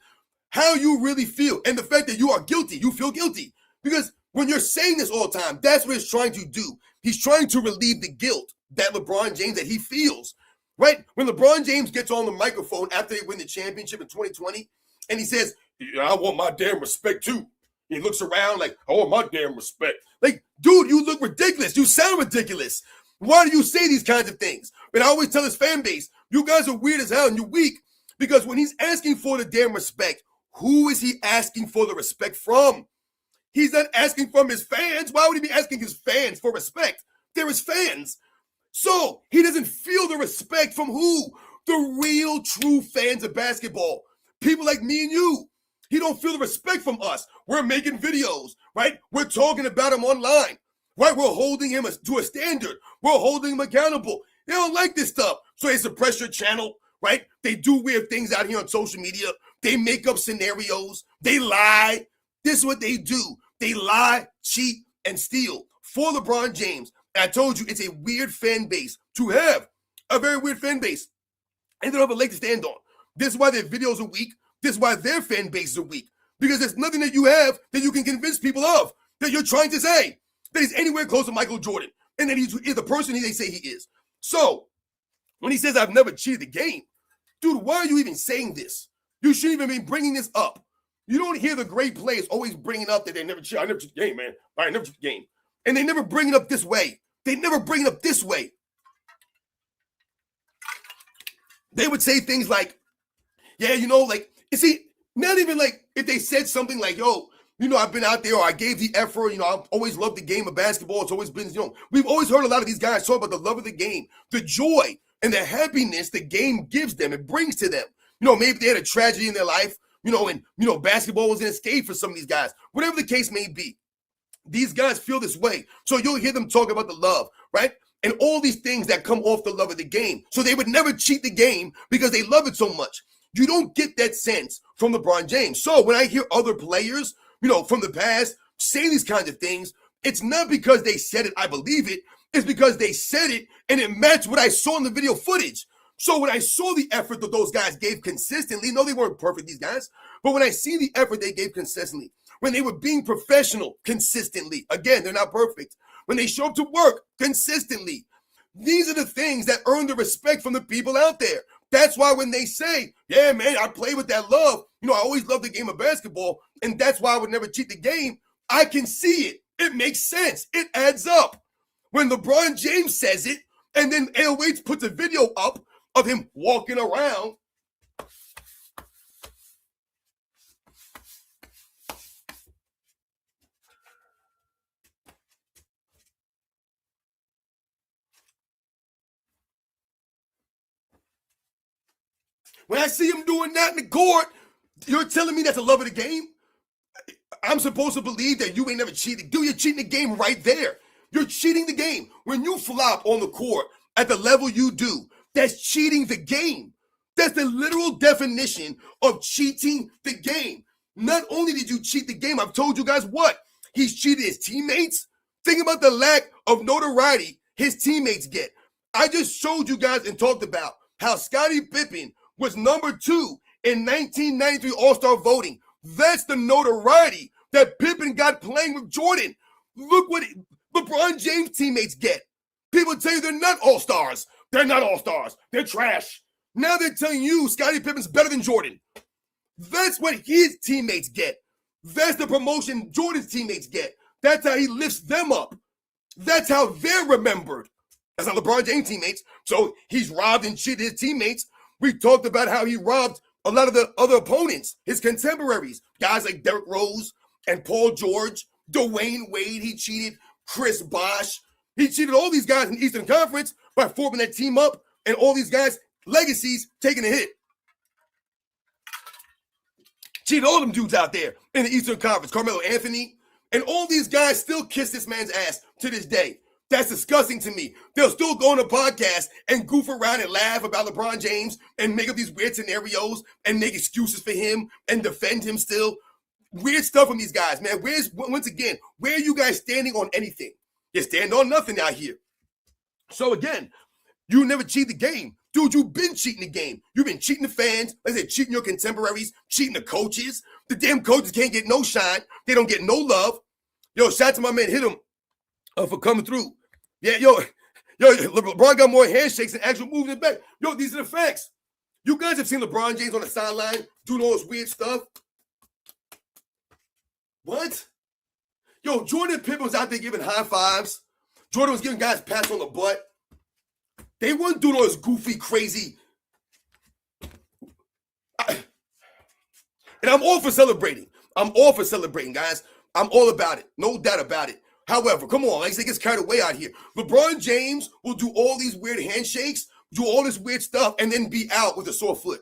how you really feel and the fact that you are guilty. You feel guilty because when you're saying this all the time, that's what he's trying to do. He's trying to relieve the guilt that LeBron James, that he feels, right? When LeBron James gets on the microphone after they win the championship in 2020 and he says, I want my damn respect too. He looks around like, I want my damn respect. Like, dude, you look ridiculous. You sound ridiculous. Why do you say these kinds of things? And I always tell his fan base, you guys are weird as hell and you're weak because when he's asking for the damn respect, who is he asking for the respect from? He's not asking from his fans. Why would he be asking his fans for respect? They're his fans. So he doesn't feel the respect from who? The real, true fans of basketball. People like me and you. He don't feel the respect from us. We're making videos, right? We're talking about him online, right? We're holding him to a standard. We're holding him accountable. They don't like this stuff. So they suppress your channel, right? They do weird things out here on social media. They make up scenarios. They lie. This is what they do. They lie, cheat, and steal for LeBron James. And I told you, it's a weird fan base to have, a very weird fan base. And they don't have a leg to stand on. This is why their videos are weak. This is why their fan base are weak. Because there's nothing that you have that you can convince people of that you're trying to say that he's anywhere close to Michael Jordan and that he's the person they say he is. So when he says, I've never cheated the game, dude, why are you even saying this? You shouldn't even be bringing this up. You don't hear the great players always bringing up that they never cheat. I never cheated the game, man. I never cheated the game. And they never bring it up this way. They never bring it up this way. They would say things like, yeah, you know, like, you see, not even like if they said something like, yo, you know, I've been out there or I gave the effort, you know, I've always loved the game of basketball. It's always been, you know, we've always heard a lot of these guys talk about the love of the game, the joy and the happiness the game gives them, it brings to them. You know, maybe they had a tragedy in their life, you know, and, you know, basketball was an escape for some of these guys, whatever the case may be. These guys feel this way. So you'll hear them talk about the love, right? And all these things that come off the love of the game. So they would never cheat the game because they love it so much. You don't get that sense from LeBron James. So when I hear other players, you know, from the past say these kinds of things, it's not because they said it, I believe it. It's because they said it and it matched what I saw in the video footage. So when I saw the effort that those guys gave consistently, no, they weren't perfect, these guys, but when I see the effort they gave consistently, when they were being professional consistently, again, they're not perfect, when they show up to work consistently, these are the things that earn the respect from the people out there. That's why when they say, yeah, man, I play with that love, you know, I always loved the game of basketball, and that's why I would never cheat the game, I can see it. It makes sense. It adds up. When LeBron James says it, and then LH puts a video up of him walking around, when I see him doing that in the court, you're telling me that's a love of the game? I'm supposed to believe that you ain't never cheated. Dude, you're cheating the game right there. You're cheating the game. When you flop on the court at the level you do, that's cheating the game. That's the literal definition of cheating the game. Not only did you cheat the game, I've told you guys what? He's cheated his teammates. Think about the lack of notoriety his teammates get. I just showed you guys and talked about how Scottie Pippen was number 2 in 1993 All-Star voting. That's the notoriety that Pippen got playing with Jordan. Look what LeBron James teammates get. People tell you they're not all-stars. They're not all-stars. They're trash. Now they're telling you Scottie Pippen's better than Jordan. That's what his teammates get. That's the promotion Jordan's teammates get. That's how he lifts them up. That's how they're remembered. That's not LeBron James teammates. So he's robbed and cheated his teammates. We talked about how he robbed a lot of the other opponents, his contemporaries, guys like Derrick Rose and Paul George, Dwayne Wade, he cheated, Chris Bosh. He cheated all these guys in the Eastern Conference by forming that team up and all these guys' legacies taking a hit. Cheated all them dudes out there in the Eastern Conference, Carmelo Anthony, and all these guys still kiss this man's ass to this day. That's disgusting to me. They'll still go on a podcast and goof around and laugh about LeBron James and make up these weird scenarios and make excuses for him and defend him still. Weird stuff from these guys, man. Once again, where are you guys standing on anything? You stand on nothing out here. So again, you never cheat the game. Dude, you've been cheating the game. You've been cheating the fans. Like I said, cheating your contemporaries, cheating the coaches. The damn coaches can't get no shine. They don't get no love. Yo, shout out to my man, hit him for coming through. Yeah, yo, LeBron got more handshakes than actual moves in the back. Yo, these are the facts. You guys have seen LeBron James on the sideline doing all this weird stuff. What? Yo, Jordan Pippen was out there giving high fives. Jordan was giving guys pats on the butt. They weren't doing all this goofy, crazy. And I'm all for celebrating. I'm all for celebrating, guys. I'm all about it. No doubt about it. However, come on, like I say, gets carried away out here. LeBron James will do all these weird handshakes, do all this weird stuff, and then be out with a sore foot.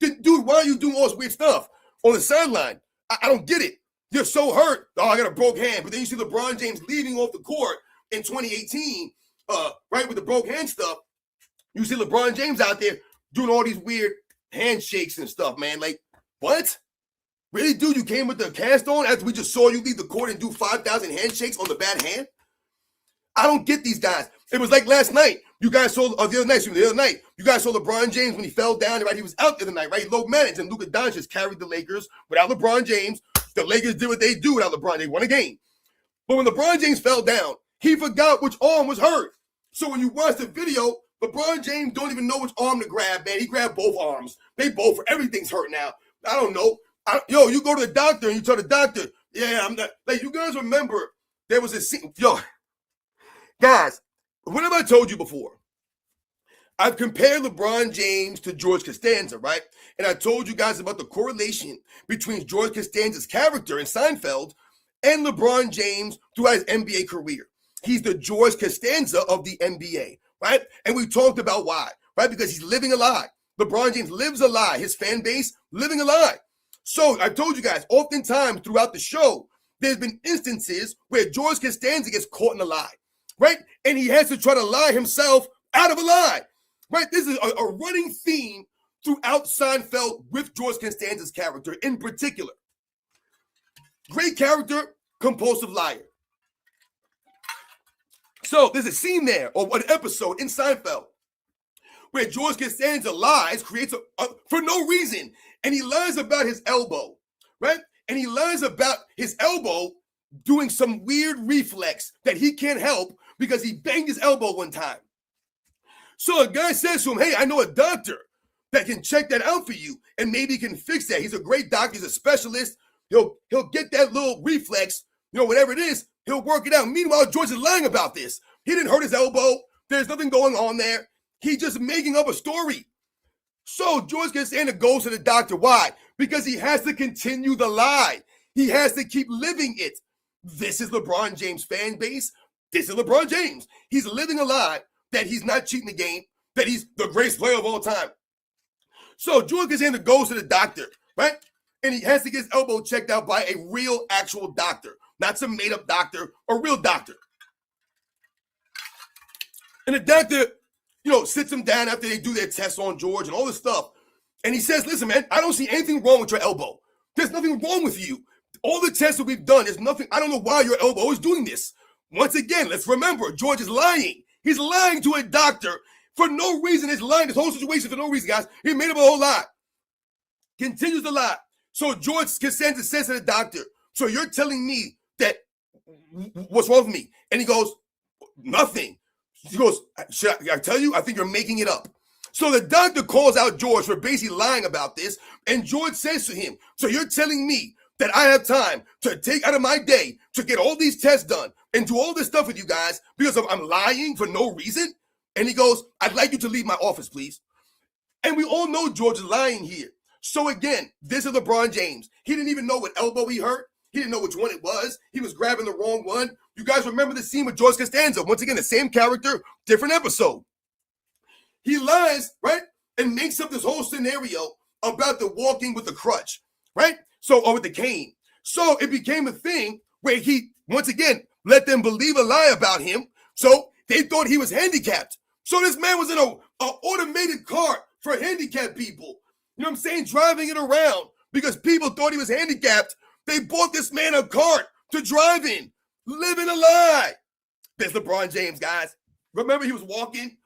Dude, why are you doing all this weird stuff on the sideline? I don't get it. You're so hurt. Oh, I got a broke hand. But then you see LeBron James leaving off the court in 2018, right, with the broke hand stuff. You see LeBron James out there doing all these weird handshakes and stuff, man. Like, what? Really, dude, you came with the cast on after we just saw you leave the court and do 5,000 handshakes on the bad hand? I don't get these guys. It was like last night. You guys saw, the other night, you guys saw LeBron James when he fell down, right? He was out the other night, right? He low managed, and Luka Doncic carried the Lakers without LeBron James. The Lakers did what they do without LeBron. They won a game. But when LeBron James fell down, he forgot which arm was hurt. So when you watch the video, LeBron James don't even know which arm to grab, man. He grabbed both arms. Everything's hurt now. I don't know. Yo, you go to the doctor and you tell the doctor, yeah, I'm not. Like, you guys remember there was a scene. Yo, guys, what have I told you before? I've compared LeBron James to George Costanza, right? And I told you guys about the correlation between George Costanza's character in Seinfeld and LeBron James throughout his NBA career. He's the George Costanza of the NBA, right? And we talked about why, right? Because he's living a lie. LeBron James lives a lie. His fan base living a lie. So I told you guys, oftentimes throughout the show, there's been instances where George Costanza gets caught in a lie, right? And he has to try to lie himself out of a lie, right? This is a running theme throughout Seinfeld with George Costanza's character in particular. Great character, compulsive liar. So there's a scene there, or an episode in Seinfeld, where George Costanza lies, creates for no reason. And he lies about his elbow, right? And he lies about his elbow doing some weird reflex that he can't help because he banged his elbow one time. So a guy says to him, hey, I know a doctor that can check that out for you and maybe can fix that. He's a great doctor. He's a specialist. He'll get that little reflex, whatever it is, he'll work it out. Meanwhile, George is lying about this. He didn't hurt his elbow. There's nothing going on there. He's just making up a story. So George Costanza goes to the doctor. Why? Because he has to continue the lie. He has to keep living it. This is LeBron James' fan base. This is LeBron James. He's living a lie that he's not cheating the game, that he's the greatest player of all time. So George Costanza goes to the doctor, right? And he has to get his elbow checked out by a real, actual doctor, not some made-up doctor, a real doctor. And the doctor, sits him down after they do their tests on George and all this stuff. And he says, listen, man, I don't see anything wrong with your elbow. There's nothing wrong with you. All the tests that we've done, there's nothing. I don't know why your elbow is doing this. Once again, let's remember, George is lying. He's lying to a doctor for no reason. He's lying this whole situation for no reason, guys. He made up a whole lie. Continues to lie. So George Costanza says to the doctor, so you're telling me that what's wrong with me? And he goes, nothing. He goes, should I tell you? I think you're making it up. So the doctor calls out George for basically lying about this. And George says to him, so you're telling me that I have time to take out of my day to get all these tests done and do all this stuff with you guys because I'm lying for no reason? And he goes, I'd like you to leave my office, please. And we all know George is lying here. So again, this is LeBron James. He didn't even know what elbow he hurt. He didn't know which one it was. He was grabbing the wrong one. You guys remember the scene with George Costanza. Once again, the same character, different episode. He lies, right? And makes up this whole scenario about the walking with the crutch, right? Or with the cane. So it became a thing where he, once again, let them believe a lie about him. So they thought he was handicapped. So this man was in an automated cart for handicapped people. You know what I'm saying? Driving it around because people thought he was handicapped. They bought this man a cart to drive in. Living a lie. There's LeBron James, guys. Remember he was walking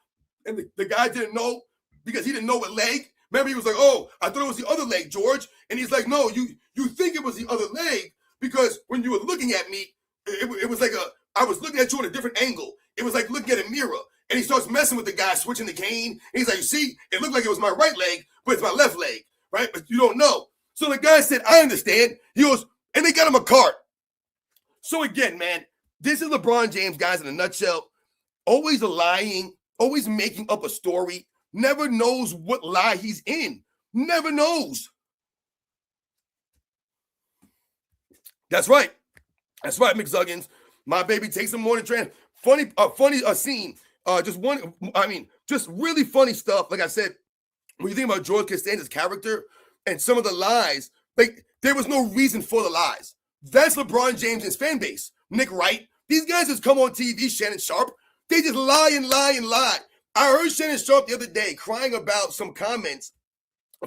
and the guy didn't know because he didn't know what leg. Remember, he was like, oh, I thought it was the other leg, George. And he's like, no, you think it was the other leg because when you were looking at me, it was like I was looking at you at a different angle. It was like looking at a mirror. And he starts messing with the guy, switching the cane. And he's like, you see, it looked like it was my right leg, but it's my left leg, right? But you don't know. So the guy said, I understand. He goes, and they got him a cart. So again, man, this is LeBron James, guys, in a nutshell. Always lying, always making up a story. Never knows what lie he's in. Never knows. That's right. That's right, McZuggins. My baby takes some morning train. Funny scene. Just really funny stuff. Like I said, when you think about George Costanza's character and some of the lies, like there was no reason for the lies. That's LeBron James' fan base. Nick Wright. These guys just come on TV, Shannon Sharpe. They just lie and lie and lie. I heard Shannon Sharpe the other day crying about some comments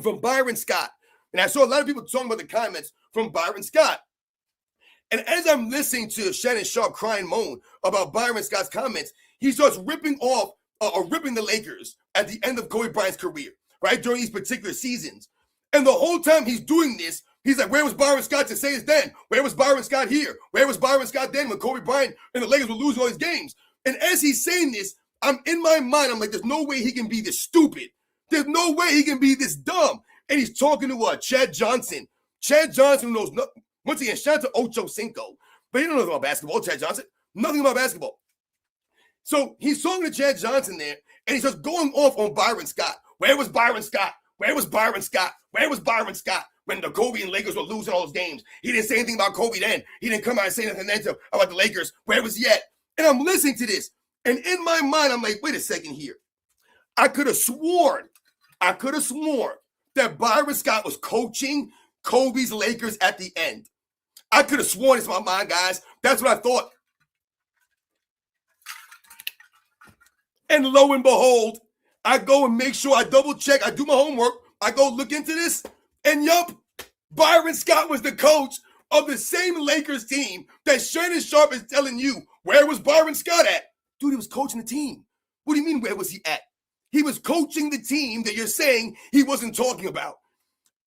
from Byron Scott. And I saw a lot of people talking about the comments from Byron Scott. And as I'm listening to Shannon Sharpe cry and moan about Byron Scott's comments, he starts ripping the Lakers at the end of Kobe Bryant's career, right, during these particular seasons. And the whole time he's doing this, he's like, where was Byron Scott to say this then? Where was Byron Scott here? Where was Byron Scott then when Kobe Bryant and the Lakers were losing all these games? And as he's saying this, I'm in my mind, I'm like, there's no way he can be this stupid. There's no way he can be this dumb. And he's talking to Chad Johnson. Chad Johnson knows nothing. Once again, shout out to Ocho Cinco. But he don't know nothing about basketball, Chad Johnson. Nothing about basketball. So he's talking to Chad Johnson there, and he's just going off on Byron Scott. Where was Byron Scott? Where was Byron Scott? Where was Byron Scott when the Kobe and Lakers were losing all those games? He didn't say anything about Kobe then. He didn't come out and say anything then about the Lakers. Where was he at? And I'm listening to this. And in my mind, I'm like, wait a second here. I could have sworn that Byron Scott was coaching Kobe's Lakers at the end. I could have sworn it's my mind, guys. That's what I thought. And lo and behold, I go and make sure I double check. I do my homework. I go look into this. And yup, Byron Scott was the coach of the same Lakers team that Shannon Sharpe is telling you. Where was Byron Scott at? Dude, he was coaching the team. What do you mean, where was he at? He was coaching the team that you're saying he wasn't talking about.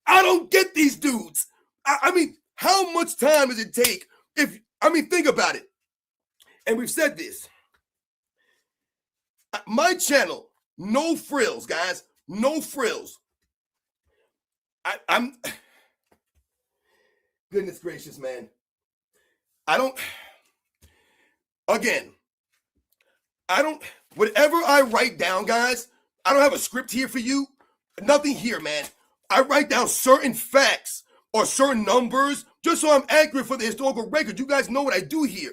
I don't get these dudes. I mean, how much time does it take think about it. And we've said this. My channel, no frills, guys. No frills. I'm goodness gracious, man. Whatever I write down, guys, I don't have a script here for you. Nothing here, man. I write down certain facts or certain numbers just so I'm accurate for the historical record. You guys know what I do here.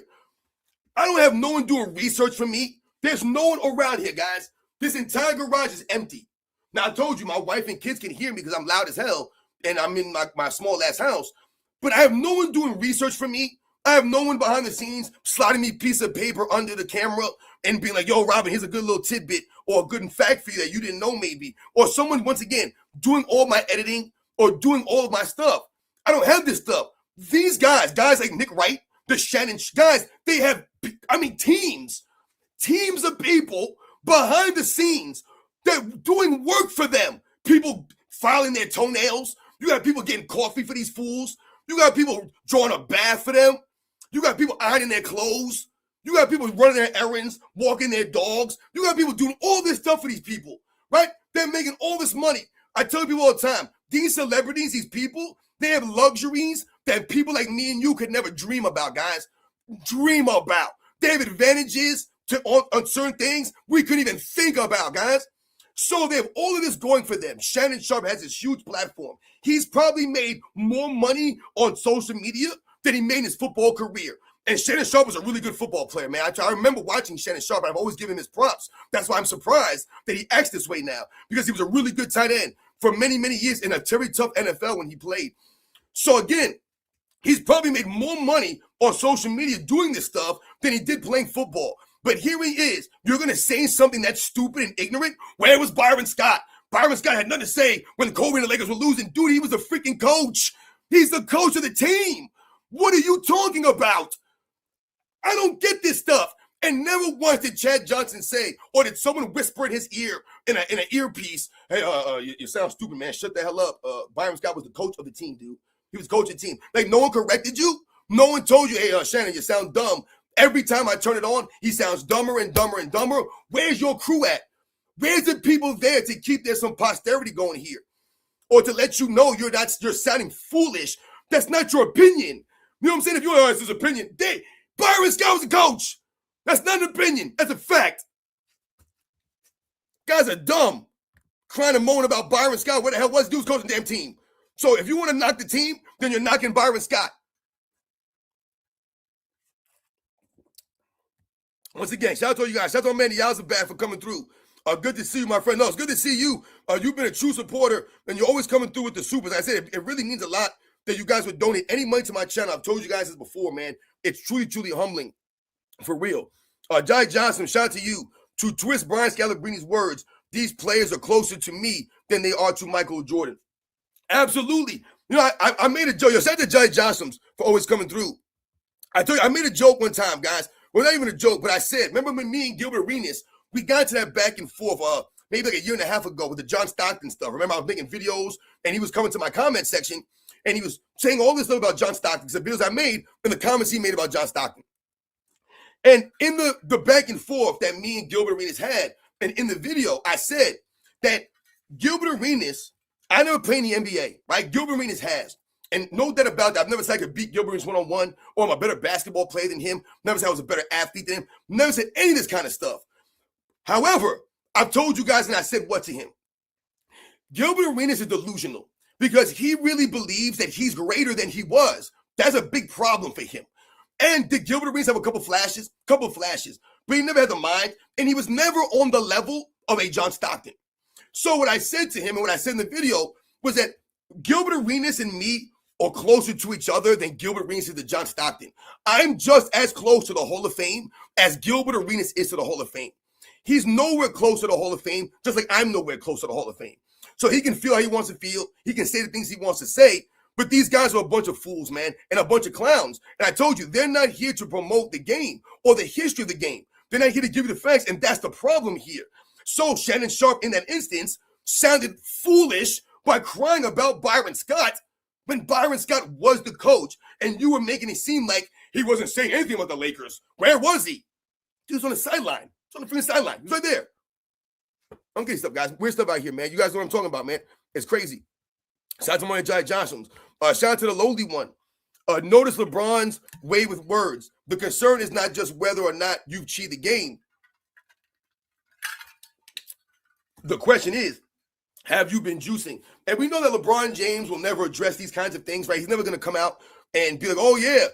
I don't have no one doing research for me. There's no one around here, guys. This entire garage is empty. Now, I told you my wife and kids can hear me because I'm loud as hell and I'm in my small-ass house. But I have no one doing research for me. I have no one behind the scenes sliding me a piece of paper under the camera and being like, yo, Robin, here's a good little tidbit or a good fact for you that you didn't know maybe. Or someone, once again, doing all my editing or doing all of my stuff. I don't have this stuff. These guys like Nick Wright, the Shannon guys, they have, teams of people behind the scenes that doing work for them. People filing their toenails. You got people getting coffee for these fools. You got people drawing a bath for them. You got people ironing their clothes. You got people running their errands, walking their dogs. You got people doing all this stuff for these people, right? They're making all this money. I tell people all the time, these celebrities, these people, they have luxuries that people like me and you could never dream about, guys. Dream about. They have advantages on certain things we couldn't even think about, guys. So they have all of this going for them. Shannon Sharpe has this huge platform. He's probably made more money on social media than he made in his football career. And Shannon Sharpe was a really good football player, man. I remember watching Shannon Sharpe. I've always given him his props. That's why I'm surprised that he acts this way now, because he was a really good tight end for many, many years in a very tough NFL when he played. So again, he's probably made more money on social media doing this stuff than he did playing football. But here he is. You're going to say something that's stupid and ignorant? Where was Byron Scott? Byron Scott had nothing to say when Kobe and the Lakers were losing. Dude, he was the freaking coach. He's the coach of the team. What are you talking about? I don't get this stuff. And never once did Chad Johnson say, or did someone whisper in his ear in an earpiece, hey, you sound stupid, man. Shut the hell up. Byron Scott was the coach of the team, dude. He was coaching the team. Like, no one corrected you. No one told you, hey, Shannon, you sound dumb. Every time I turn it on, he sounds dumber and dumber and dumber. Where's your crew at? Where's the people there to keep there some posterity going here? Or to let you know you're sounding foolish. That's not your opinion. You know what I'm saying? If you are his opinion, Byron Scott was the coach. That's not an opinion. That's a fact. Guys are dumb. Crying and moaning about Byron Scott. What the hell was he coaching the damn team? So if you want to knock the team, then you're knocking Byron Scott. Once again, shout out to you guys. Shout out to Manny Yalzabad for coming through. Good to see you, my friend. No, it's good to see you. You've been a true supporter, and you're always coming through with the supers. I said it really means a lot that you guys would donate any money to my channel. I've told you guys this before, man. It's truly, truly humbling. For real. Jai Johnson, shout out to you. To twist Brian Scalabrini's words, these players are closer to me than they are to Michael Jordan. Absolutely. You know, I made a joke. Yo, shout out to Jai Johnson for always coming through. I told you, I made a joke one time, guys. Well, not even a joke, but I said, remember when me and Gilbert Arenas, we got to that back and forth maybe like a year and a half ago with the John Stockton stuff. Remember, I was making videos, and he was coming to my comment section, and he was saying all this stuff about John Stockton, because the videos I made and the comments he made about John Stockton. And in the back and forth that me and Gilbert Arenas had, and in the video, I said that Gilbert Arenas, I never played in the NBA, right? Gilbert Arenas has. And no doubt about that. I've never said I could beat Gilbert Arenas one-on-one, or I'm a better basketball player than him. Never said I was a better athlete than him. Never said any of this kind of stuff. However, I've told you guys, and I said what to him? Gilbert Arenas is delusional because he really believes that he's greater than he was. That's a big problem for him. And did Gilbert Arenas have a couple flashes? But he never had the mind, and he was never on the level of a John Stockton. So what I said to him, and what I said in the video, was that Gilbert Arenas and me are closer to each other than Gilbert Arenas is to John Stockton. I'm just as close to the Hall of Fame as Gilbert Arenas is to the Hall of Fame. He's nowhere close to the Hall of Fame, just like I'm nowhere close to the Hall of Fame. So he can feel how he wants to feel. He can say the things he wants to say. But these guys are a bunch of fools, man, and a bunch of clowns. And I told you, they're not here to promote the game or the history of the game. They're not here to give you the facts, and that's the problem here. So Shannon Sharpe, in that instance, sounded foolish by crying about Byron Scott when Byron Scott was the coach, and you were making it seem like he wasn't saying anything about the Lakers. Where was he? He was on the sideline. He's on the freaking sideline. He's right there. I'm getting stuff, guys. Weird stuff out here, man. You guys know what I'm talking about, man. It's crazy. Shout out to my Jai Johnson. Shout out to the lowly one. Notice LeBron's way with words. The concern is not just whether or not you cheat the game. The question is, have you been juicing? And we know that LeBron James will never address these kinds of things, right? He's never going to come out and be like, oh, yeah,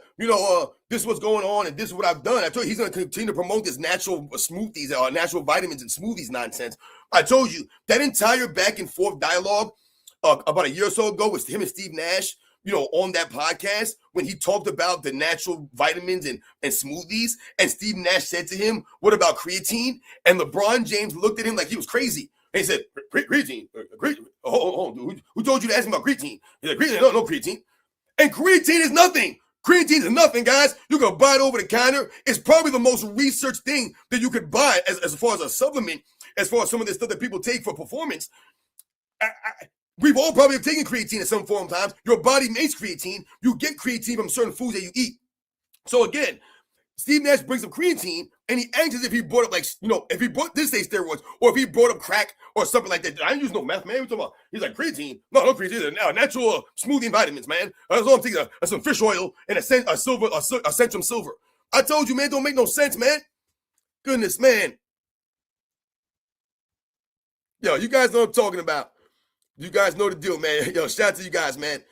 this is what's going on and this is what I've done. I told you he's going to continue to promote this natural smoothies, natural vitamins and smoothies nonsense. I told you that entire back and forth dialogue about a year or so ago was him and Steve Nash, on that podcast when he talked about the natural vitamins and smoothies. And Steve Nash said to him, what about creatine? And LeBron James looked at him like he was crazy. And he said, creatine? Dude. Who told you to ask him about creatine? He's like, creatine? No creatine. And creatine is nothing. Creatine is nothing, guys. You can buy it over the counter. It's probably the most researched thing that you could buy as far as a supplement, as far as some of this stuff that people take for performance. We've all probably taken creatine in some form times. Your body makes creatine. You get creatine from certain foods that you eat. So again, Steve Nash brings up creatine, and he acts as if he brought up, if he brought this day steroids, or if he brought up crack or something like that. I didn't use no meth, man. What talking about? He's like, creatine? No creatine. Natural smoothie and vitamins, man. That's all I'm taking. Some fish oil and a Centrum silver. I told you, man, don't make no sense, man. Goodness, man. Yo, you guys know what I'm talking about. You guys know the deal, man. Yo, shout out to you guys, man.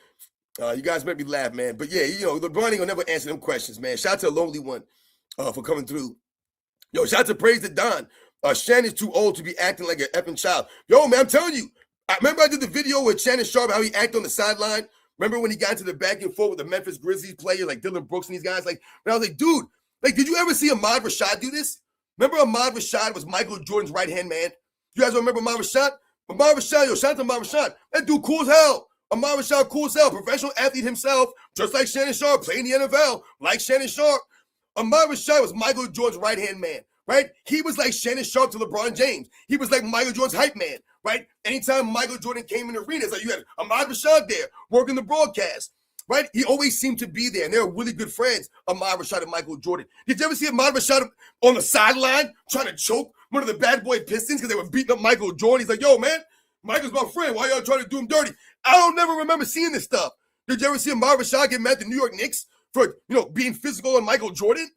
You guys make me laugh, man. But yeah, LeBron ain't gonna never answer them questions, man. Shout out to the lonely one for coming through. Yo, shout out to Praise the Don. Shannon's too old to be acting like an effing child. Yo, man, I'm telling you. Remember I did the video with Shannon Sharpe, how he acted on the sideline? Remember when he got into the back and forth with the Memphis Grizzlies players like Dylan Brooks and these guys? And I was like, dude, did you ever see Ahmad Rashad do this? Remember Ahmad Rashad was Michael Jordan's right-hand man? You guys remember Ahmad Rashad? Ahmad Rashad, yo, shout out to Ahmad Rashad. That dude cool as hell. Ahmad Rashad cool as hell. Professional athlete himself, just like Shannon Sharpe, playing the NFL, like Shannon Sharpe. Ahmad Rashad was Michael Jordan's right-hand man, right? He was like Shannon Sharpe to LeBron James. He was like Michael Jordan's hype man, right? Anytime Michael Jordan came in the arena, it's like you had Ahmad Rashad there working the broadcast, right? He always seemed to be there, and they were really good friends, Ahmad Rashad and Michael Jordan. Did you ever see Ahmad Rashad on the sideline trying to choke one of the bad boy Pistons because they were beating up Michael Jordan? He's like, yo, man, Michael's my friend. Why y'all trying to do him dirty? I don't never remember seeing this stuff. Did you ever see Ahmad Rashad get mad at the New York Knicks for, being physical on Michael Jordan?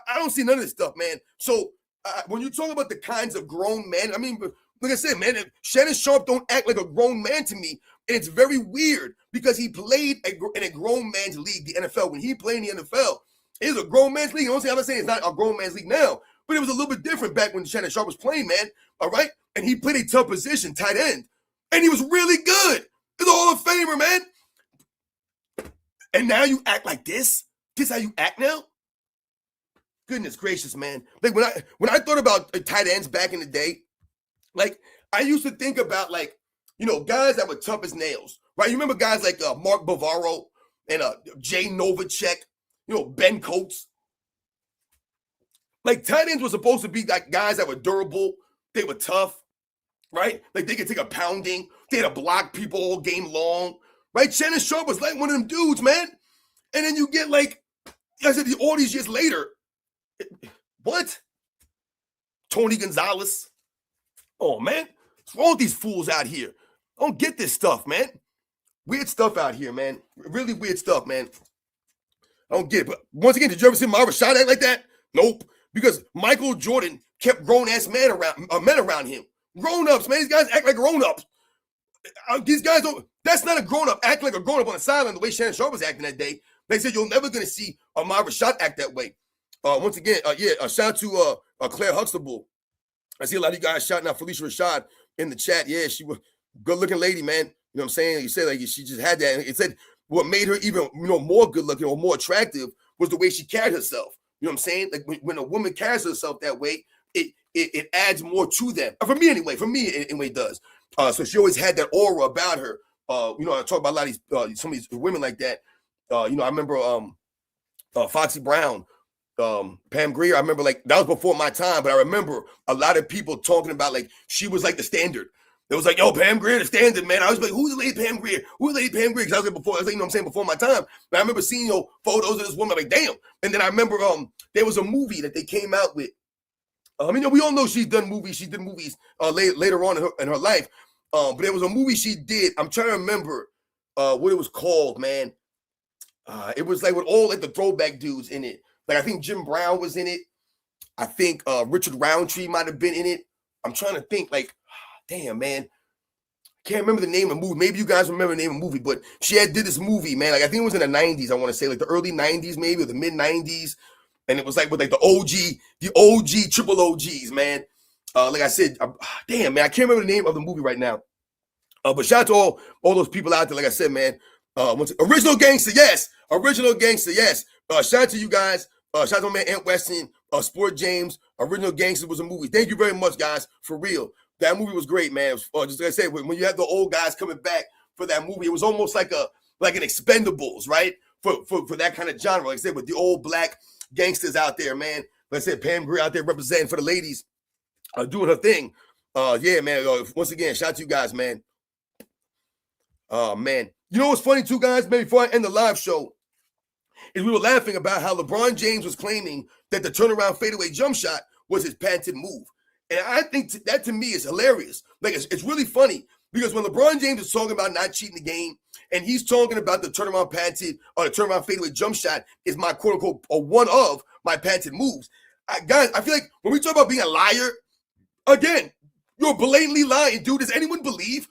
I don't see none of this stuff, man. So when you talk about the kinds of grown men, I mean, like I said, man, Shannon Sharpe don't act like a grown man to me. And it's very weird because he played in a grown man's league, the NFL. When he played in the NFL, it was a grown man's league. I'm not saying it's not a grown man's league now, but it was a little bit different back when Shannon Sharpe was playing, man. All right? And he played a tough position, tight end. And he was really good. He's a Hall of Famer, man. And now you act like this? This how you act now? Goodness gracious, man. Like when I thought about tight ends back in the day, like I used to think about guys that were tough as nails, right? You remember guys like Mark Bavaro and Jay Novacek, Ben Coates. Like tight ends were supposed to be like guys that were durable. They were tough, right? Like they could take a pounding. They had to block people all game long, right? Shannon Sharpe was like one of them dudes, man. And then you get like I said, all these years later, what? Tony Gonzalez? Oh, man. What's wrong with these fools out here? I don't get this stuff, man. Weird stuff out here, man. Really weird stuff, man. I don't get it. But once again, did you ever see Ahmad Rashad act like that? Nope. Because Michael Jordan kept grown-ass men around him. Grown-ups, man. These guys act like grown-ups. These guys don't. That's not a grown-up. Act like a grown-up on the sideline the way Shannon Sharpe was acting that day. They said you're never going to see Ahmad Rashad act that way. Once again, shout out to Claire Huxtable. I see a lot of you guys shouting out Felicia Rashad in the chat. Yeah, she was a good-looking lady, man. You know what I'm saying? You said like she just had that. And it said what made her even more good-looking or more attractive was the way she carried herself. You know what I'm saying? Like when a woman carries herself that way, it adds more to them. For me anyway. For me, anyway, it does. So she always had that aura about her. I talk about a lot of these some of these women like that. I remember Foxy Brown. Pam Grier, I remember like that was before my time, but I remember a lot of people talking about like she was like the standard. It was like, yo, Pam Grier, the standard, man. I was like, who's the lady Pam Grier? Who's the lady Pam Grier? Because I was like before my time. But I remember seeing photos of this woman, like, damn. And then I remember there was a movie that they came out with. We all know she's done movies. She did movies later on in her life. But there was a movie she did. I'm trying to remember what it was called, man. It was like with all like the throwback dudes in it. Like I think Jim Brown was in it. I think Richard Roundtree might have been in it. I'm trying to think like, damn, man. I can't remember the name of the movie. Maybe you guys remember the name of the movie, but she did this movie, man. Like I think it was in the 90s, I want to say, like the early 90s maybe, or the mid 90s. And it was like with like the OG triple OGs, man. Like I said, damn, man, I can't remember the name of the movie right now. But shout out to all those people out there, like I said, man. Original Gangster, yes. Original Gangster, yes. Shout out to you guys. Shout out to my man Ant Weston, Sport James. Original Gangster was a movie. Thank you very much, guys, for real. That movie was great, man. Just like I said, when you have the old guys coming back for that movie, it was almost like an Expendables, right? For that kind of genre. Like I said, with the old black gangsters out there, man. Like I said, Pam Grier out there representing for the ladies, doing her thing. Yeah, man. Once again, shout out to you guys, man. Man. You know what's funny too, guys? Maybe before I end the live show, is we were laughing about how LeBron James was claiming that the turnaround fadeaway jump shot was his patented move. And I think that to me is hilarious. Like, it's really funny because when LeBron James is talking about not cheating the game and he's talking about the turnaround patented or the turnaround fadeaway jump shot is my quote unquote or one of my patented moves. Guys, I feel like when we talk about being a liar, again, you're blatantly lying, dude. Does anyone believe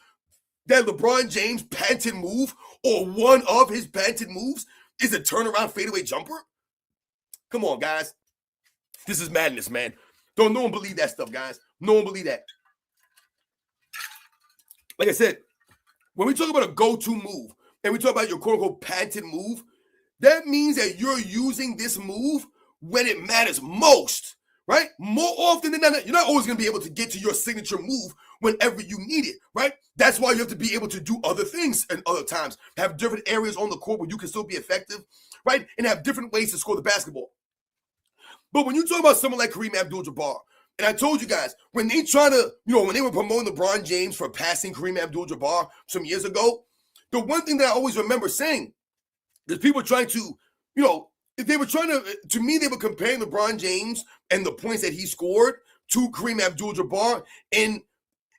that LeBron James' patented move or one of his patented moves is a turnaround fadeaway jumper? Come on, guys. This is madness, man. Don't no one believe that stuff, guys. No one believe that. Like I said, when we talk about a go-to move and we talk about your quote-unquote patented move, that means that you're using this move when it matters most, right? More often than not, you're not always going to be able to get to your signature move whenever you need it, right? That's why you have to be able to do other things and other times, have different areas on the court where you can still be effective, right? And have different ways to score the basketball. But when you talk about someone like Kareem Abdul-Jabbar, and I told you guys, when they try to, when they were promoting LeBron James for passing Kareem Abdul-Jabbar some years ago, the one thing that I always remember saying is people trying to, they were trying to me, they were comparing LeBron James and the points that he scored to Kareem Abdul-Jabbar. And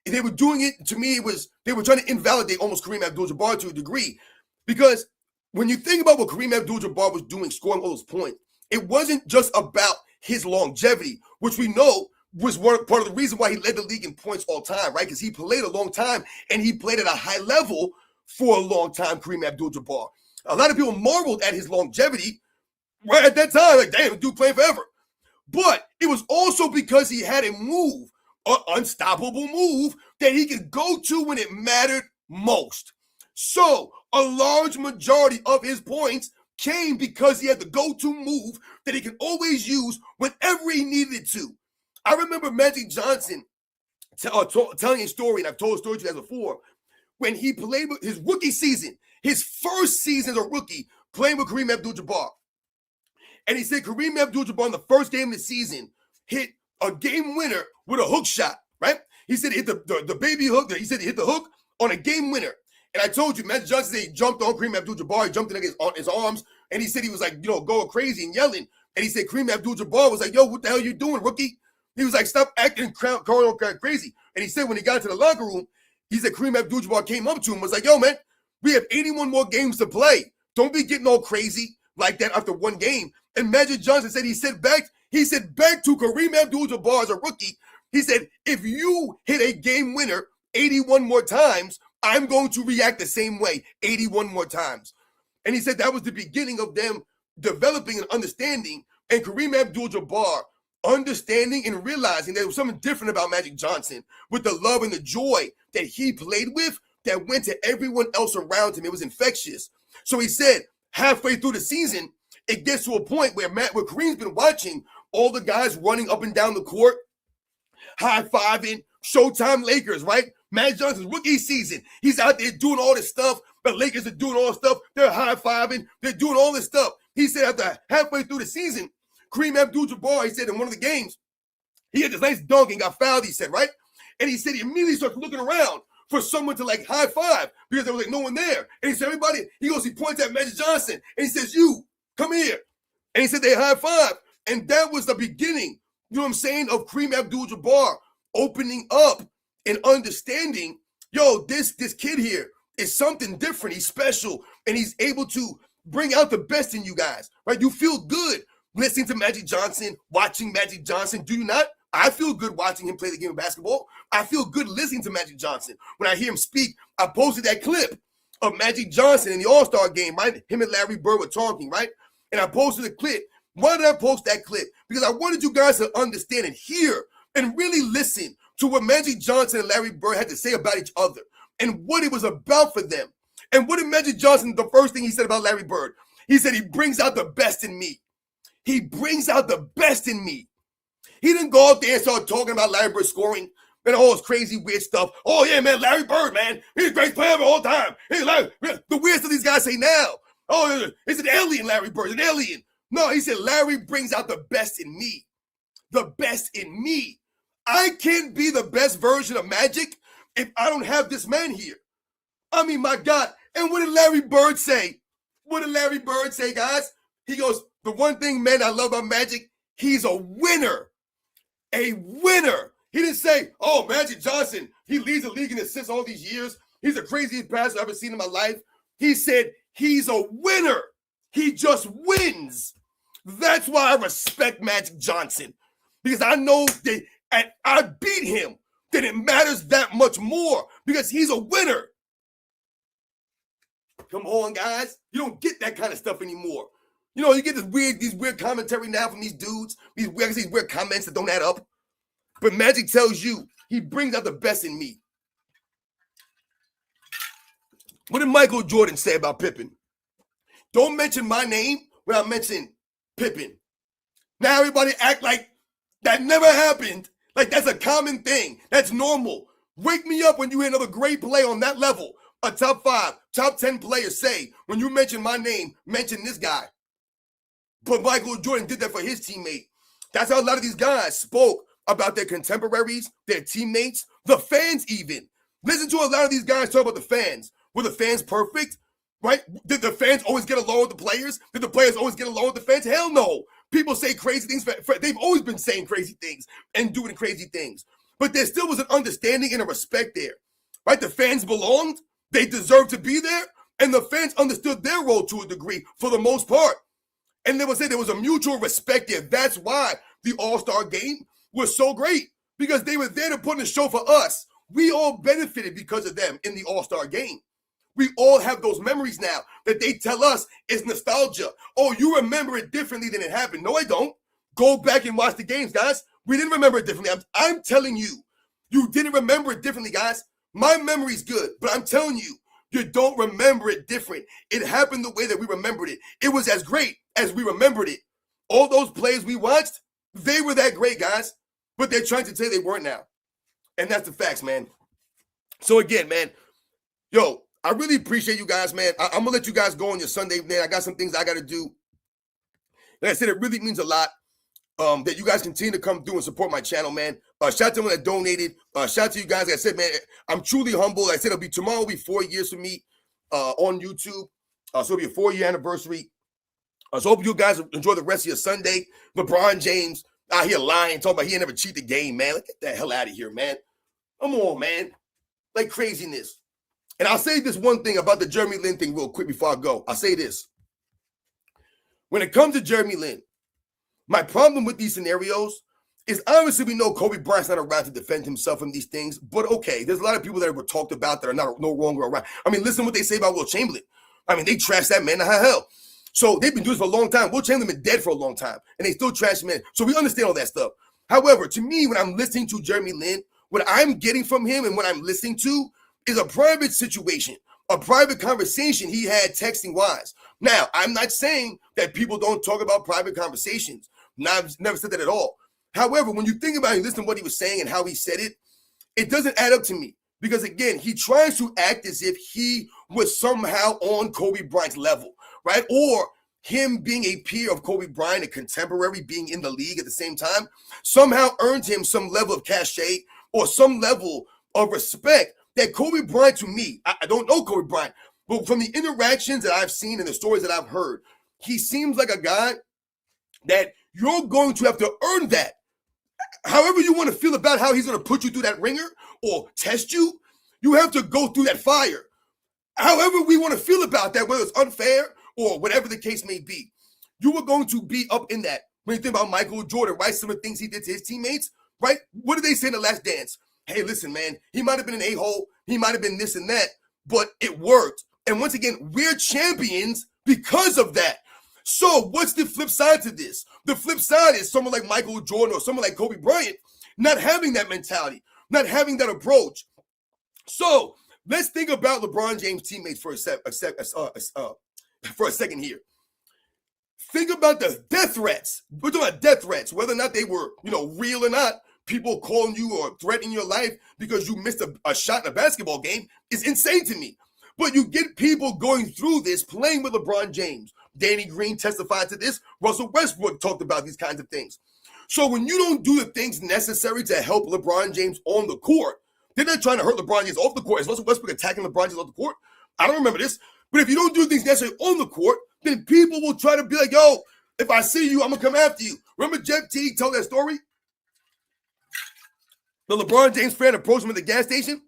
they were doing it, to me, they were trying to invalidate almost Kareem Abdul-Jabbar to a degree. Because when you think about what Kareem Abdul-Jabbar was doing, scoring all those points, it wasn't just about his longevity, which we know was part of the reason why he led the league in points all time, right? Because he played a long time and he played at a high level for a long time, Kareem Abdul-Jabbar. A lot of people marveled at his longevity right at that time, like, damn, dude playing forever. But it was also because he had a move, an unstoppable move that he could go to when it mattered most. So a large majority of his points came because he had the go-to move that he could always use whenever he needed to. I remember Magic Johnson telling a story, and I've told a story to you guys before, when he played with his rookie season, his first season as a rookie, playing with Kareem Abdul-Jabbar. And he said Kareem Abdul-Jabbar in the first game of the season hit a game winner with a hook shot, right? He said he hit the baby hook. He said he hit the hook on a game winner. And I told you, Magic Johnson said he jumped on Kareem Abdul-Jabbar. He jumped in his arms, and he said he was like, going crazy and yelling. And he said Kareem Abdul-Jabbar was like, yo, what the hell are you doing, rookie? He was like, stop acting crazy. And he said when he got to the locker room, he said Kareem Abdul-Jabbar came up to him and was like, yo, man, we have 81 more games to play. Don't be getting all crazy like that after one game. And Magic Johnson said he said back to Kareem Abdul-Jabbar as a rookie, he said, if you hit a game winner 81 more times, I'm going to react the same way 81 more times. And he said that was the beginning of them developing an understanding, and Kareem Abdul-Jabbar understanding and realizing there was something different about Magic Johnson with the love and the joy that he played with that went to everyone else around him. It was infectious. So he said halfway through the season, it gets to a point where Kareem's been watching all the guys running up and down the court, high-fiving, Showtime Lakers, right? Magic Johnson's rookie season. He's out there doing all this stuff. The Lakers are doing all this stuff. They're high-fiving. They're doing all this stuff. He said after halfway through the season, Kareem Abdul-Jabbar, he said in one of the games, he had this nice dunk and got fouled, he said, right? And he said he immediately started looking around for someone to like high five because there was like no one there. And he said, everybody, he points at Magic Johnson and he says, you, come here. And he said they high five. And that was the beginning, of Kareem Abdul-Jabbar opening up and understanding, yo, this kid here is something different. He's special and he's able to bring out the best in you guys, right? You feel good listening to Magic Johnson, watching Magic Johnson. Do you not? I feel good watching him play the game of basketball. I feel good listening to Magic Johnson. When I hear him speak, I posted that clip of Magic Johnson in the All-Star game, right? Him and Larry Bird were talking, right? And I posted a clip. Why did I post that clip? Because I wanted you guys to understand and hear and really listen to what Magic Johnson and Larry Bird had to say about each other and what it was about for them. And what did Magic Johnson, the first thing he said about Larry Bird? He said, he brings out the best in me. He brings out the best in me. He didn't go out there and start talking about Larry Bird scoring and all this crazy weird stuff. Oh, yeah, man, Larry Bird, man. He's a great player of all time. The weird stuff these guys say now. Oh, it's an alien, Larry Bird, an alien. No, he said, Larry brings out the best in me. The best in me. I can't be the best version of Magic if I don't have this man here. I mean, my God. And what did Larry Bird say? What did Larry Bird say, guys? He goes, the one thing, man, I love about Magic, he's a winner. A winner. He didn't say, oh, Magic Johnson, he leads the league in assists all these years. He's the craziest passer I've ever seen in my life. He said, he's a winner. He just wins. That's why I respect Magic Johnson. Because I know that I beat him, that it matters that much more because he's a winner. Come on, guys. You don't get that kind of stuff anymore. You get these weird commentary now from these dudes, these weird comments that don't add up. But Magic tells you he brings out the best in me. What did Michael Jordan say about Pippen? Don't mention my name without mentioning Pippen. Now everybody act like that never happened. Like that's a common thing. That's normal. Wake me up when you hear another great play on that level. A top 5, top 10 players say, when you mention my name, mention this guy. But Michael Jordan did that for his teammate. That's how a lot of these guys spoke about their contemporaries, their teammates, the fans even. Listen to a lot of these guys talk about the fans. Were the fans perfect? Right? Did the fans always get along with the players? Did the players always get along with the fans? Hell no. People say crazy things. They've always been saying crazy things and doing crazy things. But there still was an understanding and a respect there. Right? The fans belonged. They deserved to be there. And the fans understood their role to a degree for the most part. And there was a mutual respect there. That's why the All-Star game was so great. Because they were there to put on a show for us. We all benefited because of them in the All-Star game. We all have those memories now that they tell us is nostalgia. Oh, you remember it differently than it happened. No, I don't. Go back and watch the games, guys. We didn't remember it differently. I'm telling you, you didn't remember it differently, guys. My memory's good, but I'm telling you, you don't remember it different. It happened the way that we remembered it. It was as great as we remembered it. All those plays we watched, they were that great, guys. But they're trying to say they weren't now. And that's the facts, man. So again, man, yo, I really appreciate you guys, man. I'm going to let you guys go on your Sunday, man. I got some things I got to do. Like I said, it really means a lot that you guys continue to come through and support my channel, man. Shout out to everyone that donated. Shout out to you guys. Like I said, man, I'm truly humble. Like I said, tomorrow will be 4 years for me on YouTube. So it'll be a 4-year anniversary. So hope you guys enjoy the rest of your Sunday. LeBron James out here lying, talking about he ain't never cheat the game, man. Like, get the hell out of here, man. Come on, man. Like craziness. And I'll say this one thing about the Jeremy Lin thing real quick before I go. I'll say this. When it comes to Jeremy Lin, my problem with these scenarios is obviously we know Kobe Bryant's not around to defend himself from these things, but okay, there's a lot of people that were talked about that are no longer around. I mean, listen to what they say about Will Chamberlain. I mean, they trash that man to hell. So they've been doing this for a long time. Will Chamberlain been dead for a long time, and they still trash him. So we understand all that stuff. However, to me, when I'm listening to Jeremy Lin, what I'm getting from him and what I'm listening to is a private situation, a private conversation he had texting wise. Now, I'm not saying that people don't talk about private conversations. I've never said that at all. However, when you think about it, and listen to what he was saying and how he said it, it doesn't add up to me. Because again, he tries to act as if he was somehow on Kobe Bryant's level, right? Or him being a peer of Kobe Bryant, a contemporary, being in the league at the same time, somehow earned him some level of cachet or some level of respect that Kobe Bryant, to me, I don't know Kobe Bryant, but from the interactions that I've seen and the stories that I've heard, he seems like a guy that you're going to have to earn that. However you want to feel about how he's going to put you through that ringer or test you, you have to go through that fire. However we want to feel about that, whether it's unfair or whatever the case may be, you are going to be up in that. When you think about Michael Jordan, right? Some of the things he did to his teammates, right? What did they say in The Last Dance? Hey, listen, man, he might have been an a-hole. He might have been this and that, but it worked. And once again, we're champions because of that. So what's the flip side to this? The flip side is someone like Michael Jordan or someone like Kobe Bryant not having that mentality, not having that approach. So let's think about LeBron James' teammates for a second here. Think about the death threats. We're talking about death threats, whether or not they were, real or not. People calling you or threatening your life because you missed a shot in a basketball game is insane to me. But you get people going through this, playing with LeBron James. Danny Green testified to this. Russell Westbrook talked about these kinds of things. So when you don't do the things necessary to help LeBron James on the court, they're not trying to hurt LeBron James off the court. Is Russell Westbrook attacking LeBron James off the court? I don't remember this. But if you don't do things necessary on the court, then people will try to be like, yo, if I see you, I'm going to come after you. Remember Jeff Teague told that story? The LeBron James fan approached him at the gas station.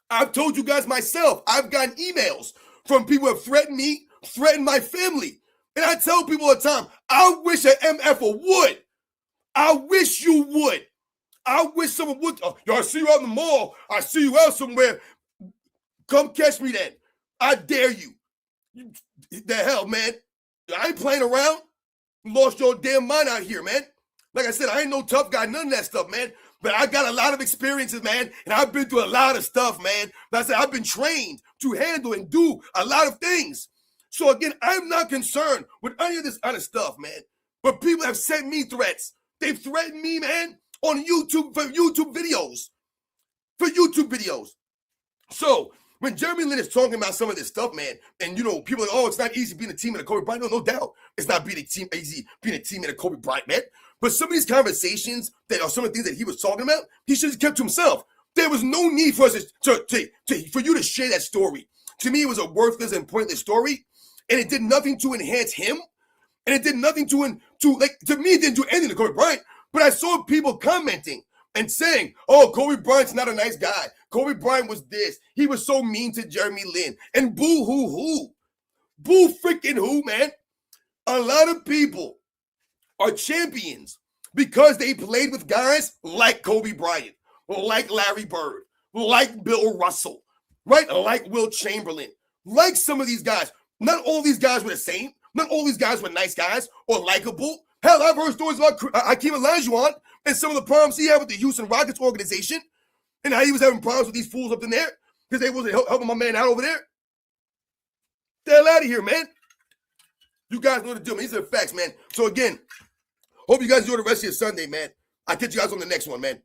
I've told you guys myself, I've gotten emails from people who have threatened me, threatened my family. And I tell people all the time, I wish an MFer would. I wish you would. I wish someone would. Oh, yo, I see you out in the mall. I see you out somewhere. Come catch me then. I dare you. The hell, man. I ain't playing around. You lost your damn mind out here, man. Like I said, I ain't no tough guy, none of that stuff, man. But I got a lot of experiences, man, and I've been through a lot of stuff, man. Like I said, I've been trained to handle and do a lot of things. So again, I'm not concerned with any of this other stuff, man. But people have sent me threats. They've threatened me, man, on YouTube for YouTube videos. So when Jeremy Lin is talking about some of this stuff, man, and people are like, oh, it's not easy being a teammate of Kobe Bryant. No doubt. It's not easy being a teammate of Kobe Bryant, man. But some of these conversations that are some of the things that he was talking about, he should have kept to himself. There was no need for us for you to share that story. To me, it was a worthless and pointless story, and it did nothing to enhance him, and it did nothing to me, it didn't do anything to Kobe Bryant. But I saw people commenting and saying, "Oh, Kobe Bryant's not a nice guy. Kobe Bryant was this. He was so mean to Jeremy Lin." And boo hoo hoo, boo freaking who, man. A lot of people are champions because they played with guys like Kobe Bryant, like Larry Bird, like Bill Russell, right? Like Will Chamberlain, like some of these guys. Not all these guys were the same. Not all these guys were nice guys or likable. Hell, I've heard stories about Hakeem Olajuwon and some of the problems he had with the Houston Rockets organization and how he was having problems with these fools up in there because they wasn't helping my man out over there. The hell out of here, man. You guys know what to do, man. These are the facts, man. So again, hope you guys enjoy the rest of your Sunday, man. I'll catch you guys on the next one, man.